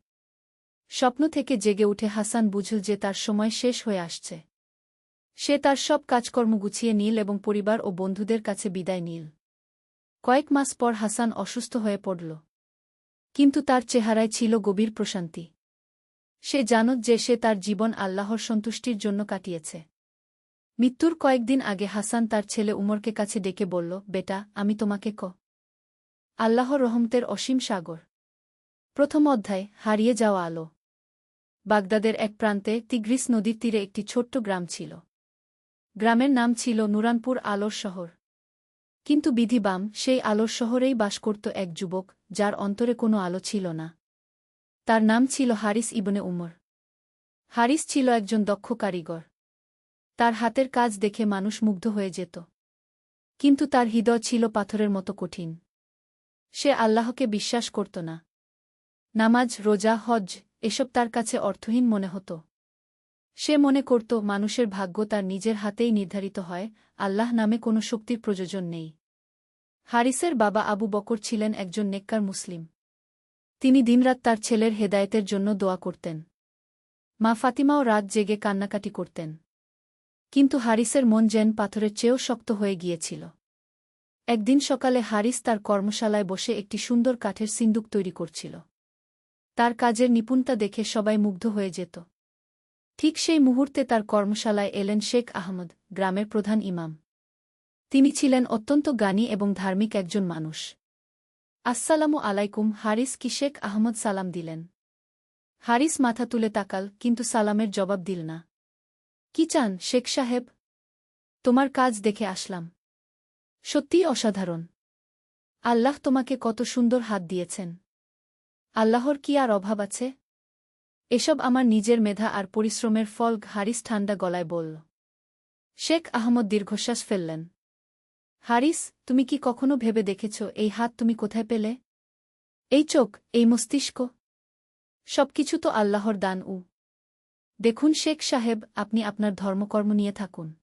স্বপ্ন থেকে জেগে উঠে হাসান বুঝল যে তার সময় শেষ হয়ে আসছে। সে তার সব কাজকর্ম গুছিয়ে নিল এবং পরিবার ও বন্ধুদের কাছে বিদায় নিল। কয়েক মাস পর হাসান অসুস্থ হয়ে পড়ল। কিন্তু তার চেহারায় ছিল গভীর প্রশান্তি। সে জানত যে সে তার জীবন আল্লাহর সন্তুষ্টির জন্য কাটিয়েছে। মৃত্যুর কয়েকদিন আগে হাসান তার ছেলে উমরকে কাছে ডেকে বলল, বেটা, আমি তোমাকে আল্লাহর রহমতের অসীম সাগর। প্রথম অধ্যায়, হারিয়ে যাওয়া আলো। বাগদাদের এক প্রান্তে তিগ্রিস নদীর তীরে একটি ছোট্ট গ্রাম ছিল। গ্রামের নাম ছিল নুরানপুর, আলোর শহর। কিন্তু বিধিবাম, সেই আলোর শহরেই বাস করত এক যুবক, যার অন্তরে কোনো আলো ছিল না। তার নাম ছিল হারিস ইবনে উমর। হারিস ছিল একজন দক্ষ কারিগর। তার হাতের কাজ দেখে মানুষ মুগ্ধ হয়ে যেত। কিন্তু তার হৃদয় ছিল পাথরের মতো কঠিন। সে আল্লাহকে বিশ্বাস করত না। নামাজ, রোজা, হজ্জ এসব তার কাছে অর্থহীন মনে হতো। সে মনে করত মানুষের ভাগ্য তার নিজের হাতেই নির্ধারিত হয়, আল্লাহ নামে কোনো শক্তির প্রয়োজন নেই। হারিসের বাবা আবু বকর ছিলেন একজন নেককার মুসলিম। তিনি দিনরাত তার ছেলের হেদায়েতের জন্য দোয়া করতেন। মা ফাতিমাও রাত জেগে কান্নাকাটি করতেন। কিন্তু হারিসের মন যেন পাথরের চেয়েও শক্ত হয়ে গিয়েছিল। একদিন সকালে হারিস তার কর্মশালায় বসে একটি সুন্দর কাঠের সিন্দুক তৈরি করছিল। তার কাজের নিপুণতা দেখে সবাই মুগ্ধ হয়ে যেত। ঠিক সেই মুহূর্তে তার কর্মশালায় এলেন শেখ আহমদ, গ্রামের প্রধান ইমাম। তিনি ছিলেন অত্যন্ত জ্ঞানী এবং ধার্মিক একজন মানুষ। আসসালামু আলাইকুম, হারিস কি শেখ আহমদ সালাম দিলেন। হারিস মাথা তুলে তাকাল, কিন্তু সালামের জবাব দিল না। কি চান শেখ সাহেব? তোমার কাজ দেখে আসলাম। সত্যিই অসাধারণ। আল্লাহ তোমাকে কত সুন্দর হাত দিয়েছেন। আল্লাহর কি আর অভাব আছে? এসব আমার নিজের মেধা আর পরিশ্রমের ফল, হারিস ঠান্ডা গলায় বলল। শেখ আহমদ দীর্ঘশ্বাস ফেললেন। হারিস, তুমি কি কখনো ভেবে দেখেছ এই হাত তুমি কোথায় পেলে? এই চোখ, এই মস্তিষ্ক? সবকিছু তো আল্লাহর দান। দেখুন শেখ সাহেব, আপনি আপনার ধর্মকর্ম নিয়ে থাকুন।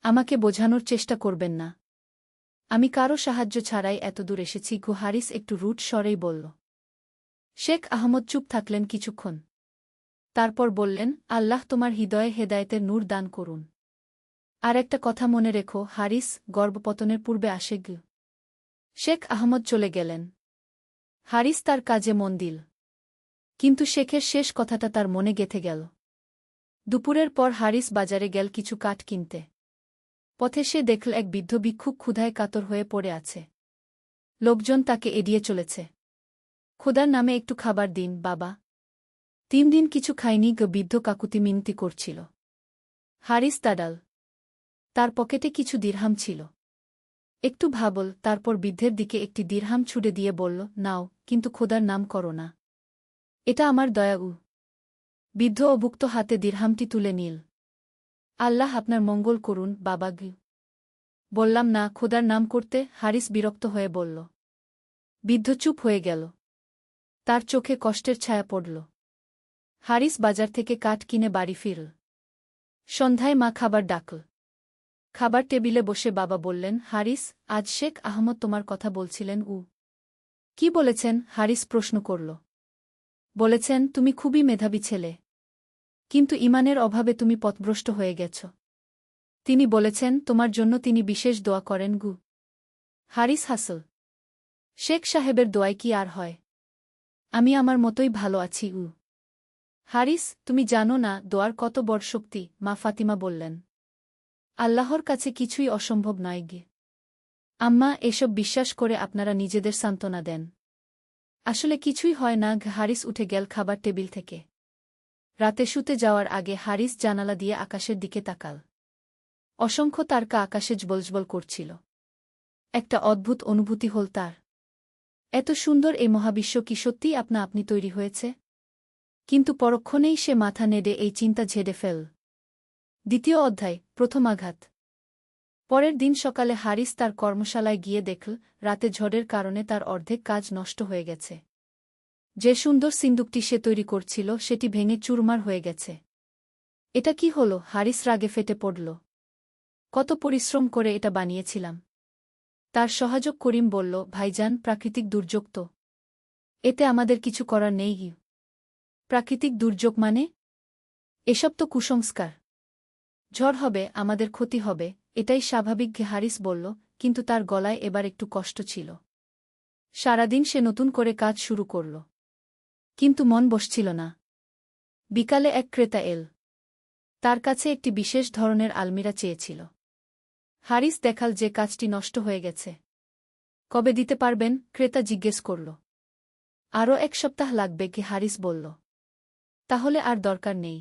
আমাকে বোঝানোর চেষ্টা করবেন না। আমি কারো সাহায্য ছাড়াই এতদূর এসেছি। হারিস একটু রুট স্বরেই বলল। শেখ আহমদ চুপ থাকলেন কিছুক্ষণ। তারপর বললেন, আল্লাহ তোমার হৃদয়ে হেদায়েতের নূর দান করুন। আর একটা কথা মনে রেখো হারিস, গর্ভপতনের পূর্বে আসে। শেখ আহমদ চলে গেলেন। হারিস তার কাজে মন দিল। কিন্তু শেখের শেষ কথাটা তার মনে গেঁথে গেল। দুপুরের পর হারিস বাজারে গেল কিছু কাঠ কিনতে। পথে সে দেখল এক বৃদ্ধ ভিক্ষুক ক্ষুধায় কাতর হয়ে পড়ে আছে। লোকজন তাকে এড়িয়ে চলেছে। ক্ষুধার নামে একটু খাবার দিন বাবা। ৩ দিন কিছু খায়নি। বৃদ্ধ কাকুতি মিনতি করছিল। হারিস তাডাল। তার পকেটে কিছু দিরহাম ছিল। একটু ভাবল, তারপর বৃদ্ধের দিকে একটি দিরহাম ছুড়ে দিয়ে বলল, নাও, কিন্তু খোদার নাম করো না। এটা আমার দয়া। বৃদ্ধ অভুক্ত হাতে দিরহামটি তুলে নিল। আল্লাহ আপনার মঙ্গল করুন বাবা। বললাম না খোদার নাম করতে, হারিস বিরক্ত হয়ে বলল। বৃদ্ধ চুপ হয়ে গেল। তার চোখে কষ্টের ছায়া পড়ল। হারিস বাজার থেকে কাঠ কিনে বাড়ি ফিরল। সন্ধ্যায় মা খাবার ডাকল। খাবার টেবিলে বসে বাবা বললেন, হারিস, আজ শেখ আহমদ তোমার কথা বলছিলেন। কি বলেছেন? হারিস প্রশ্ন করল। বলেছেন তুমি খুবই মেধাবী ছেলে, কিন্তু ঈমানের অভাবে তুমি পথভ্রষ্ট হয়ে গেছ। তিনি বলেছেন তোমার জন্য তিনি বিশেষ দোয়া করেন। হারিস হাসল। শেখ সাহেবের দোয়ায় কি আর হয়? আমি আমার মতোই ভালো আছি। হারিস, তুমি জানো না দোয়ার কত বড় শক্তি, মা ফাতিমা বললেন। আল্লাহর কাছে কিছুই অসম্ভব নয়। আম্মা, এসব বিশ্বাস করে আপনারা নিজেদের সান্ত্বনা দেন। আসলে কিছুই হয় না। হারিস উঠে গেল খাবার টেবিল থেকে। রাতে শুতে যাওয়ার আগে হারিস জানালা দিয়ে আকাশের দিকে তাকাল। অসংখ্য তারকা আকাশে জ্বলজ্বল করছিল। একটা অদ্ভুত অনুভূতি হল তার। এত সুন্দর এই মহাবিশ্ব কি সত্যিই আপনা আপনি তৈরি হয়েছে? কিন্তু পরক্ষণেই সে মাথা নেড়ে এই চিন্তা ঝেড়ে ফেল। দ্বিতীয় অধ্যায়, প্রথম আঘাত। পরের দিন সকালে হারিস তার কর্মশালায় গিয়ে দেখল, রাতে ঝড়ের কারণে তার অর্ধেক কাজ নষ্ট হয়ে গেছে। যে সুন্দর সিন্দুকটি সে তৈরি করছিল সেটি ভেঙে চুরমার হয়ে গেছে। এটা কি হলো? হারিস রাগে ফেটে পড়ল। কত পরিশ্রম করে এটা বানিয়েছিলাম। তার সহায়ক করিম বলল, ভাইজান, প্রাকৃতিক দুর্যোগ তো। এতে আমাদের কিছু করার নেই। প্রাকৃতিক দুর্যোগ মানে? এসব তো কুসংস্কার। ঝড় হবে, আমাদের ক্ষতি হবে, এটাই স্বাভাবিক, হারিস বলল, কিন্তু তার গলায় এবার একটু কষ্ট ছিল। সারাদিন সে নতুন করে কাজ শুরু করল। কিন্তু মন বসছিল না। বিকালে এক ক্রেতা এল। তার কাছে একটি বিশেষ ধরনের আলমিরা চেয়েছিল। হারিস দেখাল যে কাজটি নষ্ট হয়ে গেছে। কবে দিতে পারবেন? ক্রেতা জিজ্ঞেস করল। আরও 1 সপ্তাহ লাগবে, কি হারিস বলল। তাহলে আর দরকার নেই।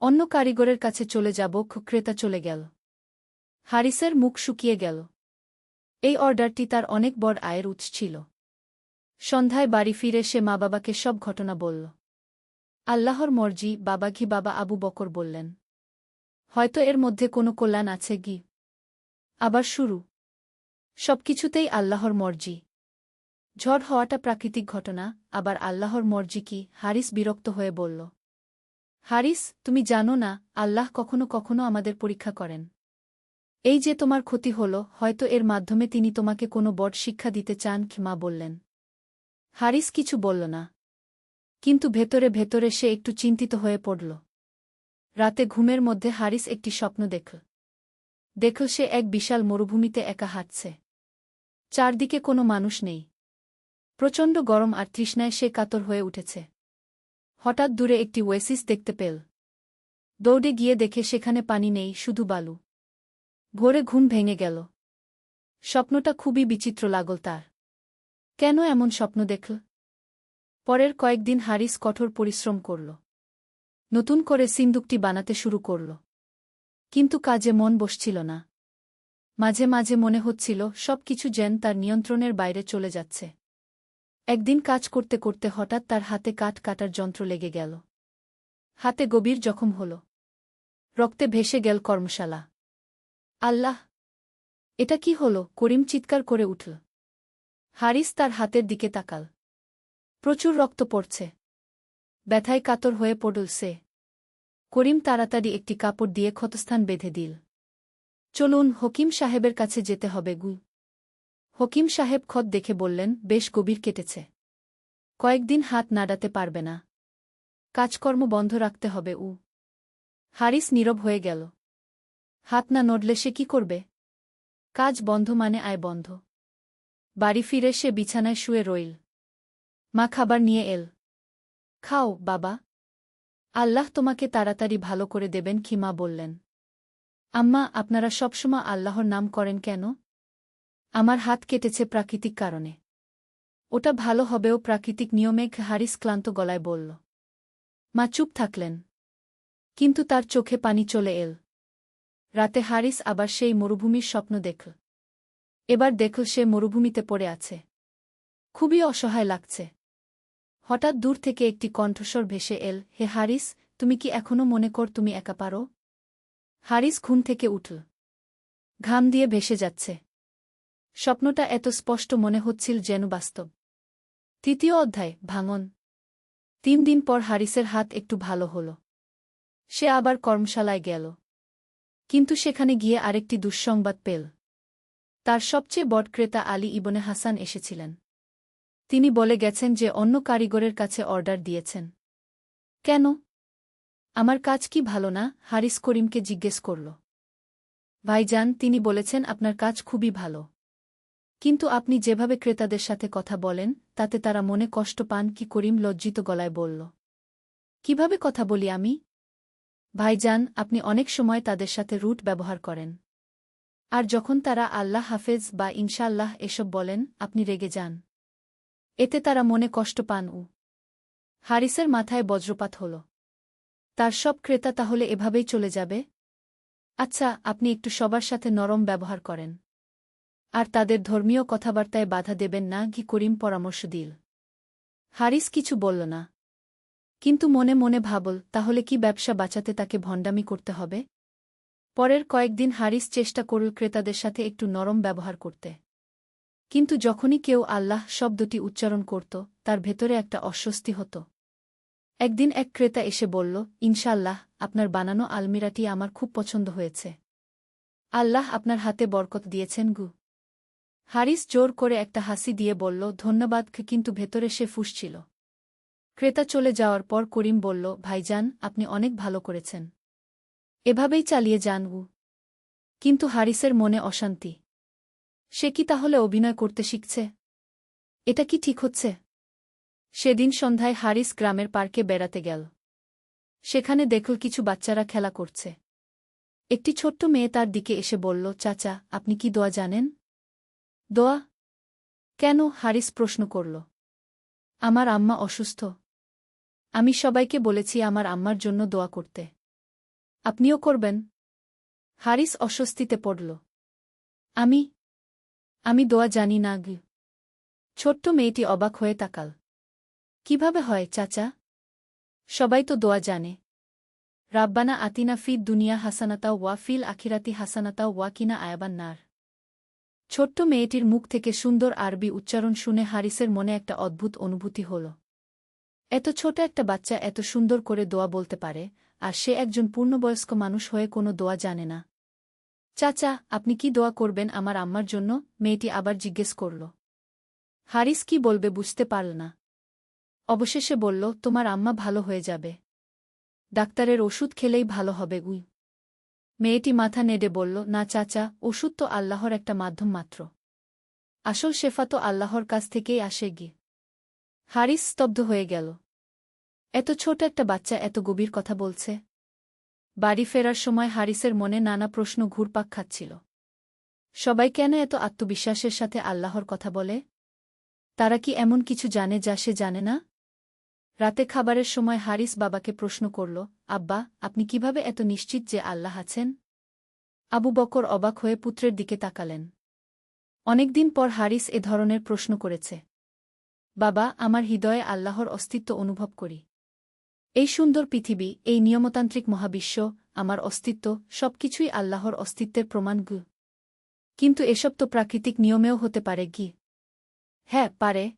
অন্য কারিগরের কাছে চলে যাব। ক্রেতা চলে গেল। হারিসের মুখ শুকিয়ে গেল। এই অর্ডারটি তার অনেক বড় আয়ের উৎস ছিল। সন্ধ্যায় বাড়ি ফিরে সে মা বাবাকে সব ঘটনা বলল। আল্লাহর মর্জি, বাবা আবু বকর বললেন। হয়তো এর মধ্যে কোনো কল্যাণ আছে। আবার শুরু। সবকিছুতেই আল্লাহর মর্জি। ঝড় হওয়াটা প্রাকৃতিক ঘটনা, আবার আল্লাহর মর্জি কি? হারিস বিরক্ত হয়ে বলল। হারিস, তুমি জানো না, আল্লাহ কখনো কখনো আমাদের পরীক্ষা করেন। এই যে তোমার ক্ষতি হল, হয়তো এর মাধ্যমে তিনি তোমাকে কোনো বড় শিক্ষা দিতে চান। মা বললেন। হারিস কিছু বলল না। কিন্তু ভেতরে ভেতরে সে একটু চিন্তিত হয়ে পড়ল। রাতে ঘুমের মধ্যে হারিস একটি স্বপ্ন দেখল সে এক বিশাল মরুভূমিতে একা হাঁটছে। চারদিকে কোনো মানুষ নেই। প্রচণ্ড গরম আর তৃষ্ণায় সে কাতর হয়ে উঠেছে। হঠাৎ দূরে একটি ওয়েসিস দেখতে পেল। দৌড়ে গিয়ে দেখে সেখানে পানি নেই, শুধু বালু। ভোরে ঘুম ভেঙে গেল। স্বপ্নটা খুবই বিচিত্র লাগল তার। কেন এমন স্বপ্ন দেখল? পরের কয়েকদিন হারিস কঠোর পরিশ্রম করল। নতুন করে সিন্দুকটি বানাতে শুরু করল। কিন্তু কাজে মন বসছিল না। মাঝে মাঝে মনে হচ্ছিল সব কিছু যেন তার নিয়ন্ত্রণের বাইরে চলে যাচ্ছে। একদিন কাজ করতে করতে হঠাৎ তার হাতে কাঠ কাটার যন্ত্র লেগে গেল। হাতে গভীর জখম হল। রক্তে ভেসে গেল কর্মশালা। আল্লাহ! এটা কি হল? করিম চিৎকার করে উঠল। হারিস তার হাতের দিকে তাকাল। প্রচুর রক্ত পড়ছে। ব্যথায় কাতর হয়ে পড়ল সে। করিম তাড়াতাড়ি একটি কাপড় দিয়ে ক্ষতস্থান বেঁধে দিল। চলুন, হকিম সাহেবের কাছে যেতে হবে। হকিম সাহেব ক্ষত দেখে বললেন, বেশ গভীর কেটেছে। কয়েকদিন হাত নাড়াতে পারবে না। কাজকর্ম বন্ধ রাখতে হবে। হারিস নীরব হয়ে গেল। হাত না নড়লে সে কি করবে? কাজ বন্ধ মানে আয় বন্ধ। বাড়ি ফিরে সে বিছানায় শুয়ে রইল। মা খাবার নিয়ে এল। খাও বাবা, আল্লাহ তোমাকে তাড়াতাড়ি ভালো করে দেবেন। মা বললেন। আম্মা, আপনারা সবসময় আল্লাহর নাম করেন কেন? আমার হাত কেটেছে প্রাকৃতিক কারণে। ওটা ভালো হবেও প্রাকৃতিক নিয়মে, হারিস ক্লান্ত গলায় বলল। মা চুপ থাকলেন। কিন্তু তার চোখে পানি চলে এল। রাতে হারিস আবার সেই মরুভূমির স্বপ্ন দেখল। এবার দেখল সে মরুভূমিতে পড়ে আছে। খুবই অসহায় লাগছে। হঠাৎ দূর থেকে একটি কণ্ঠস্বর ভেসে এল, হে হারিস, তুমি কি এখনো মনে কর তুমি একা পারো? হারিস ঘুম থেকে উঠল। ঘাম দিয়ে ভেসে যাচ্ছে। স্বপ্নটা এত স্পষ্ট মনে হচ্ছিল যেন বাস্তব। তৃতীয় অধ্যায়, ভাঙন। 3 দিন পর হারিসের হাত একটু ভালো হল। সে আবার কর্মশালায় গেল। কিন্তু সেখানে গিয়ে আরেকটি দুঃসংবাদ পেল। তার সবচেয়ে বড় ক্রেতা আলী ইবনে হাসান এসেছিলেন। তিনি বলে গেছেন যে অন্য কারিগরের কাছে অর্ডার দিয়েছেন। কেন? আমার কাজ কি ভালো না? হারিস করিমকে জিজ্ঞেস করল। ভাইজান, তিনি বলেছেন আপনার কাজ খুবই ভালো। কিন্তু আপনি যেভাবে ক্রেতাদের সাথে কথা বলেন, তাতে তারা মনে কষ্ট পান। করিম লজ্জিত গলায় বলল। কিভাবে কথা বলি আমি? ভাইজান, আপনি অনেক সময় তাদের সাথে রুট ব্যবহার করেন। আর যখন তারা আল্লাহ হাফেজ বা ইনশাআল্লাহ এসব বলেন, আপনি রেগে যান। এতে তারা মনে কষ্ট পান। হারিসের মাথায় বজ্রপাত হল। তার সব ক্রেতা তাহলে এভাবেই চলে যাবে? আচ্ছা, আপনি একটু সবার সাথে নরম ব্যবহার করেন। আর তাদের ধর্মীয় কথাবার্তায় বাধা দেবেন না কি করিম পরামর্শ দিল। হারিস কিছু বলল না। কিন্তু মনে মনে ভাবল, তাহলে কি ব্যবসা বাঁচাতে তাকে ভণ্ডামি করতে হবে? পরের কয়েকদিন হারিস চেষ্টা করল ক্রেতাদের সাথে একটু নরম ব্যবহার করতে। কিন্তু যখনই কেউ আল্লাহ শব্দটি উচ্চারণ করত, তার ভেতরে একটা অস্বস্তি হতো। একদিন এক ক্রেতা এসে বলল, ইনশাআল্লাহ, আপনার বানানো আলমিরাটি আমার খুব পছন্দ হয়েছে। আল্লাহ আপনার হাতে বরকত দিয়েছেন গু। হারিস জোর করে একটা হাসি দিয়ে বলল, ধন্যবাদ, কিন্তু ভেতরে সে ফুঁসছিল। ক্রেতা চলে যাওয়ার পর করিম বলল, ভাইজান, আপনি অনেক ভালো করেছেন। এভাবেই চালিয়ে যান গু। কিন্তু হারিসের মনে অশান্তি। সে কি তাহলে অভিনয় করতে শিখছে? এটা কি ঠিক হচ্ছে? সেদিন সন্ধ্যায় হারিস গ্রামের পার্কে বেড়াতে গেল। সেখানে দেখল কিছু বাচ্চারা খেলা করছে। একটি ছোট্ট মেয়ে তার দিকে এসে বলল, চাচা, আপনি কি দোয়া জানেন? দোয়া? কেন? হারিস প্রশ্ন করল। আমার আম্মা অসুস্থ। আমি সবাইকে বলেছি আমার আম্মার জন্য দোয়া করতে। আপনিও করবেন? হারিস অস্বস্তিতে পড়ল। আমি আমি দোয়া জানি না গি। ছোট্ট মেয়েটি অবাক হয়ে তাকাল। কিভাবে হয় চাচা? সবাই তো দোয়া জানে। রাব্বানা আতিনা ফিদ দুনিয়া হাসানাতা ওয়া ফিল আখিরাতি হাসানাতা ওয়া কিনা আয়াবান নার। ছোট্ট মেয়েটির মুখ থেকে সুন্দর আরবি উচ্চারণ শুনে হারিসের মনে একটা অদ্ভুত অনুভূতি হল। এত ছোট একটা বাচ্চা এত সুন্দর করে দোয়া বলতে পারে, আর সে একজন পূর্ণবয়স্ক মানুষ হয়ে কোনো দোয়া জানে না। চাচা, আপনি কি দোয়া করবেন আমার আম্মার জন্য? মেয়েটি আবার জিজ্ঞেস করল। হারিস কি বলবে বুঝতে পারল না। অবশেষে বলল, তোমার আম্মা ভালো হয়ে যাবে। ডাক্তারের ওষুধ খেলেই ভালো হবে উই। মেয়েটি মাথা নেড়ে বলল, না চাচা, ওষুধ তো আল্লাহর একটা মাধ্যম মাত্র। আসল শেফা তো আল্লাহর কাছ থেকেই আসে গি। হারিস স্তব্ধ হয়ে গেল। এত ছোট একটা বাচ্চা এত গভীর কথা বলছে। বাড়ি ফেরার সময় হারিসের মনে নানা প্রশ্ন ঘুরপাক খাচ্ছিল। সবাই কেন এত আত্মবিশ্বাসের সাথে আল্লাহর কথা বলে? তারা কি এমন কিছু জানে যা সে জানে না? রাতে খাবারের সময় হারিস বাবাকে প্রশ্ন করল, আব্বা, আপনি কিভাবে এত নিশ্চিত যে আল্লাহ আছেন? আবু বকর অবাক হয়ে পুত্রের দিকে তাকালেন। অনেকদিন পর হারিস এ ধরনের প্রশ্ন করেছে। বাবা, আমার হৃদয়ে আল্লাহর অস্তিত্ব অনুভব করি। এই সুন্দর পৃথিবী, এই নিয়মতান্ত্রিক মহাবিশ্ব, আমার অস্তিত্ব, সবকিছুই আল্লাহর অস্তিত্বের প্রমাণ গু। কিন্তু এসব তো প্রাকৃতিক নিয়মেও হতে পারে গি। হ্যাঁ, পারে।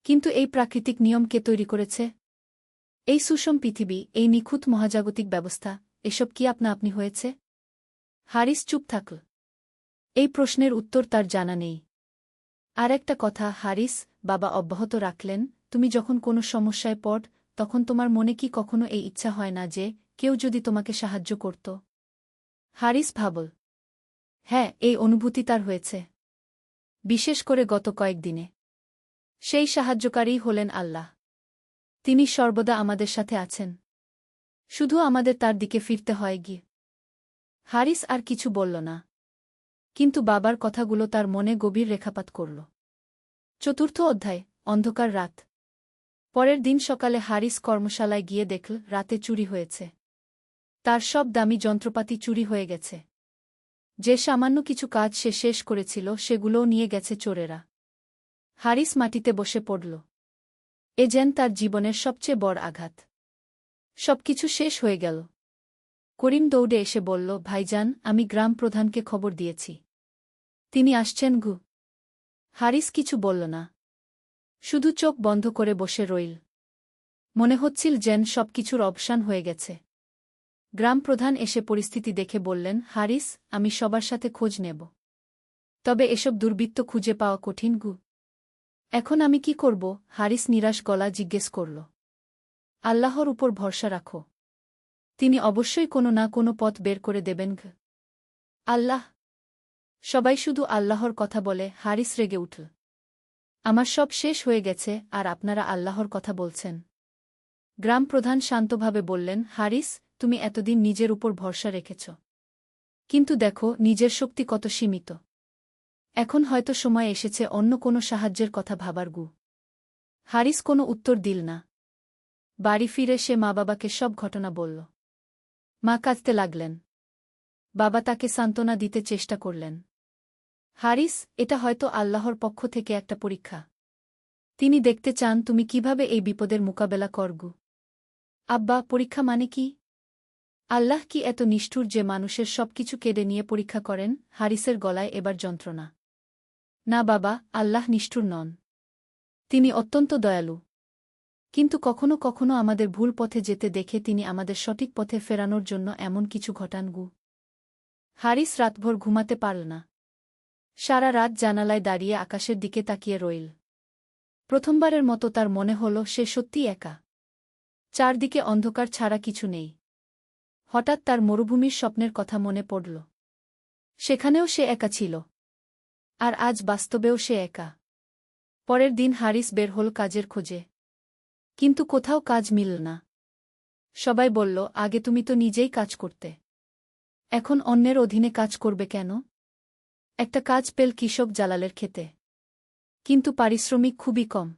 কিন্তু এই প্রাকৃতিক নিয়ম কে তৈরি করেছে? এই সুষম পৃথিবী, এই নিখুঁত মহাজাগতিক ব্যবস্থা, এসব কি আপনা আপনি হয়েছে? হারিস চুপ থাকল। এই প্রশ্নের উত্তর তার জানা নেই। আর একটা কথা হারিস, বাবা অব্যাহত রাখলেন, তুমি যখন কোনো সমস্যায় পড়, তখন তোমার মনে কি কখনো এই ইচ্ছা হয় না যে কেউ যদি তোমাকে সাহায্য করত? হারিস ভাবল। হ্যাঁ, এই অনুভূতি তার হয়েছে। বিশেষ করে গত কয়েকদিনে। সেই সাহায্যকারী হলেন আল্লাহ। তিনি সর্বদা আমাদের সাথে আছেন। শুধু আমাদের তার দিকে ফিরতে হয় গিয়ে। হারিস আর কিছু বলল না। কিন্তু বাবার কথাগুলো তার মনে গভীর রেখাপাত করল। চতুর্থ অধ্যায়, অন্ধকার রাত। পরের দিন সকালে হারিস কর্মশালায় গিয়ে দেখল রাতে চুরি হয়েছে। তার সব দামি যন্ত্রপাতি চুরি হয়ে গেছে। যে সামান্য কিছু কাজ সে শেষ করেছিল সেগুলোও নিয়ে গেছে চোরেরা। হারিস মাটিতে বসে পড়ল। এ যেন তার জীবনের সবচেয়ে বড় আঘাত। সবকিছু শেষ হয়ে গেল। করিম দৌড়ে এসে বলল, ভাইজান, আমি গ্রাম প্রধানকে খবর দিয়েছি। তিনি আসছেন গু। হারিস কিছু বলল না। শুধু চোখ বন্ধ করে বসে রইল। মনে হচ্ছিল যেন সবকিছুর অবসান হয়ে গেছে। গ্রাম প্রধান এসে পরিস্থিতি দেখে বললেন, হারিস, আমি সবার সাথে খোঁজ নেব। তবে এসব দুর্বৃত্ত খুঁজে পাওয়া কঠিন গু। এখন আমি কি করব? হারিস নিরাশ গলা জিজ্ঞেস করল। আল্লাহর উপর ভরসা রাখো। তিনি অবশ্যই কোনো না কোনো পথ বের করে দেবেন গু। আল্লাহ? সবাই শুধু আল্লাহর কথা বলে। হারিস রেগে উঠল। আমার সব শেষ হয়ে গেছে, আর আপনারা আল্লাহর কথা বলছেন? গ্রাম প্রধান শান্তভাবে বললেন, হারিস, তুমি এতদিন নিজের উপর ভরসা রেখেছ। কিন্তু দেখো নিজের শক্তি কত সীমিত। এখন হয়তো সময় এসেছে অন্য কোনো সাহায্যের কথা ভাবার গু। হারিস কোনো উত্তর দিল না। বাড়ি ফিরে সে মা বাবাকে সব ঘটনা বলল। মা কাঁদতে লাগলেন। বাবা তাকে সান্ত্বনা দিতে চেষ্টা করলেন। হারিস, এটা হয়তো আল্লাহর পক্ষ থেকে একটা পরীক্ষা। তিনি দেখতে চান তুমি কিভাবে এই বিপদের মোকাবেলা করগু। আব্বা, পরীক্ষা মানে কি? আল্লাহ কি এত নিষ্ঠুর যে মানুষের সবকিছু কেড়ে নিয়ে পরীক্ষা করেন? হারিসের গলায় এবার যন্ত্রণা। না বাবা, আল্লাহ নিষ্ঠুর নন। তিনি অত্যন্ত দয়ালু। কিন্তু কখনো কখনো আমাদের ভুল পথে যেতে দেখে তিনি আমাদের সঠিক পথে ফেরানোর জন্য এমন কিছু ঘটান গু। হারিস রাতভর ঘুমাতে পারল না। সারা রাত জানালায় দাঁড়িয়ে আকাশের দিকে তাকিয়ে রইল। প্রথমবারের মতো তার মনে হল সে সত্যিই একা। চারদিকে অন্ধকার ছাড়া কিছু নেই। হঠাৎ তার মরুভূমির স্বপ্নের কথা মনে পড়ল। সেখানেও সে একা ছিল। আর আজ বাস্তবেও সে একা। পরের দিন হারিস বের হল কাজের খোঁজে। কিন্তু কোথাও কাজ মিলল না। সবাই বলল, আগে তুমি তো নিজেই কাজ করতে। এখন অন্যের অধীনে কাজ করবে কেন? একটা কাজ পেল কৃষক জালালের ক্ষেতে। কিন্তু পারিশ্রমিক খুবই কম।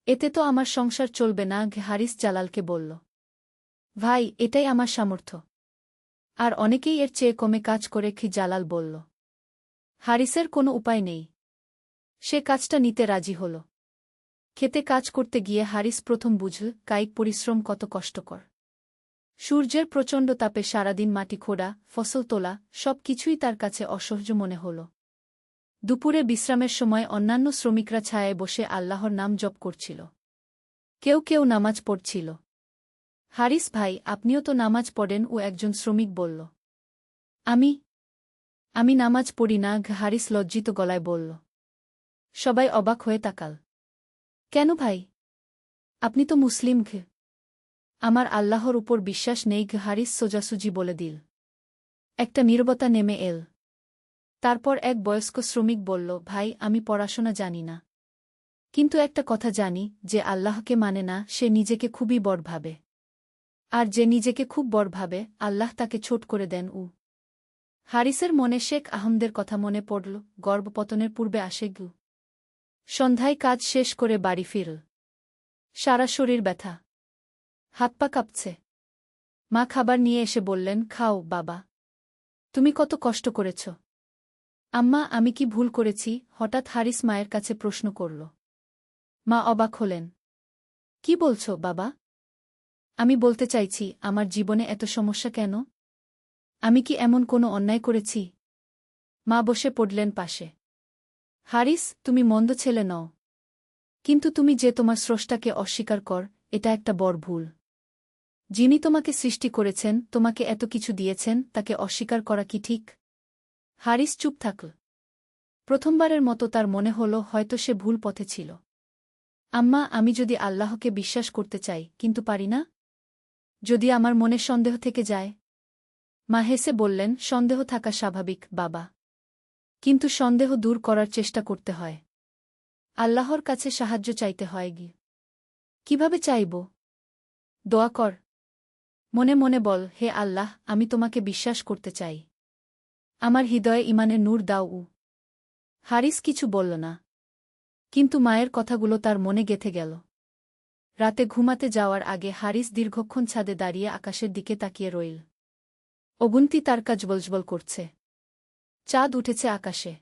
এতে তো আমার সংসার চলবে না। হারিস জালালকে বলল, ভাই, এটাই আমার সামর্থ্য। আর অনেকেই এর চেয়ে কমে কাজ করে। জালাল বলল। হারিসের কোনো উপায় নেই। সে কাজটা নিতে রাজি হল। খেতে কাজ করতে গিয়ে হারিস প্রথম বুঝল কায়িক পরিশ্রম কত কষ্টকর। সূর্যের প্রচণ্ড তাপে সারাদিন মাটি খোঁড়া, ফসল তোলা, সব কিছুই তার কাছে অসহ্য মনে হল। দুপুরে বিশ্রামের সময় অন্যান্য শ্রমিকরা ছায়ায় বসে আল্লাহর নাম জপ করছিল। কেউ কেউ নামাজ পড়ছিল। হারিস ভাই, আপনিও তো নামাজ পড়েন, ও একজন শ্রমিক বলল। আমি নামাজ পড়ি না। হারিস লজ্জিত গলায় বলল। সবাই অবাক হয়ে তাকাল। কেন ভাই? আপনি তো মুসলিম। আমার আল্লাহর উপর বিশ্বাস নেই। হারিস সোজাসুজি বলে দিল। একটা নীরবতা নেমে এল। তারপর এক বয়স্ক শ্রমিক বলল, ভাই, আমি পড়াশোনা জানি না। কিন্তু একটা কথা জানি, যে আল্লাহকে মানে না সে নিজেকে খুবই বড় ভাবে। আর যে নিজেকে খুব বড় ভাবে, আল্লাহ তাকে ছোট করে দেন। হারিসের মনে শেখ আহমদের কথা মনে পড়ল। গর্ভপতনের পূর্বে আসে গু। সন্ধ্যায় কাজ শেষ করে বাড়ি ফিরল। সারা শরীর ব্যথা। হাত পা কাঁপছে। মা খাবার নিয়ে এসে বললেন, খাও বাবা। তুমি কত কষ্ট করেছ। আম্মা, আমি কি ভুল করেছি? হঠাৎ হারিস মায়ের কাছে প্রশ্ন করল। মা অবাক হলেন। কি বলছ বাবা? আমি বলতে চাইছি, আমার জীবনে এত সমস্যা কেন? আমি কি এমন কোনো অন্যায় করেছি? মা বসে পড়লেন পাশে। হারিস, তুমি মন্দ ছেলে নও। কিন্তু তুমি যে তোমার স্রষ্টাকে অস্বীকার কর, এটা একটা বড় ভুল। যিনি তোমাকে সৃষ্টি করেছেন, তোমাকে এত কিছু দিয়েছেন, তাকে অস্বীকার করা কি ঠিক? হারিস চুপ থাকল। প্রথমবারের মতো তার মনে হল হয়তো সে ভুল পথে ছিল। আম্মা, আমি যদি আল্লাহকে বিশ্বাস করতে চাই, কিন্তু পারি না? যদি আমার মনে সন্দেহ থেকে যায়? মা হেসে বললেন, সন্দেহ থাকা স্বাভাবিক বাবা। কিন্তু সন্দেহ দূর করার চেষ্টা করতে হয়। আল্লাহর কাছে সাহায্য চাইতে হয়। কিভাবে চাইব? দোয়া কর। মনে মনে বল, হে আল্লাহ, আমি তোমাকে বিশ্বাস করতে চাই। আমার হৃদয়ে ঈমানের নূর দাও। হারিস কিছু বলল না। কিন্তু মায়ের কথাগুলো তার মনে গেঁথে গেল। রাতে ঘুমাতে যাওয়ার আগে হারিস দীর্ঘক্ষণ ছাদে দাঁড়িয়ে আকাশের দিকে তাকিয়ে রইল। অগুন্তি তারকা জ্বলজ্বল করছে। চাঁদ উঠেছে আকাশে।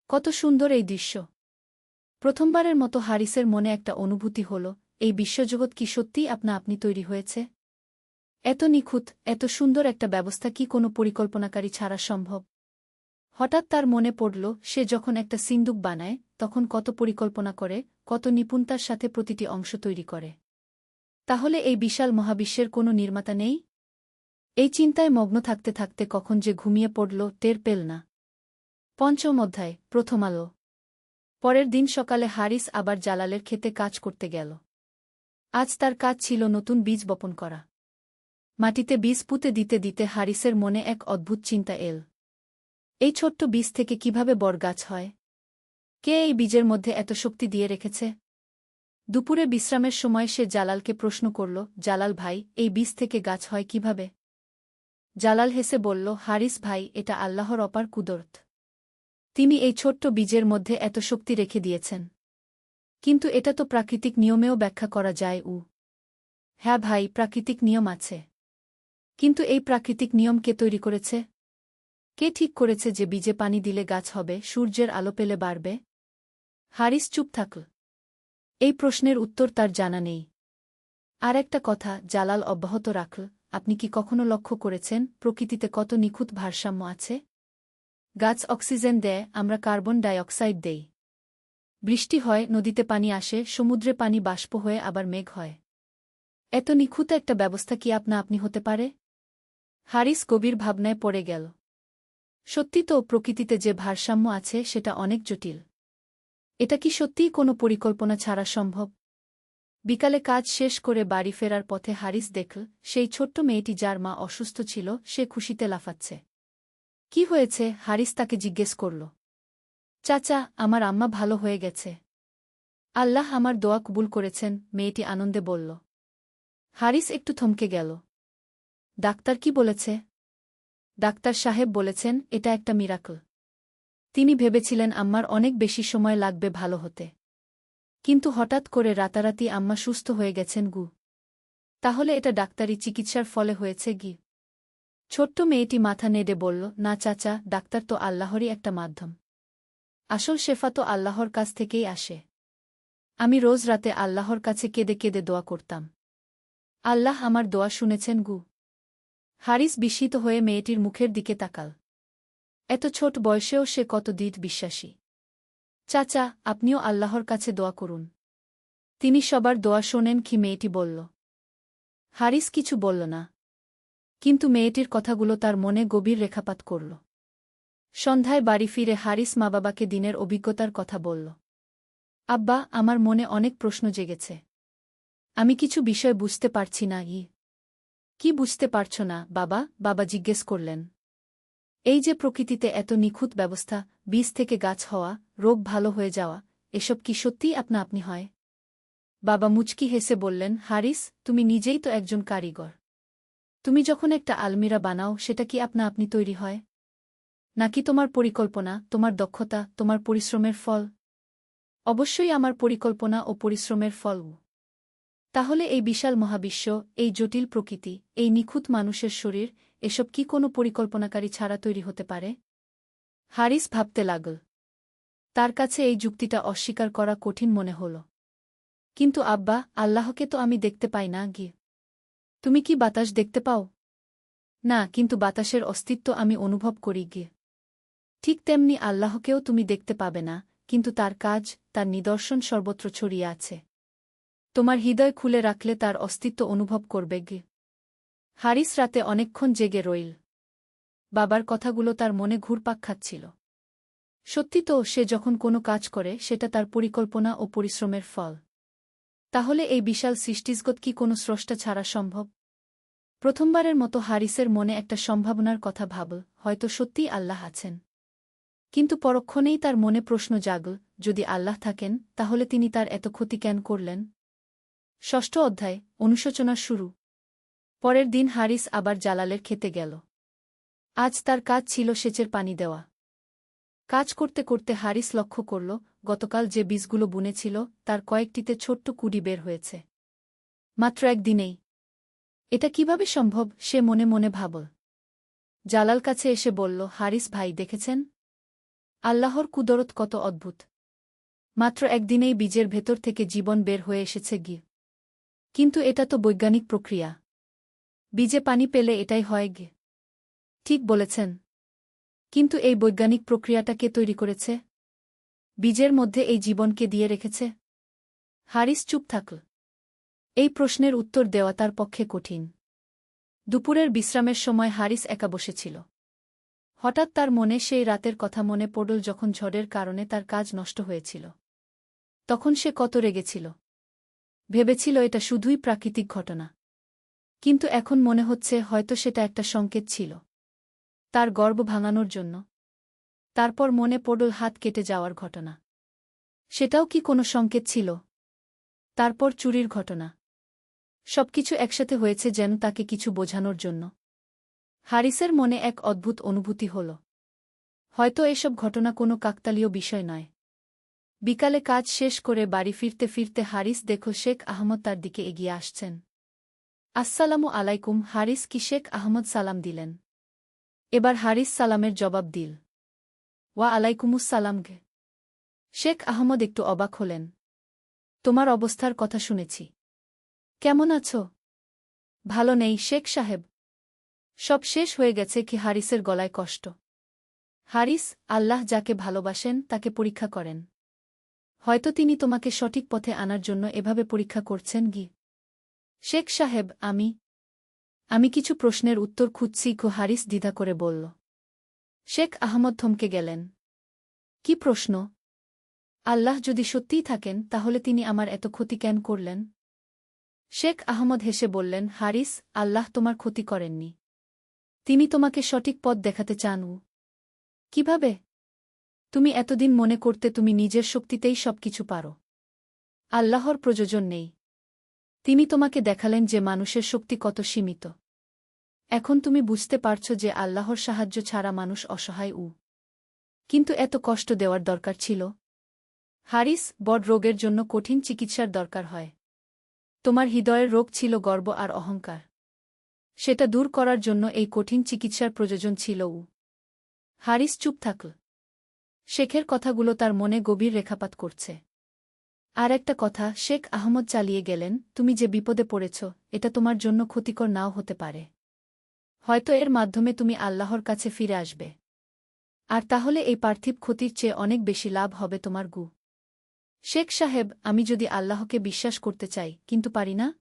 কত সুন্দর এই দৃশ্য! প্রথমবারের মতো হারিসের মনে একটা অনুভূতি হল, এই বিশ্বজগৎ কি সত্যিই আপনা আপনি তৈরি হয়েছে? এত নিখুঁত, এত সুন্দর একটা ব্যবস্থা কি কোনো পরিকল্পনাকারী ছাড়া সম্ভব? হঠাৎ তার মনে পড়ল, সে যখন একটা সিন্দুক বানায়, তখন কত পরিকল্পনা করে, কত নিপুণতার সাথে প্রতিটি অংশ তৈরি করে। তাহলে এই বিশাল মহাবিশ্বের কোনো নির্মাতা নেই? এই চিন্তায় মগ্ন থাকতে থাকতে কখন যে ঘুমিয়ে পড়ল, টের পেল না। পঞ্চম অধ্যায়, প্রথম আলো। পরের দিন সকালে হারিস আবার জালালের ক্ষেতে কাজ করতে গেল। আজ তার কাজ ছিল নতুন বীজ বপন করা। মাটিতে বীজ পুঁতে দিতে দিতে হারিসের মনে এক অদ্ভুত চিন্তা এল। এই ছোট্ট বীজ থেকে কিভাবে বড় গাছ হয়? কে এই বীজের মধ্যে এত শক্তি দিয়ে রেখেছে? দুপুরে বিশ্রামের সময় সে জালালকে প্রশ্ন করল, জালাল ভাই, এই বীজ থেকে গাছ হয় কিভাবে? জালাল হেসে বলল, হারিস ভাই, এটা আল্লাহর অপার কুদরত। তিনি এই ছোট্ট বীজের মধ্যে এত শক্তি রেখে দিয়েছেন। কিন্তু এটা তো প্রাকৃতিক নিয়মেও ব্যাখ্যা করা যায়। হ্যাঁ ভাই, প্রাকৃতিক নিয়ম আছে। কিন্তু এই প্রাকৃতিক নিয়ম কে তৈরি করেছে? কে ঠিক করেছে যে বীজে পানি দিলে গাছ হবে, সূর্যের আলো পেলে বাড়বে? হারিস চুপ থাকল। এই প্রশ্নের উত্তর তার জানা নেই। আর একটা কথা জালাল অব্যাহত রাখল, আপনি কি কখনো লক্ষ্য করেছেন প্রকৃতিতে কত নিখুঁত ভারসাম্য আছে? গাছ অক্সিজেন দেয়, আমরা কার্বন ডাই অক্সাইড দেই। বৃষ্টি হয়, নদীতে পানি আসে, সমুদ্রে পানি বাষ্প হয়ে আবার মেঘ হয়। এত নিখুঁত একটা ব্যবস্থা কি আপনি হতে পারে? হারিস গভীর ভাবনায় পড়ে গেল। সত্যি তো, প্রকৃতিতে যে ভারসাম্য আছে সেটা অনেক জটিল। এটা কি সত্যিই কোনো পরিকল্পনা ছাড়া সম্ভব? বিকালে কাজ শেষ করে বাড়ি ফেরার পথে হারিস দেখল সেই ছোট্ট মেয়েটি যার মা অসুস্থ ছিল সে খুশিতে লাফাচ্ছে। কি হয়েছে? হারিস তাকে জিজ্ঞেস করল। চাচা, আমার আম্মা ভালো হয়ে গেছে। আল্লাহ আমার দোয়া কবুল করেছেন, মেয়েটি আনন্দে বলল। হারিস একটু থমকে গেল। ডাক্তার কি বলেছে? ডাক্তার সাহেব বলেছেন এটা একটা মিরাকল। তিনি ভেবেছিলেন আম্মার অনেক বেশি সময় লাগবে ভালো হতে। কিন্তু হঠাৎ করে রাতারাতি আম্মা সুস্থ হয়ে গেছেন গু। তাহলে এটা ডাক্তারি চিকিৎসার ফলে হয়েছে গি? ছোট্ট মেয়েটি মাথা নেড়ে বলল, না চাচা, ডাক্তার তো আল্লাহরই একটা মাধ্যম। আসল শেফা তো আল্লাহর কাছ থেকেই আসে। আমি রোজ রাতে আল্লাহর কাছে কেঁদে কেঁদে দোয়া করতাম। আল্লাহ আমার দোয়া শুনেছেন গু। হারিস বিস্মিত হয়ে মেয়েটির মুখের দিকে তাকাল। এত ছোট বয়সেও সে কত দৃঢ় বিশ্বাসী। চাচা, আপনিও আল্লাহর কাছে দোয়া করুন। তিনি সবার দোয়া শোনেন কি? মেয়েটি বলল। হারিস কিছু বলল না। কিন্তু মেয়েটির কথাগুলো তার মনে গভীর রেখাপাত করল। সন্ধ্যায় বাড়ি ফিরে হারিস মা বাবাকে দিনের অভিজ্ঞতার কথা বলল। আব্বা, আমার মনে অনেক প্রশ্ন জেগেছে। আমি কিছু বিষয় বুঝতে পারছি না। কি বুঝতে পারছ না বাবা? বাবা জিজ্ঞেস করলেন। এই যে প্রকৃতিতে এত নিখুঁত ব্যবস্থা, বীজ থেকে গাছ হওয়া, রোগ ভালো হয়ে যাওয়া, এসব কি সত্যিই আপনি হয়? বাবা মুচকি হেসে বললেন, হারিস, তুমি নিজেই তো একজন কারিগর। তুমি যখন একটা আলমিরা বানাও সেটা কি আপনি তৈরি হয়? নাকি তোমার পরিকল্পনা, তোমার দক্ষতা, তোমার পরিশ্রমের ফল? অবশ্যই আমার পরিকল্পনা ও পরিশ্রমের ফল। তাহলে এই বিশাল মহাবিশ্ব, এই জটিল প্রকৃতি, এই নিখুঁত মানুষের শরীর, এসব কি কোনো পরিকল্পনাকারী ছাড়া তৈরি হতে পারে? হারিস ভাবতে লাগল। তার কাছে এই যুক্তিটা অস্বীকার করা কঠিন মনে হল। কিন্তু আব্বা, আল্লাহকে তো আমি দেখতে পাই না গি। তুমি কি বাতাস দেখতে পাও? না, কিন্তু বাতাসের অস্তিত্ব আমি অনুভব করি গিয়ে। ঠিক তেমনি আল্লাহকেও তুমি দেখতে পাবে না, কিন্তু তার কাজ, তার নিদর্শন সর্বত্র ছড়িয়ে আছে। তোমার হৃদয় খুলে রাখলে তার অস্তিত্ব অনুভব করবে গি। হারিস রাতে অনেকক্ষণ জেগে রইল। বাবার কথাগুলো তার মনে ঘুরপাক খাচ্ছিল। সত্যি তো, সে যখন কোনো কাজ করে সেটা তার পরিকল্পনা ও পরিশ্রমের ফল। তাহলে এই বিশাল সৃষ্টিজগৎ কি কোনো স্রষ্টা ছাড়া সম্ভব? প্রথমবারের মতো হারিসের মনে একটা সম্ভাবনার কথা ভাবল, হয়তো সত্যিই আল্লাহ আছেন। কিন্তু পরক্ষণেই তার মনে প্রশ্ন জাগল, যদি আল্লাহ থাকেন, তাহলে তিনি তার এত ক্ষতি কেন করলেন? ষষ্ঠ অধ্যায়, অনুশোচনা শুরু। পরের দিন হারিস আবার জালালের খেতে গেল। আজ তার কাজ ছিল সেচের পানি দেওয়া। কাজ করতে করতে হারিস লক্ষ্য করল, গতকাল যে বীজগুলো বুনেছিল তার কয়েকটিতে ছোট্ট কুঁড়ি বের হয়েছে। মাত্র একদিনেই! এটা কিভাবে সম্ভব? সে মনে মনে ভাবল। জালাল কাছে এসে বলল, হারিস ভাই, দেখেছেন? আল্লাহর কুদরত কত অদ্ভুত! মাত্র একদিনেই বীজের ভেতর থেকে জীবন বের হয়ে এসেছে গি। কিন্তু এটা তো বৈজ্ঞানিক প্রক্রিয়া। বীজে পানি পেলে এটাই হয় গে। ঠিক বলেছেন। কিন্তু এই বৈজ্ঞানিক প্রক্রিয়াটা কে তৈরি করেছে? বীজের মধ্যে এই জীবনকে দিয়ে রেখেছে? হারিস চুপ থাকল। এই প্রশ্নের উত্তর দেওয়া তার পক্ষে কঠিন। দুপুরের বিশ্রামের সময় হারিস একা বসেছিল। হঠাৎ তার মনে সেই রাতের কথা মনে পড়ল যখন ঝড়ের কারণে তার কাজ নষ্ট হয়েছিল। তখন সে কত রেগেছিল। ভেবেছিল এটা শুধুই প্রাকৃতিক ঘটনা। কিন্তু এখন মনে হচ্ছে হয়তো সেটা একটা সংকেত ছিল তার গর্ব ভাঙানোর জন্য। তারপর মনে পড়ল হাত কেটে যাওয়ার ঘটনা। সেটাও কি কোনো সংকেত ছিল? তারপর চুরির ঘটনা। সবকিছু একসাথে হয়েছে যেন তাকে কিছু বোঝানোর জন্য। হারিসের মনে এক অদ্ভুত অনুভূতি হল। হয়তো এসব ঘটনা কোনো কাকতালীয় বিষয় নয়। বিকালে কাজ শেষ করে বাড়ি ফিরতে ফিরতে হারিস দেখল শেখ আহমদ তার দিকে এগিয়ে আসছেন। আসসালামু আলাইকুম। হারিস কি শেখ আহমদ সালাম দিলেন। এবার হারিস সালামের জবাব দিল। ওয়া আলাইকুমুসসালাম গে। শেখ আহমদ একটু অবাক হলেন। তোমার অবস্থার কথা শুনেছি। কেমন আছো? ভালো নেই শেখ সাহেব। সব শেষ হয়ে গেছে কি? হারিসের গলায় কষ্ট। হারিস, আল্লাহ যাকে ভালোবাসেন তাকে পরীক্ষা করেন। হয়তো তিনি তোমাকে সঠিক পথে আনার জন্য এভাবে পরীক্ষা করছেন গি। শেখ সাহেব, আমি কিছু প্রশ্নের উত্তর খুঁজছি গো। হারিস দ্বিধা করে বলল। শেখ আহমদ থমকে গেলেন। কি প্রশ্ন? আল্লাহ যদি সত্যিই থাকেন তাহলে তিনি আমার এত ক্ষতি কেন করলেন? শেখ আহমদ হেসে বললেন, হারিস, আল্লাহ তোমার ক্ষতি করেননি। তিনি তোমাকে সঠিক পথ দেখাতে চান। কিভাবে? তুমি এতদিন মনে করতে তুমি নিজের শক্তিতেই সবকিছু পারো। আল্লাহর প্রয়োজন নেই। তিনি তোমাকে দেখালেন যে মানুষের শক্তি কত সীমিত। এখন তুমি বুঝতে পারছ যে আল্লাহর সাহায্য ছাড়া মানুষ অসহায়। কিন্তু এত কষ্ট দেওয়ার দরকার ছিল? হারিস, বড় রোগের জন্য কঠিন চিকিৎসার দরকার হয়। তোমার হৃদয়ের রোগ ছিল গর্ব আর অহংকার। সেটা দূর করার জন্য এই কঠিন চিকিৎসার প্রয়োজন ছিল। হারিস চুপ থাকল। শেখের কথাগুলো তার মনে গভীর রেখাপাত করছে। আর একটা কথা, শেখ আহমদ চালিয়ে গেলেন, তুমি যে বিপদে পড়েছ এটা তোমার জন্য ক্ষতিকর নাও হতে পারে। হয়তো এর মাধ্যমে তুমি আল্লাহর কাছে ফিরে আসবে। আর তাহলে এই পার্থিব ক্ষতির চেয়ে অনেক বেশি লাভ হবে তোমার। শেখ সাহেব, আমি যদি আল্লাহকে বিশ্বাস করতে চাই কিন্তু পারি না।